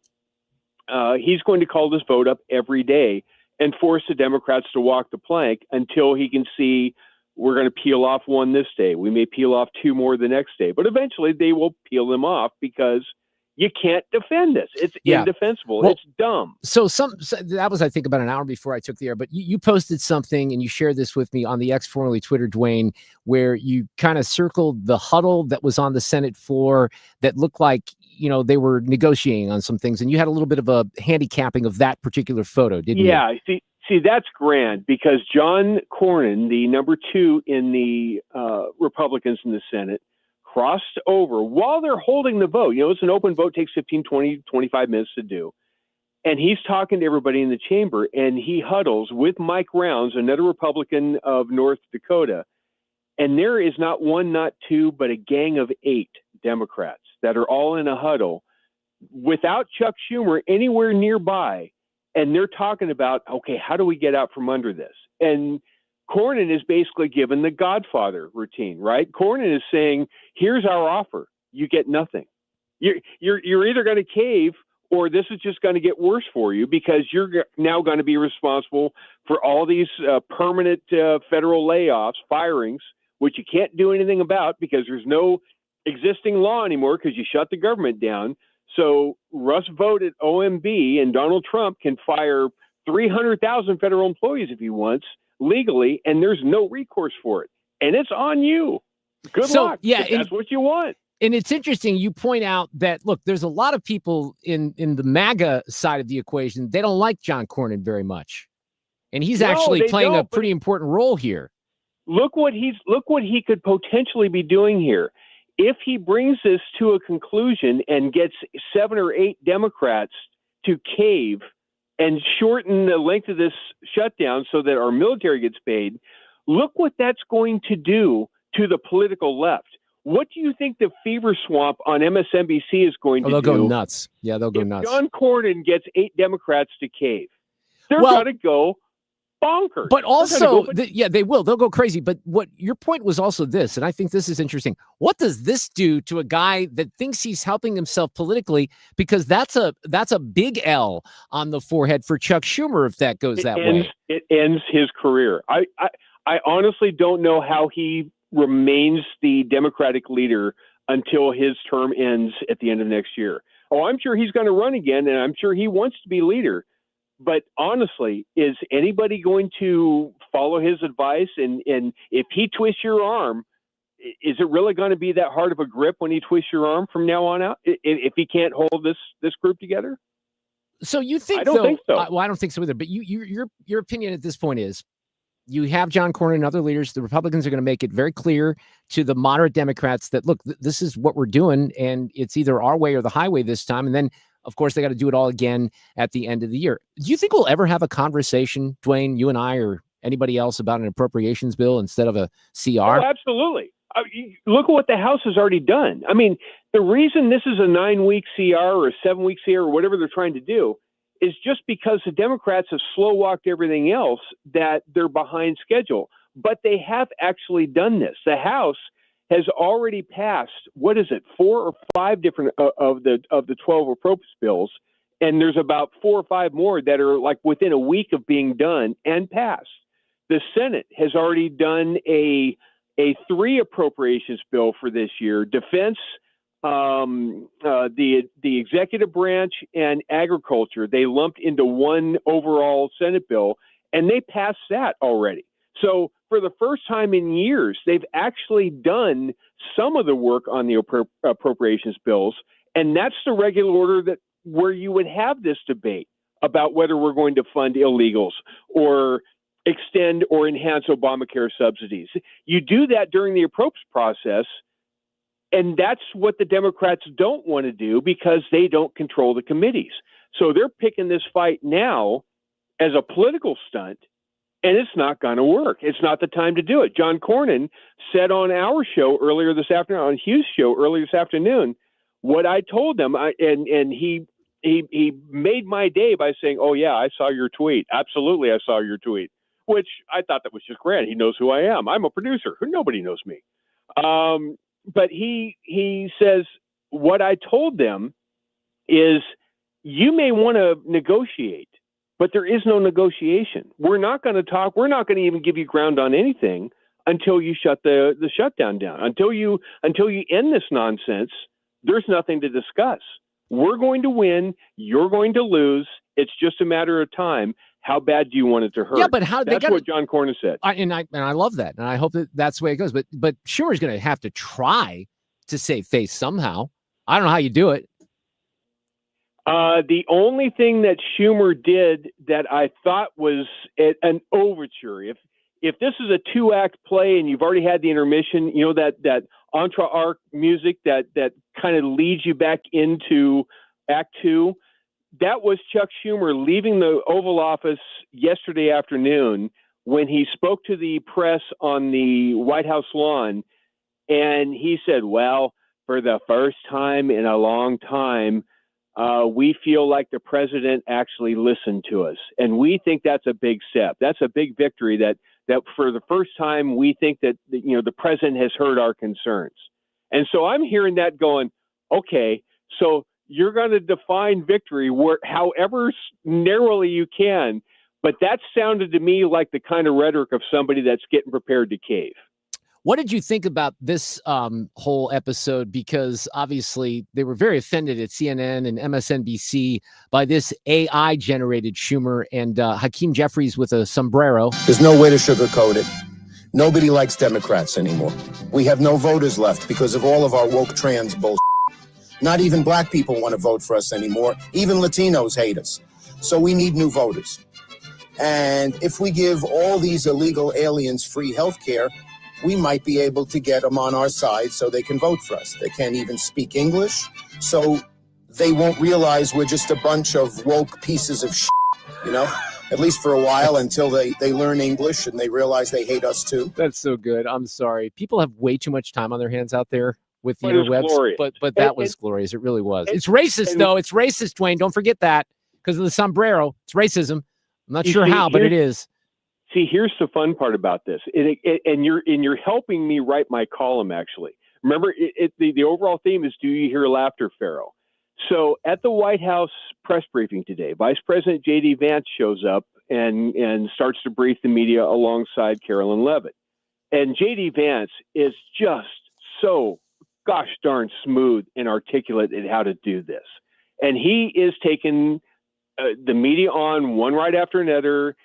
He's going to call this vote up every day and force the Democrats to walk the plank until he can see we're going to peel off 1 this day. We may peel off 2 more the next day, but eventually they will peel them off because you can't defend this. It's indefensible. Well, it's dumb. So that was, I think, about an hour before I took the air, but you posted something and you shared this with me on the X, formerly Twitter, Duane, where you kind of circled the huddle that was on the Senate floor that looked like, they were negotiating on some things, and you had a little bit of a handicapping of that particular photo, didn't you? Yeah. See, that's grand because John Cornyn, the number 2 in the Republicans in the Senate, crossed over while they're holding the vote. It's an open vote, takes 15, 20, 25 minutes to do. And he's talking to everybody in the chamber, and he huddles with Mike Rounds, another Republican of North Dakota. And there is not 1, not 2, but a gang of 8 Democrats that are all in a huddle without Chuck Schumer anywhere nearby. And they're talking about, okay, how do we get out from under this? And Cornyn is basically given the Godfather routine, right? Cornyn is saying, here's our offer. You get nothing. You're either going to cave or this is just going to get worse for you because you're now going to be responsible for all these permanent federal layoffs, firings, which you can't do anything about because there's no existing law anymore because you shut the government down. So Russ voted OMB, and Donald Trump can fire 300,000 federal employees if he wants legally, and there's no recourse for it. And it's on you. Good luck. Yeah, if that's what you want. And it's interesting. You point out that, look, there's a lot of people in the MAGA side of the equation. They don't like John Cornyn very much. And he's actually playing a pretty important role here. Look what he could potentially be doing here. If he brings this to a conclusion and gets 7 or 8 Democrats to cave and shorten the length of this shutdown so that our military gets paid, look what that's going to do to the political left. What do you think the fever swamp on MSNBC is going to do? They'll go nuts. Yeah, they'll go nuts. John Cornyn gets 8 Democrats to cave. They're going to go bonkers. But also, they will. They'll go crazy. But what your point was also this, and I think this is interesting. What does this do to a guy that thinks he's helping himself politically? Because that's a big L on the forehead for Chuck Schumer if that goes that way. It ends his career. I honestly don't know how he remains the Democratic leader until his term ends at the end of next year. Oh, I'm sure he's going to run again, and I'm sure he wants to be leader. But honestly, is anybody going to follow his advice? And if he twists your arm, is it really going to be that hard of a grip when he twists your arm from now on out? If he can't hold this group together? So you think? I don't think so. Well, I don't think so either. But your opinion at this point is, you have John Cornyn and other leaders. The Republicans are going to make it very clear to the moderate Democrats that, look, this is what we're doing, and it's either our way or the highway this time. And then, of course, they got to do it all again at the end of the year. Do you think we'll ever have a conversation, Duane, you and I, or anybody else, about an appropriations bill instead of a CR? Oh, absolutely. Look at what the House has already done. I mean, the reason this is a 9-week CR or a 7-week CR or whatever they're trying to do is just because the Democrats have slow-walked everything else, that they're behind schedule. But they have actually done this. The House has already passed, 4 or 5 different of the 12 appropriations bills, and there's about 4 or 5 more that are like within a week of being done and passed. The Senate has already done a 3 appropriations bill for this year: defense, the executive branch, and agriculture. They lumped into one overall Senate bill, and they passed that already. So for the first time in years, they've actually done some of the work on the appropriations bills, and that's the regular order where you would have this debate about whether we're going to fund illegals or extend or enhance Obamacare subsidies. You do that during the appropriations process, and that's what the Democrats don't want to do because they don't control the committees. So they're picking this fight now as a political stunt, and it's not going to work. It's not the time to do it. John Cornyn said on our show earlier this afternoon, on Hugh's show earlier this afternoon, what I told them, and he made my day by saying, "Oh yeah, I saw your tweet. Absolutely, I saw your tweet," which I thought that was just grand. He knows who I am. I'm a producer. Nobody knows me. But he says, what I told them is, you may want to negotiate, but there is no negotiation. We're not going to talk. We're not going to even give you ground on anything until you shut the shutdown down. Until you end this nonsense, there's nothing to discuss. We're going to win. You're going to lose. It's just a matter of time. How bad do you want it to hurt? Yeah, but that's what John Cornyn said. And I love that, and I hope that's the way it goes. But Schumer's going to have to try to save face somehow. I don't know how you do it. The only thing that Schumer did that I thought was an overture. If this is a 2-act play and you've already had the intermission, you know, that entra arc music that kind of leads you back into Act 2. That was Chuck Schumer leaving the Oval Office yesterday afternoon when he spoke to the press on the White House lawn. And he said, well, for the first time in a long time, we feel like the president actually listened to us. And we think that's a big step. That's a big victory that for the first time, we think that, you know, the president has heard our concerns. And so I'm hearing that going, okay, so you're going to define victory however narrowly you can. But that sounded to me like the kind of rhetoric of somebody that's getting prepared to cave. What did you think about this whole episode? Because obviously they were very offended at CNN and MSNBC by this AI-generated Schumer and Hakeem Jeffries with a sombrero. There's no way to sugarcoat it. Nobody likes Democrats anymore. We have no voters left because of all of our woke trans bullshit. Not even black people want to vote for us anymore. Even Latinos hate us. So we need new voters. And if we give all these illegal aliens free health care, we might be able to get them on our side so they can vote for us. They can't even speak English, so they won't realize we're just a bunch of woke pieces of shit, you know, at least for a while until they learn English and they realize they hate us too. That's so good. I'm sorry. People have way too much time on their hands out there with the But it was interwebs, glorious. but that was glorious. It really was. It's racist, though. It's racist, Duane. Don't forget that because of the sombrero. It's racism. I'm not sure how, but it is. See, here's the fun part about this, and you're helping me write my column. Actually, remember, the overall theme is "Do you hear laughter, Pharaoh?" So, at the White House press briefing today, Vice President J.D. Vance shows up and starts to brief the media alongside Carolyn Levitt, and J.D. Vance is just so gosh darn smooth and articulate in how to do this, and he is taking the media on one right after another.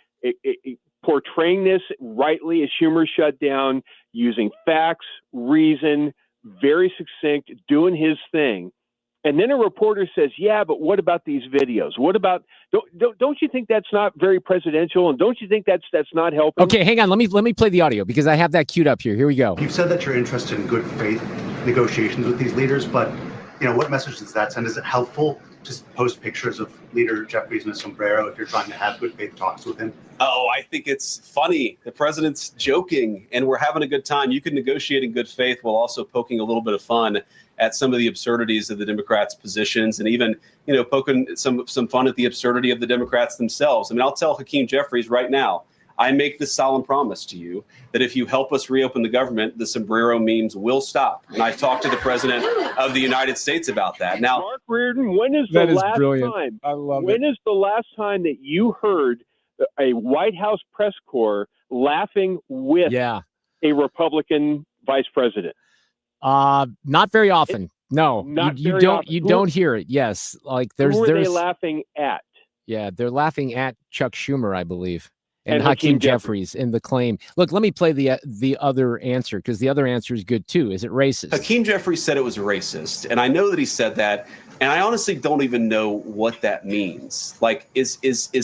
Portraying this rightly as Schumer shut down, using facts, reason, very succinct, doing his thing. And then a reporter says, yeah, but what about these videos? What about, don't you think that's not very presidential? And don't you think that's not helping? Okay, hang on. Let me play the audio because I have that queued up here. Here we go. You've said that you're interested in good faith negotiations with these leaders, but what message does that send? Is it helpful to post pictures of Leader Jeffries in a sombrero if you're trying to have good faith talks with him? Oh, I think it's funny. The president's joking and we're having a good time. You can negotiate in good faith while also poking a little bit of fun at some of the absurdities of the Democrats' positions and even, poking some fun at the absurdity of the Democrats themselves. I mean, I'll tell Hakeem Jeffries right now, I make this solemn promise to you that if you help us reopen the government, the sombrero memes will stop. And I've talked to the president of the United States about that. Now, Mark Reardon, when is the last time? I love When is the last time that you heard a White House press corps laughing with a Republican vice president? Not very often. No, you don't. often. You don't hear it. Yes, like there's. Who are there's they laughing at? Yeah, they're laughing at Chuck Schumer, I believe, and Hakeem Hakeem Jeffries in the claim. Look, let me play the other answer because the other answer is good too. Is it racist? Hakeem Jeffries said it was racist, and I know that he said that, and I honestly don't even know what that means. Like, is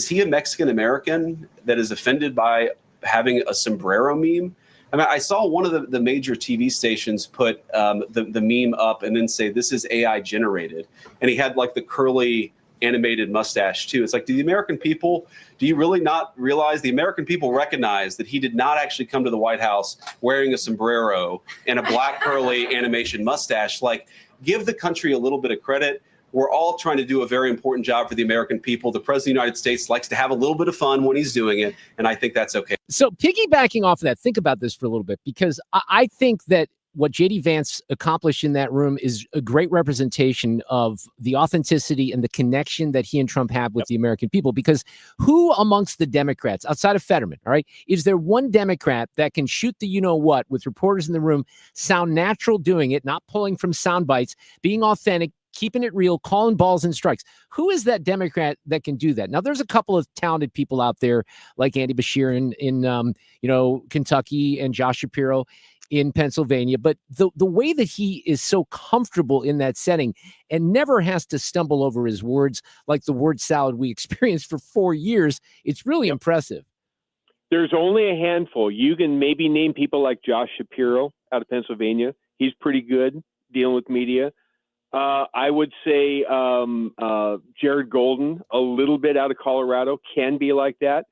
he a Mexican American that is offended by having a sombrero meme? I mean, I saw one of the major TV stations put the meme up and then say this is AI generated, and he had like the curly animated mustache too. It's like, do you really not realize the American people recognize that he did not actually come to the White House wearing a sombrero and a black curly animation mustache? Like, give the country a little bit of credit. We're all trying to do a very important job for the American people. The president of the United States likes to have a little bit of fun when he's doing it, and I think that's okay. So piggybacking off of that, think about this for a little bit, because I think that what J.D. Vance accomplished in that room is a great representation of the authenticity and the connection that he and Trump have with the American people. Because who amongst the Democrats, outside of Fetterman, all right, is there one Democrat that can shoot the you-know-what with reporters in the room, sound natural doing it, not pulling from sound bites, being authentic, keeping it real, calling balls and strikes? Who is that Democrat that can do that? Now, there's a couple of talented people out there like Andy Beshear in Kentucky and Josh Shapiro in Pennsylvania, but the way that he is so comfortable in that setting and never has to stumble over his words like the word salad we experienced for 4 years, it's really impressive. There's only a handful. You can maybe name people like Josh Shapiro out of Pennsylvania. He's pretty good dealing with media. I would say Jared Golden, a little bit out of Colorado, can be like that.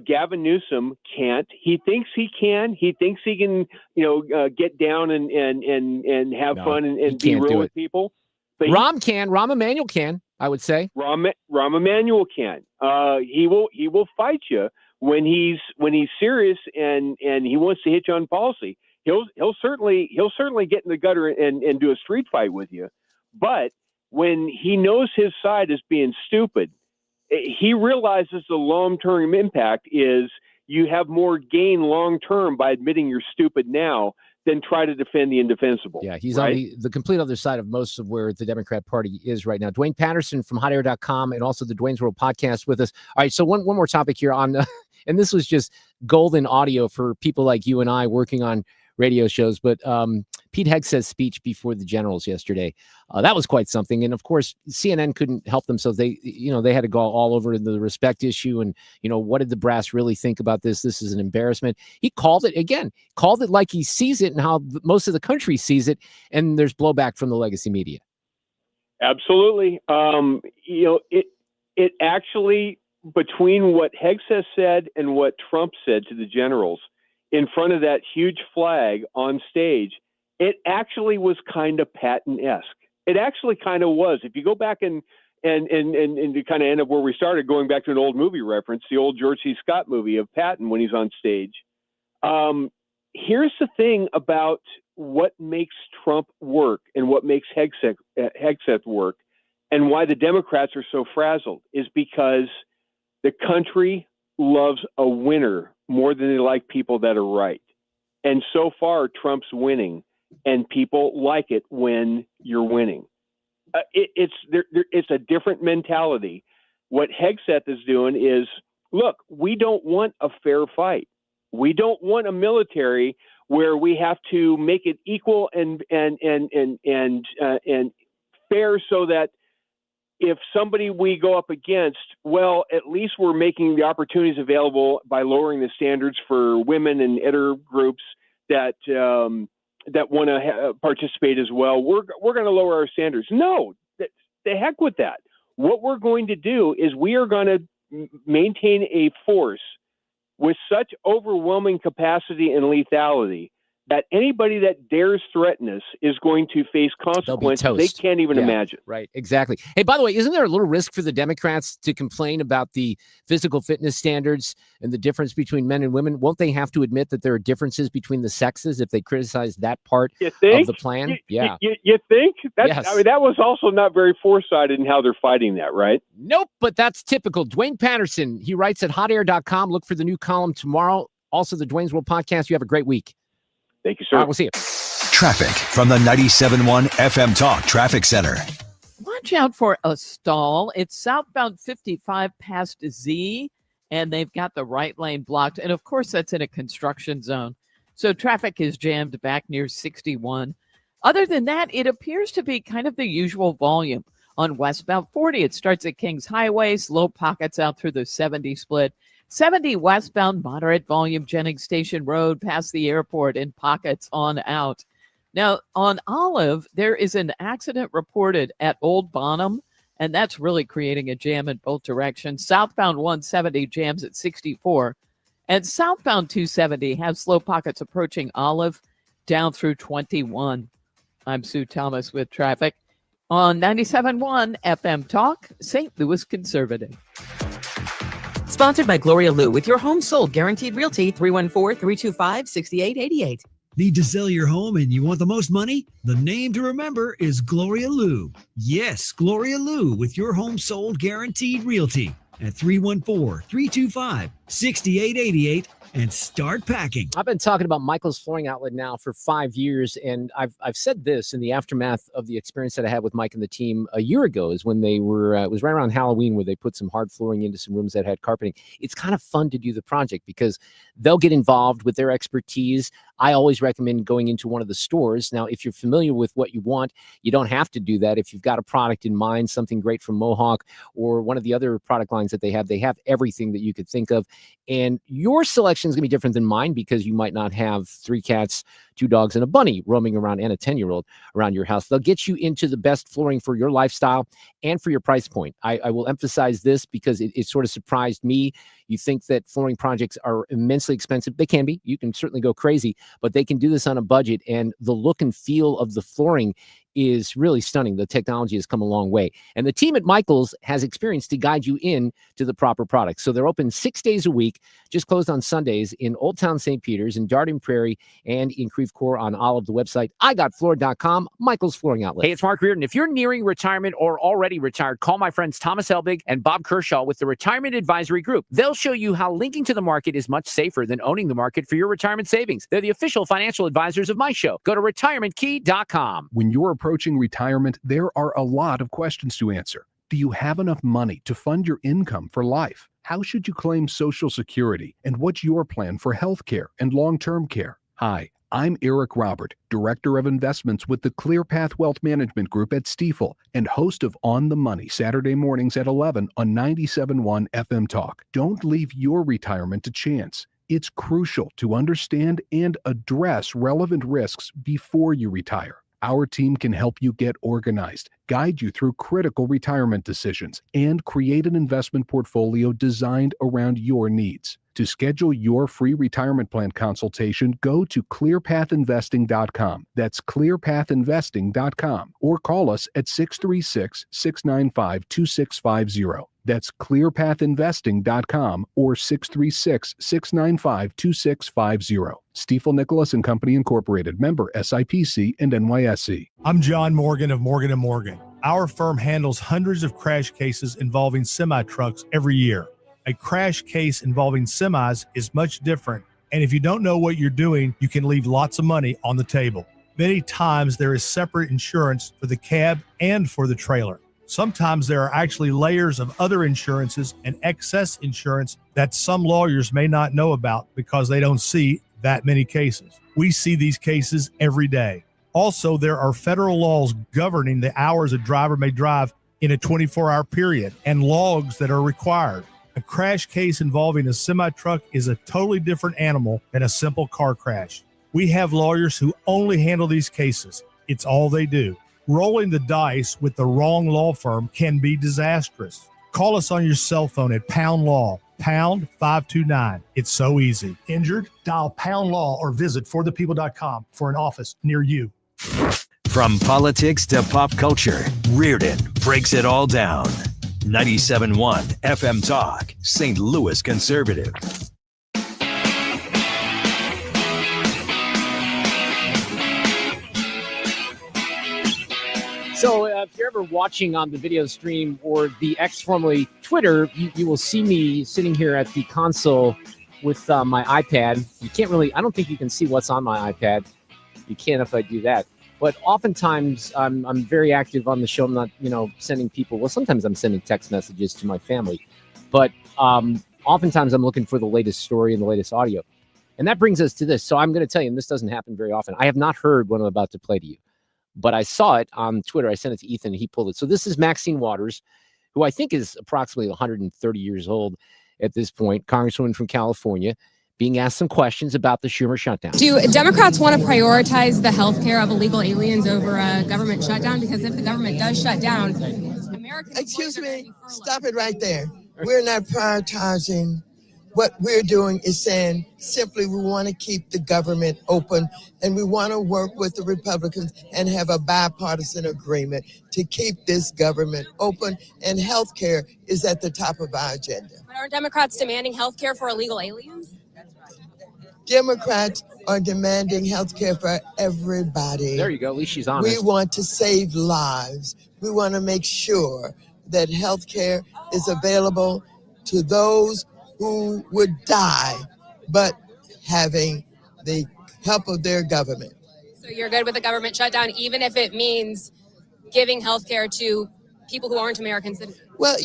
Gavin Newsom can't. He thinks he can. He thinks he can, get down and have fun and be real with people. But Rahm Emanuel can, I would say. Rahm Emanuel can. He will fight you when he's serious and he wants to hit you on policy. He'll certainly get in the gutter and do a street fight with you. But when he knows his side is being stupid, he realizes the long-term impact is you have more gain long-term by admitting you're stupid now than try to defend the indefensible. Yeah, he's right? on the complete other side of most of where the Democrat Party is right now. Duane Patterson from hotair.com and also the Duane's World podcast with us. All right, so one more topic here on, and this was just golden audio for people like you and I working on radio shows, but Pete Hegseth's speech before the generals yesterday, that was quite something. And of course, CNN couldn't help themselves. They had to go all over the respect issue. And, what did the brass really think about this? This is an embarrassment. He called it like he sees it and how most of the country sees it. And there's blowback from the legacy media. Absolutely. It actually, between what Hegseth said and what Trump said to the generals in front of that huge flag on stage, it actually was kind of Patton-esque. It actually kind of was. If you go back and to kind of end up where we started, going back to an old movie reference, the old George C. Scott movie of Patton when he's on stage. Here's the thing about what makes Trump work and what makes Hegseth work and why the Democrats are so frazzled is because the country loves a winner more than they like people that are right. And so far, Trump's winning, and people like it when you're winning. It's a different mentality. What Hegseth is doing is, look, we don't want a fair fight. We don't want a military where we have to make it equal and fair so that if somebody we go up against, well, at least we're making the opportunities available by lowering the standards for women and other groups that want to participate as well. We're going to lower our standards. No, the heck with that. What we're going to do is we are going to maintain a force with such overwhelming capacity and lethality that anybody that dares threaten us is going to face consequences they can't even imagine. Right, exactly. Hey, by the way, isn't there a little risk for the Democrats to complain about the physical fitness standards and the difference between men and women? Won't they have to admit that there are differences between the sexes if they criticize that part of the plan? You think? Yes. I mean, that was also not very foresighted in how they're fighting that, right? Nope, but that's typical. Duane Patterson, he writes at hotair.com. Look for the new column tomorrow. Also, the Duane's World podcast. You have a great week. Thank you, sir. All right, we'll see you. Traffic from the 97.1 FM Talk Traffic Center. Watch out for a stall. It's southbound 55 past Z, and they've got the right lane blocked. And, of course, that's in a construction zone. So traffic is jammed back near 61. Other than that, it appears to be kind of the usual volume. On westbound 40, it starts at Kings Highway, slow pockets out through the 70 split. 70 westbound, moderate volume, Jennings Station Road, past the airport, in pockets on out. Now, on Olive, there is an accident reported at Old Bonham, and that's really creating a jam in both directions. Southbound 170 jams at 64, and southbound 270 has slow pockets approaching Olive down through 21. I'm Sue Thomas with traffic on 97.1 FM Talk, St. Louis Conservative. Sponsored by Gloria Lou with your home sold guaranteed realty 314-325-6888. Need to sell your home and you want the most money? The name to remember is Gloria Lou. Yes, Gloria Lou with your home sold guaranteed realty at 314-325-6888 and start packing. I've been talking about Michael's Flooring Outlet now for 5 years, and I've said this in the aftermath of the experience that I had with Mike and the team a year ago is when they were, it was right around Halloween where they put some hard flooring into some rooms that had carpeting. It's kind of fun to do the project because they'll get involved with their expertise. I always recommend going into one of the stores. Now, if you're familiar with what you want, you don't have to do that. If you've got a product in mind, something great from Mohawk or one of the other product lines that they have everything that you could think of. And your selection is going to be different than mine because you might not have 3 cats, 2 dogs, and a bunny roaming around and a 10-year-old around your house. They'll get you into the best flooring for your lifestyle and for your price point. I will emphasize this because it sort of surprised me. You think that flooring projects are immensely expensive. They can be. You can certainly go crazy, but they can do this on a budget. And the look and feel of the flooring is really stunning. The technology has come a long way. And the team at Michaels has experience to guide you in to the proper products. So they're open 6 days a week, just closed on Sundays in Old Town St. Peter's, in Darden Prairie, and in Creve Coeur on Olive. The website, igotfloor.com, Michaels Flooring Outlet. Hey, it's Mark Reardon. If you're nearing retirement or already retired, call my friends Thomas Helbig and Bob Kershaw with the Retirement Advisory Group. They'll show you how linking to the market is much safer than owning the market for your retirement savings. They're the official financial advisors of my show. Go to retirementkey.com. When you're approaching retirement, there are a lot of questions to answer. Do you have enough money to fund your income for life? How should you claim Social Security? And what's your plan for health care and long-term care? Hi, I'm Eric Robert, Director of Investments with the ClearPath Wealth Management Group at Stifel and host of On the Money Saturday mornings at 11 on 97.1 FM Talk. Don't leave your retirement to chance. It's crucial to understand and address relevant risks before you retire. Our team can help you get organized, guide you through critical retirement decisions, and create an investment portfolio designed around your needs. To schedule your free retirement plan consultation, go to clearpathinvesting.com. That's clearpathinvesting.com, or call us at 636-695-2650. That's clearpathinvesting.com or 636-695-2650. Stifel Nicholas and Company Incorporated, member SIPC and NYSE. I'm John Morgan of Morgan & Morgan. Our firm handles hundreds of crash cases involving semi-trucks every year. A crash case involving semis is much different, and if you don't know what you're doing, you can leave lots of money on the table. Many times there is separate insurance for the cab and for the trailer. Sometimes there are actually layers of other insurances and excess insurance that some lawyers may not know about because they don't see that many cases. We see these cases every day. Also, there are federal laws governing the hours a driver may drive in a 24-hour period and logs that are required. A crash case involving a semi-truck is a totally different animal than a simple car crash. We have lawyers who only handle these cases. It's all they do. Rolling the dice with the wrong law firm can be disastrous. Call us on your cell phone at Pound Law, pound 529. It's so easy. Injured? Dial Pound Law or visit forthepeople.com for an office near you. From politics to pop culture, Reardon breaks it all down. 97.1 FM Talk, St. Louis Conservative. So if you're ever watching on the video stream or the X, formerly Twitter, you will see me sitting here at the console with my iPad. You can't really, I don't think you can see what's on my iPad. You can if I do that. But oftentimes I'm very active on the show. I'm not, sending people. Well, sometimes I'm sending text messages to my family, but oftentimes I'm looking for the latest story and the latest audio. And that brings us to this. So I'm going to tell you, and this doesn't happen very often. I have not heard what I'm about to play to you, but I saw it on Twitter. I sent it to Ethan and he pulled it. So this is Maxine Waters, who I think is approximately 130 years old at this point, Congresswoman from California, being asked some questions about the Schumer shutdown. Do Democrats want to prioritize the health care of illegal aliens over a government shutdown? Because if the government does shut down, Americans... Excuse me, stop it right there. We're not prioritizing. What we're doing is saying simply we want to keep the government open and we want to work with the Republicans and have a bipartisan agreement to keep this government open, and health care is at the top of our agenda. But are Democrats demanding health care for illegal aliens? Democrats are demanding health care for everybody. There you go. At least she's honest. We want to save lives. We want to make sure that health care is available to those who would die, but having the help of their government. So you're good with the government shutdown, even if it means giving health care to people who aren't American citizens? Well,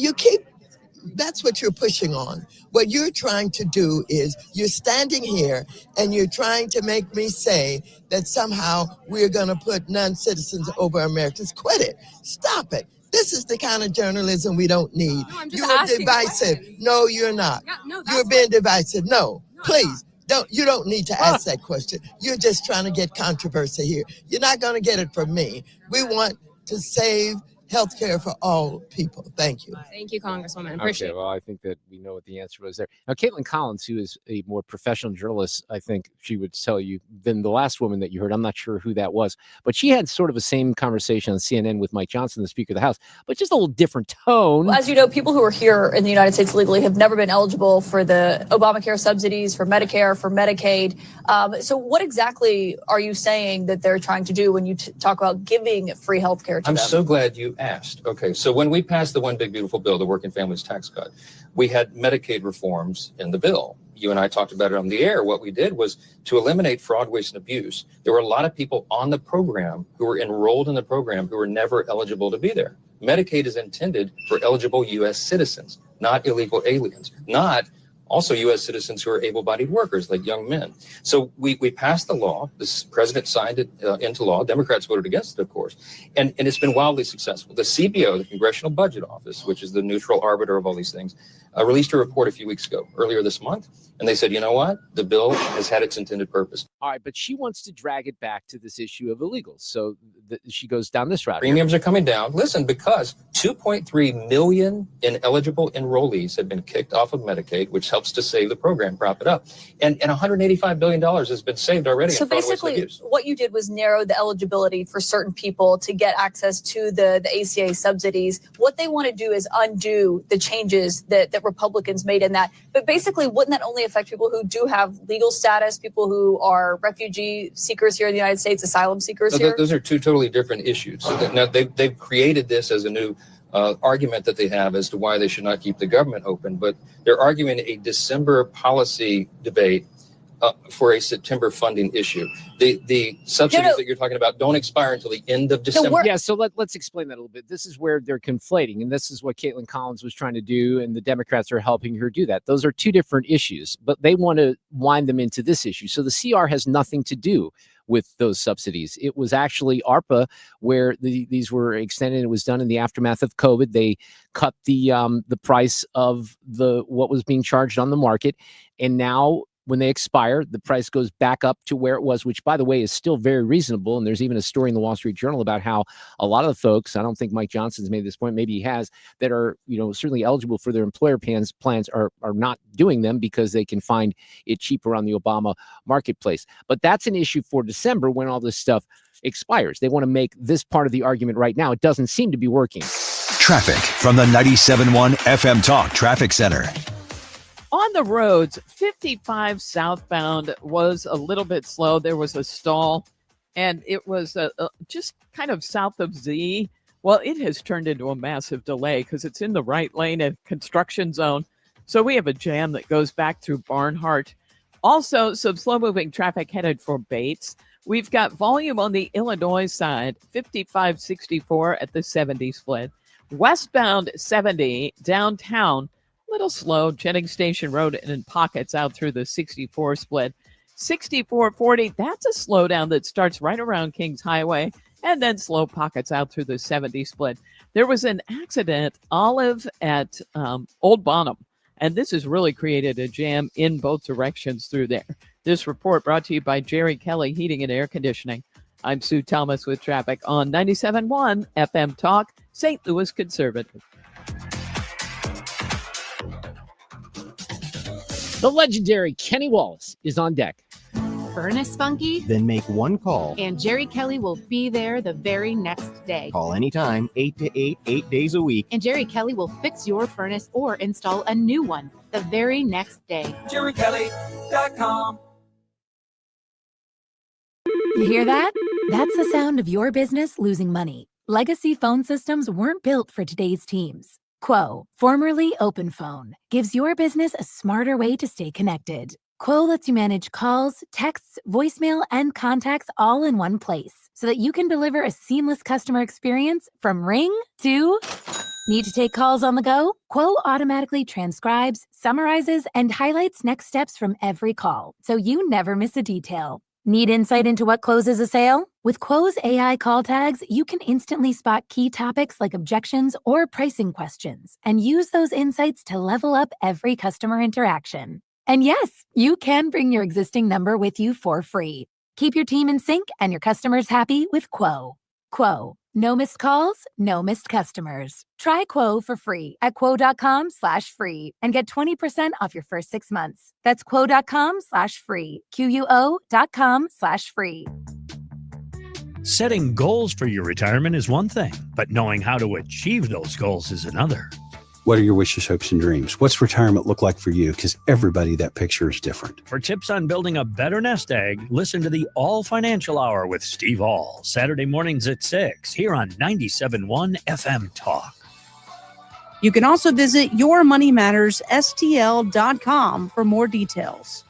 that's what you're pushing on. What you're trying to do is you're standing here and you're trying to make me say that somehow we're going to put non-citizens over Americans. Quit it. Stop it. This is the kind of journalism we don't need. No, I'm just you're asking divisive. No, you're not. Yeah, no, You're being divisive. No, please. You don't need to ask that question. You're just trying to get controversy here. You're not going to get it from me. We want to save health care for all people. Thank you. Thank you, Congresswoman. Okay, well, I think that we know what the answer was there. Now, Caitlin Collins, who is a more professional journalist, I think she would tell you than the last woman that you heard. I'm not sure who that was, but she had sort of a same conversation on CNN with Mike Johnson, the Speaker of the House, but just a little different tone. As you know, people who are here in the United States legally have never been eligible for the Obamacare subsidies, for Medicare, for Medicaid. So what exactly are you saying that they're trying to do when you talk about giving free health care to I'm them? so glad you asked. Okay, so when we passed the One Big Beautiful Bill, the Working Families Tax Cut, we had Medicaid reforms in the bill. You and I talked about it on the air. What we did was to eliminate fraud, waste, and abuse. There were a lot of people on the program who were enrolled in the program who were never eligible to be there. Medicaid is intended for eligible U.S. citizens, not illegal aliens, not also U.S. citizens who are able-bodied workers like young men. So we passed the law. The president signed it into law. Democrats voted against it, of course. And it's been wildly successful. The CBO, the Congressional Budget Office, which is the neutral arbiter of all these things, released a report a few weeks ago, earlier this month. And they said, you know what? The bill has had its intended purpose. All right, but she wants to drag it back to this issue of illegals. So she goes down this route. Premiums are coming down. Listen, because 2.3 million ineligible enrollees have been kicked off of Medicaid, which helps to save the program, prop it up. And $185 billion has been saved already. So basically, what you did was narrow the eligibility for certain people to get access to the ACA subsidies. What they want to do is undo the changes that Republicans made in that. But basically, wouldn't that only affect people who do have legal status, people who are refugee seekers here in the United States, asylum seekers here? Those are two totally different issues. So now they've created this as a new argument that they have as to why they should not keep the government open, but they're arguing a December policy debate for a September funding issue. The subsidies that you're talking about don't expire until the end of December. Yeah, so let's explain that a little bit. This is where they're conflating, and this is what Caitlin Collins was trying to do, and the Democrats are helping her do that. Those are two different issues, but they want to wind them into this issue. So the CR has nothing to do with those subsidies. It was actually ARPA where these were extended. It was done in the aftermath of COVID. They cut the price of what was being charged on the market, and now when they expire, the price goes back up to where it was, which, by the way, is still very reasonable. And there's even a story in the Wall Street Journal about how a lot of the folks, I don't think Mike Johnson's made this point, maybe he has, that are, certainly eligible for their employer plans are not doing them because they can find it cheaper on the Obama marketplace. But that's an issue for December when all this stuff expires. They want to make this part of the argument right now. It doesn't seem to be working. Traffic from the 97.1 FM Talk Traffic Center. On the roads, 55 southbound was a little bit slow. There was a stall, and it was just kind of south of Z. Well, it has turned into a massive delay because it's in the right lane at construction zone. So we have a jam that goes back through Barnhart. Also, some slow-moving traffic headed for Bates. We've got volume on the Illinois side, 5564 at the 70 split. Westbound 70 downtown, little slow, Jennings Station Road and in pockets out through the 64 split. 6440, that's a slowdown that starts right around Kings Highway and then slow pockets out through the 70 split. There was an accident, Olive at Old Bonham, and this has really created a jam in both directions through there. This report brought to you by Jerry Kelly Heating and Air Conditioning. I'm Sue Thomas with traffic on 97.1 FM Talk, St. Louis Conservative. The legendary Kenny Wallace is on deck. Furnace funky? Then make one call. And Jerry Kelly will be there the very next day. Call anytime, 8 to 8, 8 days a week. And Jerry Kelly will fix your furnace or install a new one the very next day. JerryKelly.com. You hear that? That's the sound of your business losing money. Legacy phone systems weren't built for today's teams. Quo, formerly OpenPhone, gives your business a smarter way to stay connected. Quo lets you manage calls, texts, voicemail, and contacts all in one place so that you can deliver a seamless customer experience from ring to... Need to take calls on the go? Quo automatically transcribes, summarizes, and highlights next steps from every call, so you never miss a detail. Need insight into what closes a sale? With Quo's AI call tags, you can instantly spot key topics like objections or pricing questions and use those insights to level up every customer interaction. And yes, you can bring your existing number with you for free. Keep your team in sync and your customers happy with Quo. Quo, No missed calls, no missed customers. Try Quo for free at quo.com/free and get 20% off your first 6 months. That's quo.com/free. QUO.com/free. Setting goals for your retirement is one thing, but knowing how to achieve those goals is another. What are your wishes, hopes, and dreams? What's retirement look like for you? Because everybody, that picture is different. For tips on building a better nest egg, listen to the All Financial Hour with Steve All, Saturday mornings at 6, here on 97.1 FM Talk. You can also visit yourmoneymattersstl.com for more details.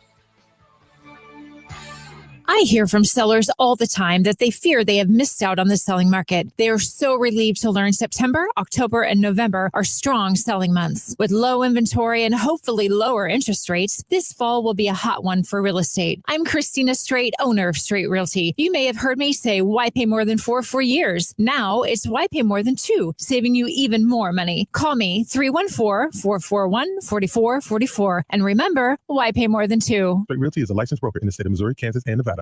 I hear from sellers all the time that they fear they have missed out on the selling market. They are so relieved to learn September, October, and November are strong selling months. With low inventory and hopefully lower interest rates, this fall will be a hot one for real estate. I'm Christina Straight, owner of Straight Realty. You may have heard me say, why pay more than 4 for years? Now it's why pay more than 2, saving you even more money. Call me 314-441-4444. And remember, why pay more than 2? Straight Realty is a licensed broker in the state of Missouri, Kansas, and Nevada.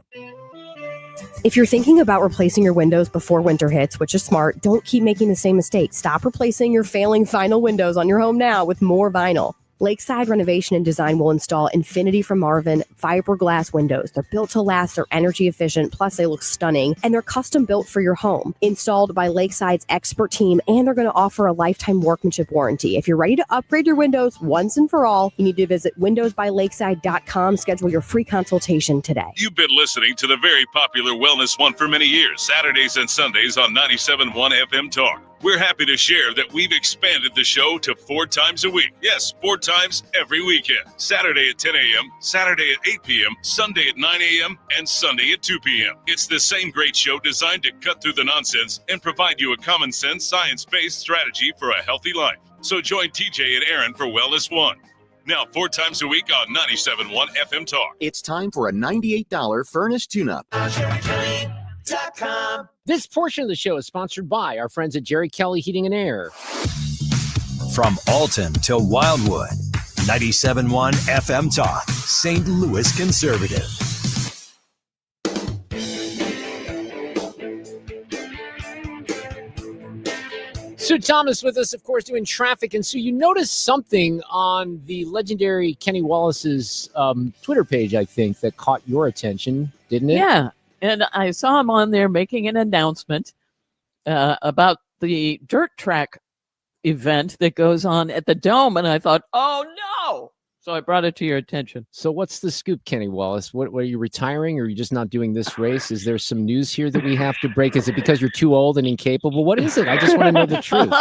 If you're thinking about replacing your windows before winter hits, which is smart, don't keep making the same mistake. Stop replacing your failing vinyl windows on your home now with more vinyl. Lakeside Renovation and Design will install Infinity from Marvin fiberglass windows. They're built to last, they're energy efficient, plus they look stunning, and they're custom built for your home. Installed by Lakeside's expert team, and they're going to offer a lifetime workmanship warranty. If you're ready to upgrade your windows once and for all, you need to visit windowsbylakeside.com. Schedule your free consultation today. You've been listening to the very popular Wellness One for many years, Saturdays and Sundays on 97.1 FM Talk. We're happy to share that we've expanded the show to 4 times a week. Yes, 4 times every weekend. Saturday at 10 a.m., Saturday at 8 p.m., Sunday at 9 a.m., and Sunday at 2 p.m. It's the same great show designed to cut through the nonsense and provide you a common sense, science-based strategy for a healthy life. So join TJ and Aaron for Wellness One. Now 4 times a week on 97.1 FM Talk. It's time for a $98 furnace tune-up. This portion of the show is sponsored by our friends at Jerry Kelly Heating and Air. From Alton to Wildwood, 97.1 FM Talk, St. Louis conservative. Sue Thomas with us, of course, doing traffic. And Sue, you noticed something on the legendary Kenny Wallace's Twitter page, I think, that caught your attention, didn't it? Yeah. And I saw him on there making an announcement about the dirt track event that goes on at the Dome. And I thought, oh, no. So I brought it to your attention. So what's the scoop, Kenny Wallace? What are you retiring, or are you just not doing this race? Is there some news here that we have to break? Is it because you're too old and incapable? What is it? I just want to know the truth.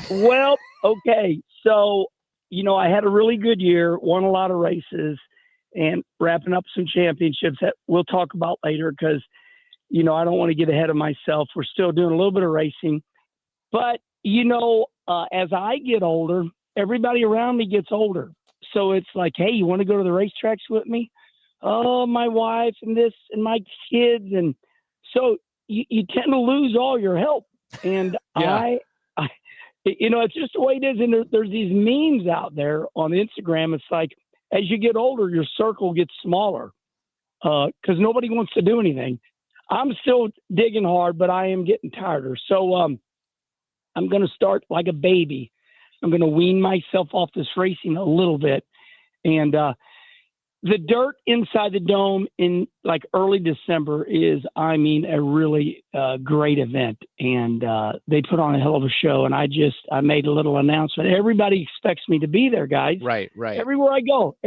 Well, okay. So, I had a really good year, won a lot of races, and wrapping up some championships that we'll talk about later because, I don't want to get ahead of myself. We're still doing a little bit of racing. But, as I get older, everybody around me gets older. So it's like, hey, you want to go to the racetracks with me? Oh, my wife and this and my kids. And so you tend to lose all your help. And Yeah. I it's just the way it is. And there's these memes out there on Instagram. It's like, as you get older, your circle gets smaller because nobody wants to do anything. I'm still digging hard, but I am getting tireder. So I'm going to start like a baby. I'm going to wean myself off this racing a little bit. And the dirt inside the Dome in like early December is, a really great event. And they put on a hell of a show. And I made a little announcement. Everybody expects me to be there, guys. Right. Everywhere I go,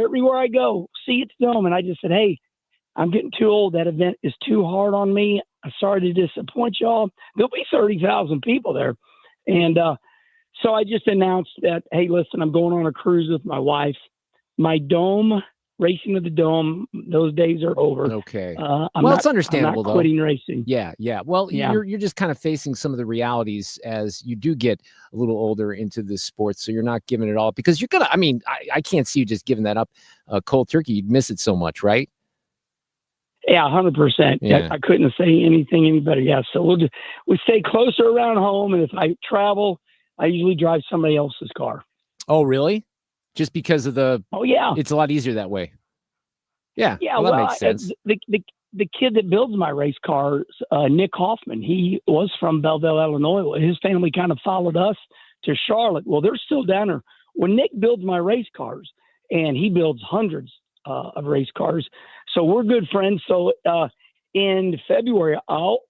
see you at the Dome. And I just said, hey, I'm getting too old. That event is too hard on me. I'm sorry to disappoint y'all. There'll be 30,000 people there. And so I just announced that, hey, listen, I'm going on a cruise with my wife. My Dome, racing at the Dome, those days are over. Okay. It's understandable, I'm not quitting racing. Yeah. Well, you're just kind of facing some of the realities as you do get a little older into this sport. So you're not giving it all because you're going to, I can't see you just giving that up cold turkey. You'd miss it so much, right? Yeah, 100%. Yeah. I couldn't say anything any better. Yeah. So we stay closer around home. And if I travel, I usually drive somebody else's car. Oh, really? Just because of Oh, yeah. It's a lot easier that way. Yeah. Yeah. Well, that makes sense. The the kid that builds my race cars, Nick Hoffman, he was from Belleville, Illinois. His family kind of followed us to Charlotte. Well, they're still down there. Well, Nick builds my race cars, and he builds hundreds of race cars. So we're good friends. So in February, I'll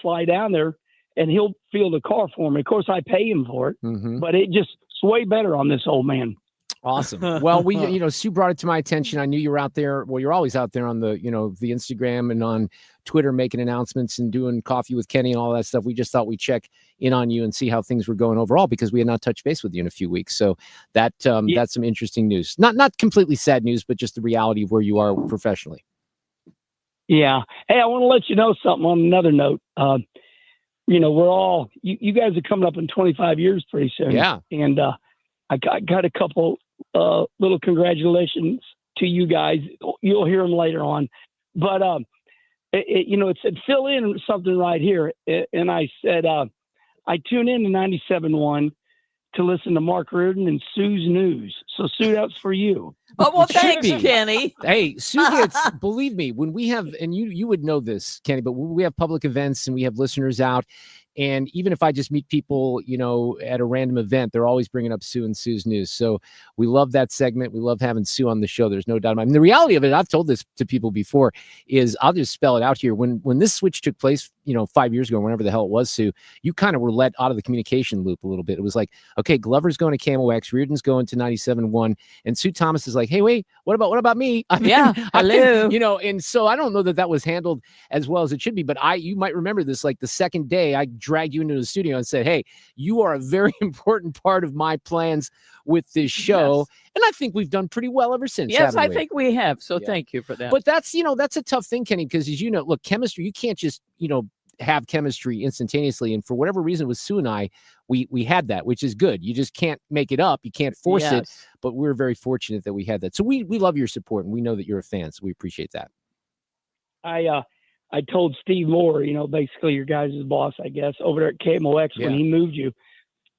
fly down there, and he'll field the car for me. Of course, I pay him for it, but it's way better on this old man. Awesome. Well, Sue brought it to my attention. I knew you were out there. Well, you're always out there on the Instagram and on Twitter making announcements and doing coffee with Kenny and all that stuff. We just thought we'd check in on you and see how things were going overall because we had not touched base with you in a few weeks. So that's some interesting news. Not completely sad news, but just the reality of where you are professionally. Yeah. Hey, I want to let you know something on another note. We're all you guys are coming up in 25 years pretty soon. Yeah. And I got a couple little congratulations to you guys. You'll hear them later on. But it said fill in something right here, and I said I tune in to 97.1 to listen to Mark Reardon and Sue's news. So Sue, that's for you. Oh, well, thanks, Kenny. Hey, Sue gets, believe me, when we have, and you would know this, Kenny, but when we have public events and we have listeners out, and even if I just meet people, at a random event, they're always bringing up Sue and Sue's news. So we love that segment. We love having Sue on the show. There's no doubt about it. And the reality of it, I've told this to people before, is I'll just spell it out here. When this switch took place, 5 years ago, whenever the hell it was, Sue, you kind of were let out of the communication loop a little bit. It was like, okay, Glover's going to Camo X, Reardon's going to 97.1, and Sue Thomas is like, hey, wait, what about me? Hello. And so I don't know that was handled as well as it should be, but you might remember this, like the second day I dragged you into the studio and said, hey, you are a very important part of my plans with this show. Yes. And I think we've done pretty well ever since. Yes, I think we have. So thank you for that. But that's a tough thing, Kenny, because as you know, look, chemistry, you can't just, have chemistry instantaneously. And for whatever reason with Sue and I, we had that, which is good. You just can't make it up. You can't force it. But we're very fortunate that we had that. So we love your support, and we know that you're a fan. So we appreciate that. I told Steve Moore, basically your guys' boss, I guess, over there at KMOX when he moved you,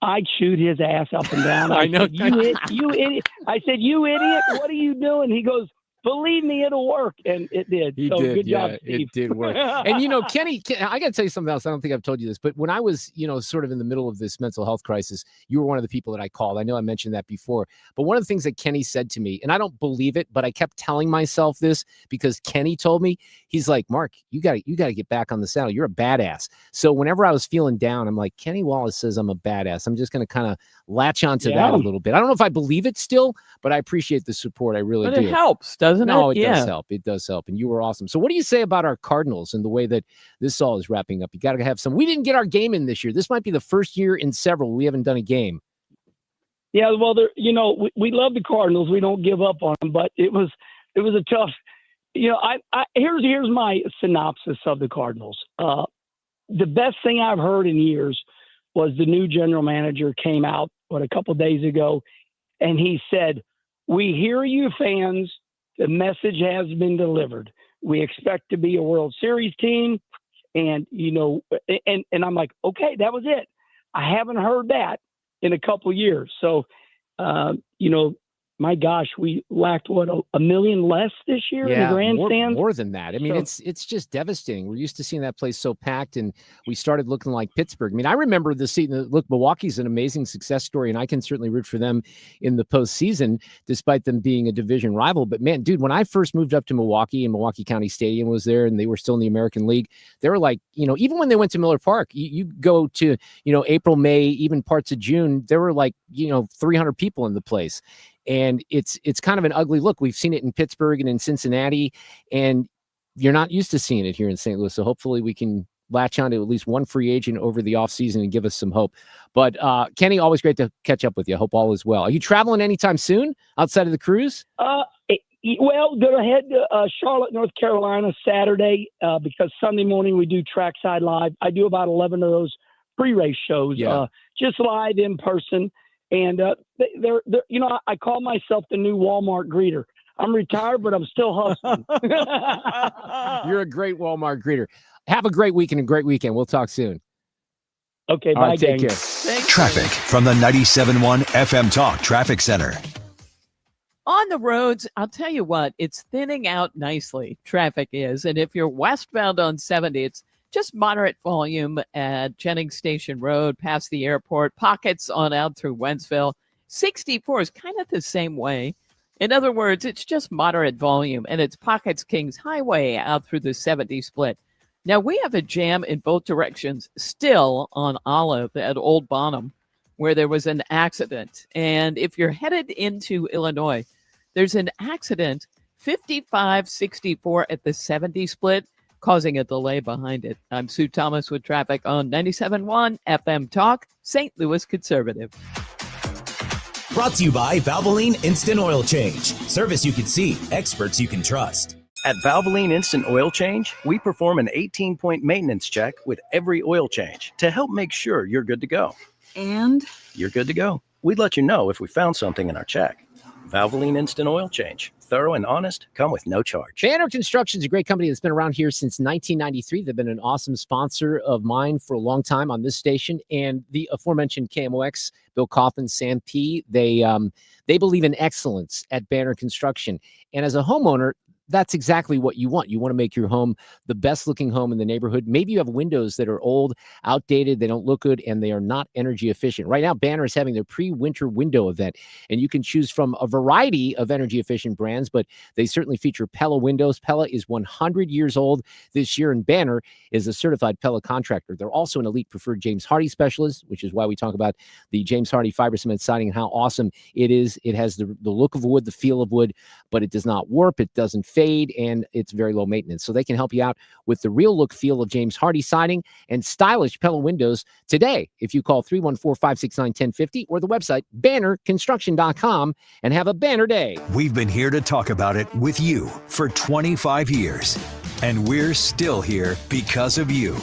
I'd shoot his ass up and down. I know. You idiot. I said, you idiot. What are you doing? He goes, believe me, it'll work. And it did. Good job, Steve. It did work. And, Kenny, I got to tell you something else. I don't think I've told you this, but when I was, sort of in the middle of this mental health crisis, you were one of the people that I called. I know I mentioned that before, but one of the things that Kenny said to me, and I don't believe it, but I kept telling myself this because Kenny told me, he's like, Mark, you got to get back on the saddle. You're a badass. So whenever I was feeling down, I'm like, Kenny Wallace says I'm a badass. I'm just going to kind of latch onto that a little bit. I don't know if I believe it still, but I appreciate the support. I really do. It helps, doesn't it? No, it does help. It does help. And you were awesome. So what do you say about our Cardinals and the way that this all is wrapping up? You got to have some. We didn't get our game in this year. This might be the first year in several we haven't done a game. Yeah, well, we love the Cardinals. We don't give up on them, but it was a tough. Here's my synopsis of the Cardinals. The best thing I've heard in years was the new general manager came out a couple of days ago, and he said, "We hear you, fans. The message has been delivered. We expect to be a World Series team." And, and I'm like, okay, that was it. I haven't heard that in a couple of years. So, my gosh, we lacked a million less this year in the grandstands. More than that. I mean, it's just devastating. We're used to seeing that place so packed, and we started looking like Pittsburgh. I mean, I remember the season. Look, Milwaukee's an amazing success story, and I can certainly root for them in the postseason, despite them being a division rival. But man, dude, when I first moved up to Milwaukee and Milwaukee County Stadium was there, and they were still in the American League, they were like, even when they went to Miller Park, you go to, April, May, even parts of June, there were like, 300 people in the place. And it's kind of an ugly look. We've seen it in Pittsburgh and in Cincinnati, and you're not used to seeing it here in St. Louis. So hopefully we can latch on to at least one free agent over the offseason and give us some hope. But Kenny, always great to catch up with you. I hope all is well. Are you traveling anytime soon outside of the cruise? Well, going to head to Charlotte, North Carolina Saturday because Sunday morning we do Trackside Live. I do about 11 of those pre-race shows, just live in person. And they're I call myself the new Walmart greeter. I'm retired, but I'm still hustling. You're a great Walmart greeter. Have a great week and a great weekend. We'll talk soon. Okay, all bye, right, take gang. care. Traffic from the 97.1 FM Talk Traffic Center. On the roads, I'll tell you what, it's thinning out nicely. Traffic is. And if you're westbound on 70, it's just moderate volume at Jennings Station Road, past the airport, pockets on out through Wentzville. 64 is kind of the same way. In other words, it's just moderate volume, and it's pockets Kings Highway out through the 70 split. Now, we have a jam in both directions still on Olive at Old Bonham, where there was an accident. And if you're headed into Illinois, there's an accident, 5564 at the 70 split, causing a delay behind it. I'm Sue Thomas with traffic on 97.1 FM Talk, St. Louis Conservative. Brought to you by Valvoline Instant Oil Change. Service you can see, experts you can trust. At Valvoline Instant Oil Change, we perform an 18-point maintenance check with every oil change to help make sure you're good to go. And? You're good to go. We'd let you know if we found something in our check. Valvoline Instant Oil Change. Thorough and honest, come with no charge. Banner Construction is a great company that's been around here since 1993. They've been an awesome sponsor of mine for a long time on this station. And the aforementioned KMOX, Bill Coffin, Sam P., they believe in excellence at Banner Construction. And as a homeowner, that's exactly what you want. You want to make your home the best looking home in the neighborhood. Maybe you have windows that are old, outdated, they don't look good, and they are not energy efficient. Right now, Banner is having their pre-winter window event, and you can choose from a variety of energy efficient brands, but they certainly feature Pella windows. Pella is 100 years old this year, and Banner is a certified Pella contractor. They're also an elite preferred James Hardie specialist, which is why we talk about the James Hardie fiber cement siding and how awesome it is. It has the look of wood, the feel of wood, but it does not warp, it doesn't fade, and it's very low maintenance. So they can help you out with the real look feel of James Hardie siding and stylish Pella windows today if you call 314-569-1050 or the website bannerconstruction.com and have a banner day. We've been here to talk about it with you for 25 years, and we're still here because of you.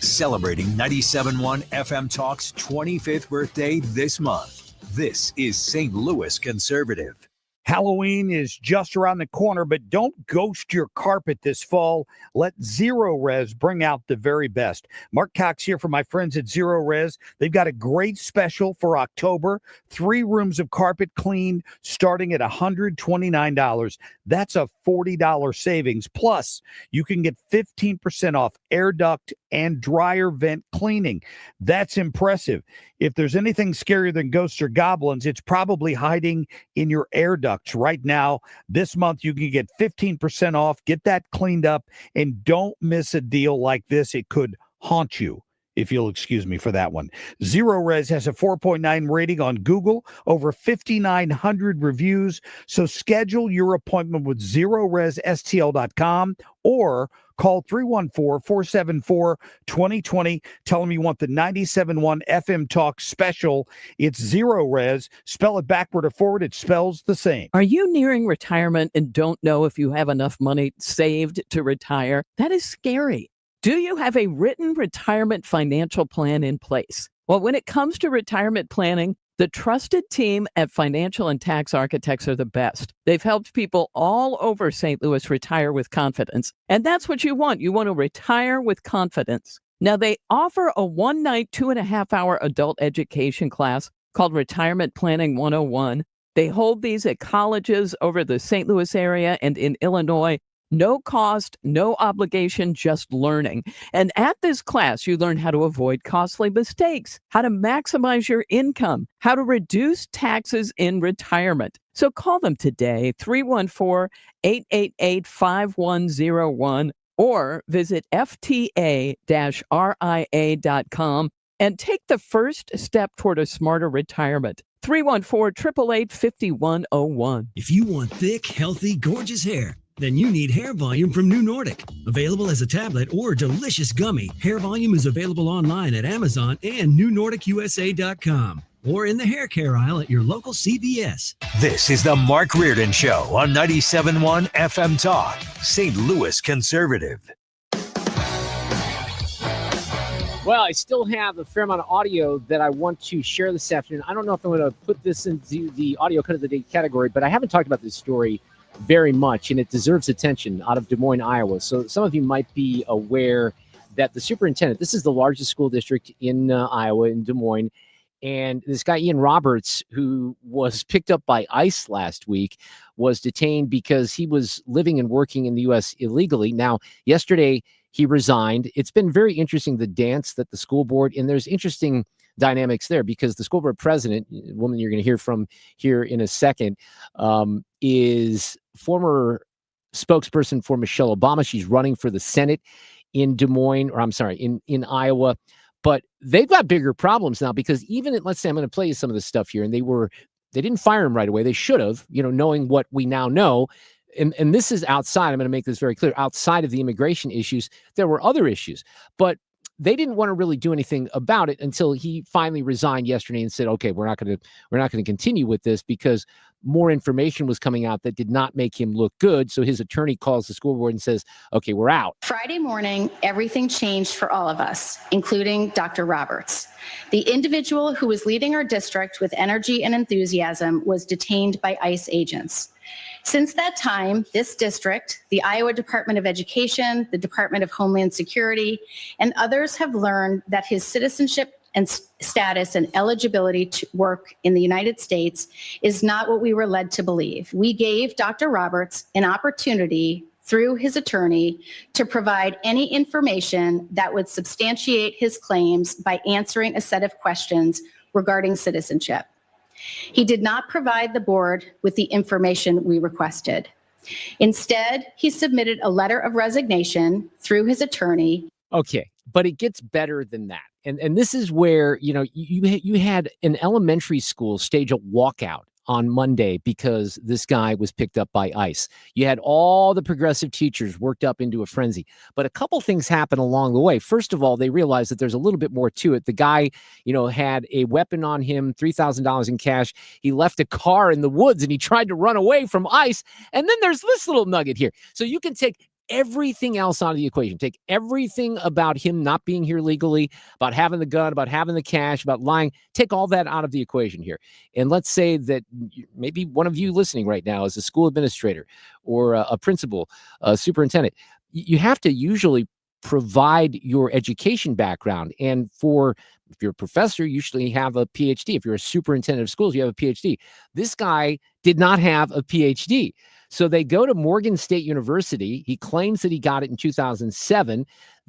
Celebrating 97.1 FM Talk's 25th birthday this month. This is St. Louis Conservative. Halloween is just around the corner, but don't ghost your carpet this fall. Let Zero Res bring out the very best. Mark Cox here for my friends at Zero Res. They've got a great special for October. 3 rooms of carpet cleaned starting at $129. That's a $40 savings. Plus, you can get 15% off air duct and dryer vent cleaning. That's impressive. If there's anything scarier than ghosts or goblins, it's probably hiding in your air ducts right now. This month, you can get 15% off. Get that cleaned up, and don't miss a deal like this. It could haunt you, if you'll excuse me for that one. Zero Res has a 4.9 rating on Google, over 5,900 reviews. So schedule your appointment with ZeroResSTL.com or call 314-474-2020. Tell them you want the 97.1 FM Talk special. It's Zero Res. Spell it backward or forward. It spells the same. Are you nearing retirement and don't know if you have enough money saved to retire? That is scary. Do you have a written retirement financial plan in place? Well, when it comes to retirement planning, the trusted team at Financial and Tax Architects are the best. They've helped people all over St. Louis retire with confidence. And that's what you want. You want to retire with confidence. Now, they offer a one-night, 2.5-hour adult education class called Retirement Planning 101. They hold these at colleges over the St. Louis area and in Illinois. No cost, no obligation, just learning. And at this class, you learn how to avoid costly mistakes, how to maximize your income, how to reduce taxes in retirement. So call them today, 314-888-5101, or visit fta-ria.com and take the first step toward a smarter retirement. 314-888-5101. If you want thick, healthy, gorgeous hair, then you need Hair Volume from New Nordic. Available as a tablet or delicious gummy, Hair Volume is available online at Amazon and NewNordicUSA.com or in the hair care aisle at your local CVS. This is the Mark Reardon Show on 97.1 FM Talk, St. Louis Conservative. Well, I still have a fair amount of audio that I want to share this afternoon. I don't know if I'm going to put this into the audio cut of the day category, but I haven't talked about this story very much, and it deserves attention, out of Des Moines, Iowa. So some of you might be aware that the superintendent, this is the largest school district in Iowa, in Des Moines, And this guy, Ian Roberts, who was picked up by ICE last week, was detained because he was living and working in the U.S. illegally. Now, yesterday, he resigned. It's been very interesting, the dance that the school board, and there's interesting dynamics there because the school board president, a woman you're going to hear from here in a second, is former spokesperson for Michelle Obama. She's running for the Senate in Des Moines, or I'm sorry, in Iowa. But they've got bigger problems now because even let's say I'm going to play you some of this stuff here, and they didn't fire him right away. They should have, knowing what we now know. And this is outside. I'm going to make this very clear. Outside of the immigration issues, there were other issues, but they didn't want to really do anything about it until he finally resigned yesterday and said, "Okay, we're not going to continue with this because more information was coming out that did not make him look good." So his attorney calls the school board and says, "Okay, we're out." Friday morning, everything changed for all of us, including Dr. Roberts. The individual who was leading our district with energy and enthusiasm was detained by ICE agents. Since that time, this district, the Iowa Department of Education, the Department of Homeland Security, and others have learned that his citizenship and status and eligibility to work in the United States is not what we were led to believe. We gave Dr. Roberts an opportunity through his attorney to provide any information that would substantiate his claims by answering a set of questions regarding citizenship. He did not provide the board with the information we requested. Instead, he submitted a letter of resignation through his attorney. Okay, but it gets better than that. And this is where, you had an elementary school stage a walkout on Monday because this guy was picked up by ICE. You had all the progressive teachers worked up into a frenzy. But a couple things happened along the way. First of all, they realized that there's a little bit more to it. The guy, had a weapon on him, $3,000 in cash. He left a car in the woods and he tried to run away from ICE. And then there's this little nugget here. So you can take everything else out of the equation. Take everything about him not being here legally, about having the gun, about having the cash, about lying. Take all that out of the equation here. And let's say that maybe one of you listening right now is a school administrator or a principal, a superintendent. You have to usually provide your education background. And if you're a professor, you usually have a PhD. If you're a superintendent of schools, you have a PhD. This guy did not have a PhD. So they go to Morgan State University. He claims that he got it in 2007.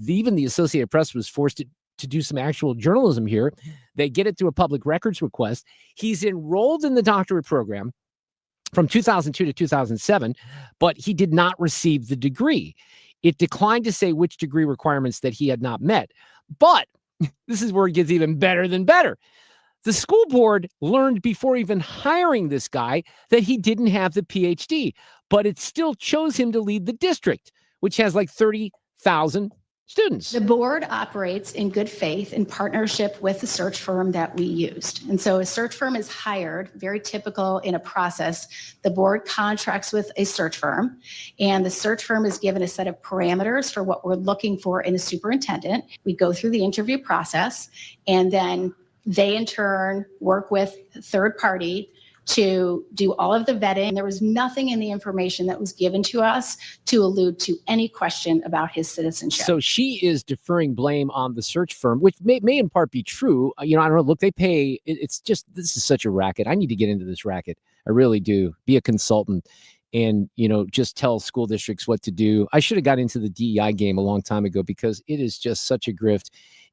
Even the Associated Press was forced to do some actual journalism here. They get it through a public records request. He's enrolled in the doctorate program from 2002 to 2007, but he did not receive the degree. It declined to say which degree requirements that he had not met. But this is where it gets even better than better. The school board learned before even hiring this guy that he didn't have the PhD, but it still chose him to lead the district, which has like 30,000 students. The board operates in good faith in partnership with the search firm that we used. And so a search firm is hired, very typical in a process. The board contracts with a search firm, and the search firm is given a set of parameters for what we're looking for in a superintendent. We go through the interview process, and then they in turn work with a third party to do all of the vetting. There was nothing in the information that was given to us to allude to any question about his citizenship. So she is deferring blame on the search firm, which may in part be true. I don't know. Look, they pay. It's just, this is such a racket. I need to get into this racket. I really do. Be a consultant and, just tell school districts what to do. I should have got into the DEI game a long time ago because it is just such a grift.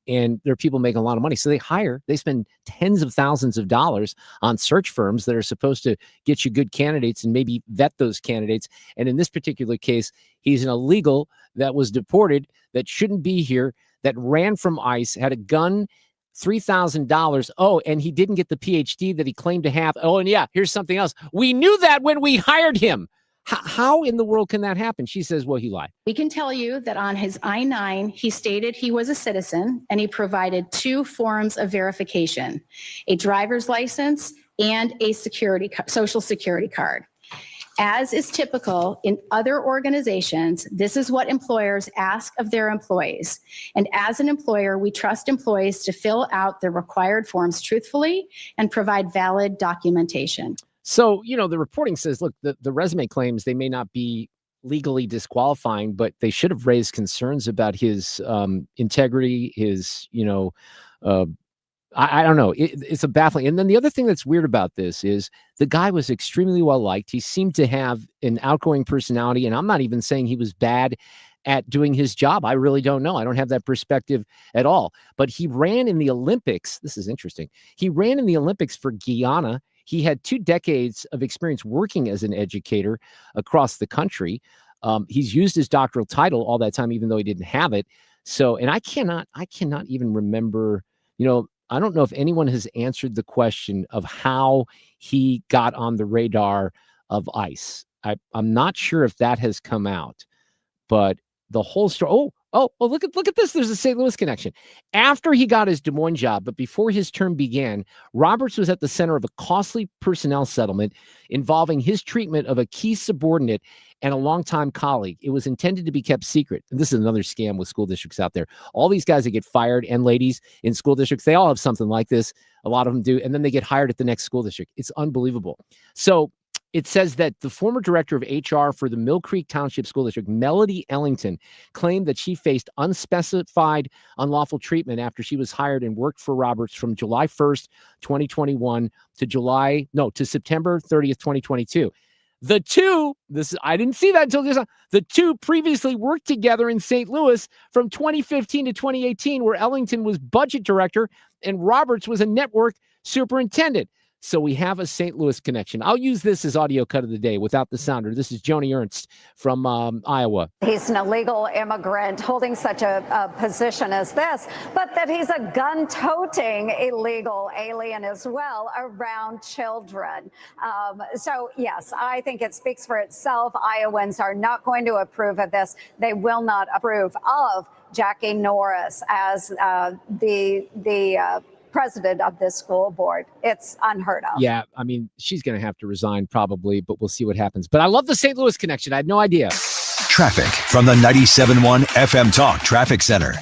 And there are people making a lot of money. So they spend tens of thousands of dollars on search firms that are supposed to get you good candidates and maybe vet those candidates. And in this particular case, he's an illegal that was deported, that shouldn't be here, that ran from ICE, had a gun, $3,000. Oh, and he didn't get the PhD that he claimed to have. Oh, and yeah, here's something else. We knew that when we hired him. How in the world can that happen? She says, well, he lied. We can tell you that on his I-9, he stated he was a citizen, and he provided 2 forms of verification, a driver's license and a social security card. As is typical in other organizations, this is what employers ask of their employees. And as an employer, we trust employees to fill out the required forms truthfully and provide valid documentation. So, the reporting says, look, the resume claims they may not be legally disqualifying, but they should have raised concerns about his integrity, his, I don't know. It's a baffling. And then the other thing that's weird about this is the guy was extremely well liked. He seemed to have an outgoing personality, and I'm not even saying he was bad at doing his job. I really don't know. I don't have that perspective at all. But he ran in the Olympics. This is interesting. He ran in the Olympics for Guyana. He had 2 decades of experience working as an educator across the country. He's used his doctoral title all that time, even though he didn't have it. So, and I cannot even remember, I don't know if anyone has answered the question of how he got on the radar of ICE. I'm not sure if that has come out, but the whole story. Oh, look at this. There's a St. Louis connection. After he got his Des Moines job, but before his term began, Roberts was at the center of a costly personnel settlement involving his treatment of a key subordinate and a longtime colleague. It was intended to be kept secret. And this is another scam with school districts out there. All these guys that get fired and ladies in school districts, they all have something like this. A lot of them do. And then they get hired at the next school district. It's unbelievable. So it says that the former director of HR for the Mill Creek Township School District, Melody Ellington, claimed that she faced unspecified unlawful treatment after she was hired and worked for Roberts from July 1st, 2021 to September 30th, 2022. The two, I didn't see that until just now. The two previously worked together in St. Louis from 2015 to 2018, where Ellington was budget director and Roberts was a network superintendent. So we have a St. Louis connection. I'll use this as audio cut of the day without the sounder. This is Joni Ernst from Iowa. He's an illegal immigrant holding such a position as this, but that he's a gun-toting illegal alien as well around children. So, yes, I think it speaks for itself. Iowans are not going to approve of this. They will not approve of Jackie Norris as the president of this school board. It's unheard of. Yeah, I mean, she's going to have to resign probably, but we'll see what happens. But I love the St. Louis connection. I had no idea. Traffic from the 97.1 FM Talk Traffic Center.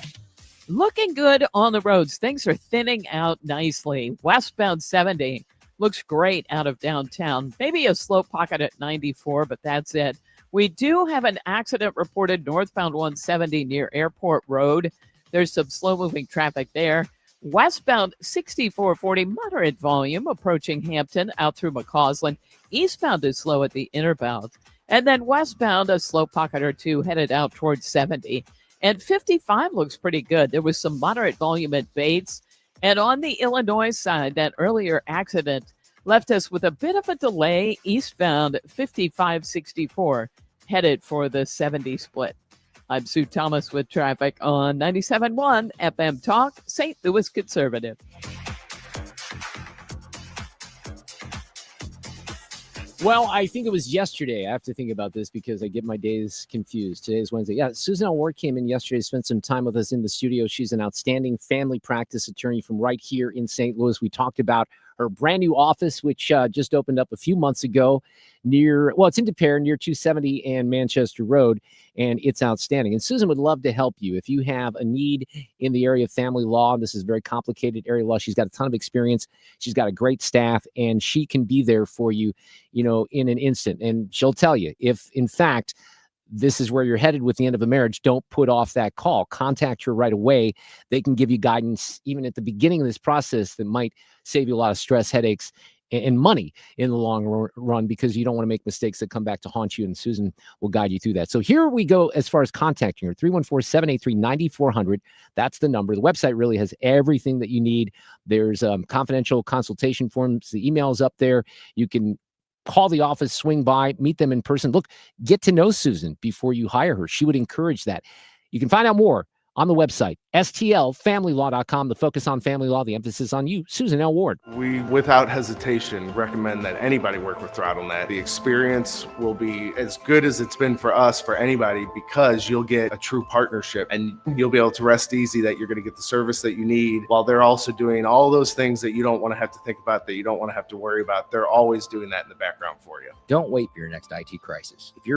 Looking good on the roads. Things are thinning out nicely. Westbound 70 looks great out of downtown. Maybe a slow pocket at 94, but that's it. We do have an accident reported northbound 170 near Airport Road. There's some slow-moving traffic there. Westbound 6440, moderate volume approaching Hampton out through McCausland. Eastbound is slow at the Innerbound. And then westbound, a slow pocket or two headed out towards 70. And 55 looks pretty good. There was some moderate volume at Bates. And on the Illinois side, that earlier accident left us with a bit of a delay. Eastbound 5564 headed for the 70 split. I'm Sue Thomas with traffic on 97.1 FM Talk, St. Louis Conservative. Well, I think it was yesterday. I have to think about this because I get my days confused. Today is Wednesday. Yeah, Susan L. Ward came in yesterday, spent some time with us in the studio. She's an outstanding family practice attorney from right here in St. Louis. We talked about her brand new office, which just opened up a few months ago it's in De Pere, near 270 and Manchester Road, and it's outstanding. And Susan would love to help you if you have a need in the area of family law. This is a very complicated area of law. She's got a ton of experience. She's got a great staff, and she can be there for you, in an instant. And she'll tell you if, in fact, this is where you're headed with the end of a marriage, don't put off that call. Contact her right away. They can give you guidance even at the beginning of this process that might save you a lot of stress, headaches, and money in the long run, because you don't want to make mistakes that come back to haunt you, and Susan will guide you through that. So here we go as far as contacting her, 314-783-9400. That's the number. The website really has everything that you need. There's confidential consultation forms. The email is up there. You can call the office, swing by, meet them in person. Look, get to know Susan before you hire her. She would encourage that. You can find out more on the website, stlfamilylaw.com. The focus on family law, the emphasis on you, Susan L. Ward. We, without hesitation, recommend that anybody work with ThrottleNet. The experience will be as good as it's been for us, for anybody, because you'll get a true partnership and you'll be able to rest easy that you're going to get the service that you need, while they're also doing all those things that you don't want to have to think about, that you don't want to have to worry about. They're always doing that in the background for you. Don't wait for your next IT crisis. If you're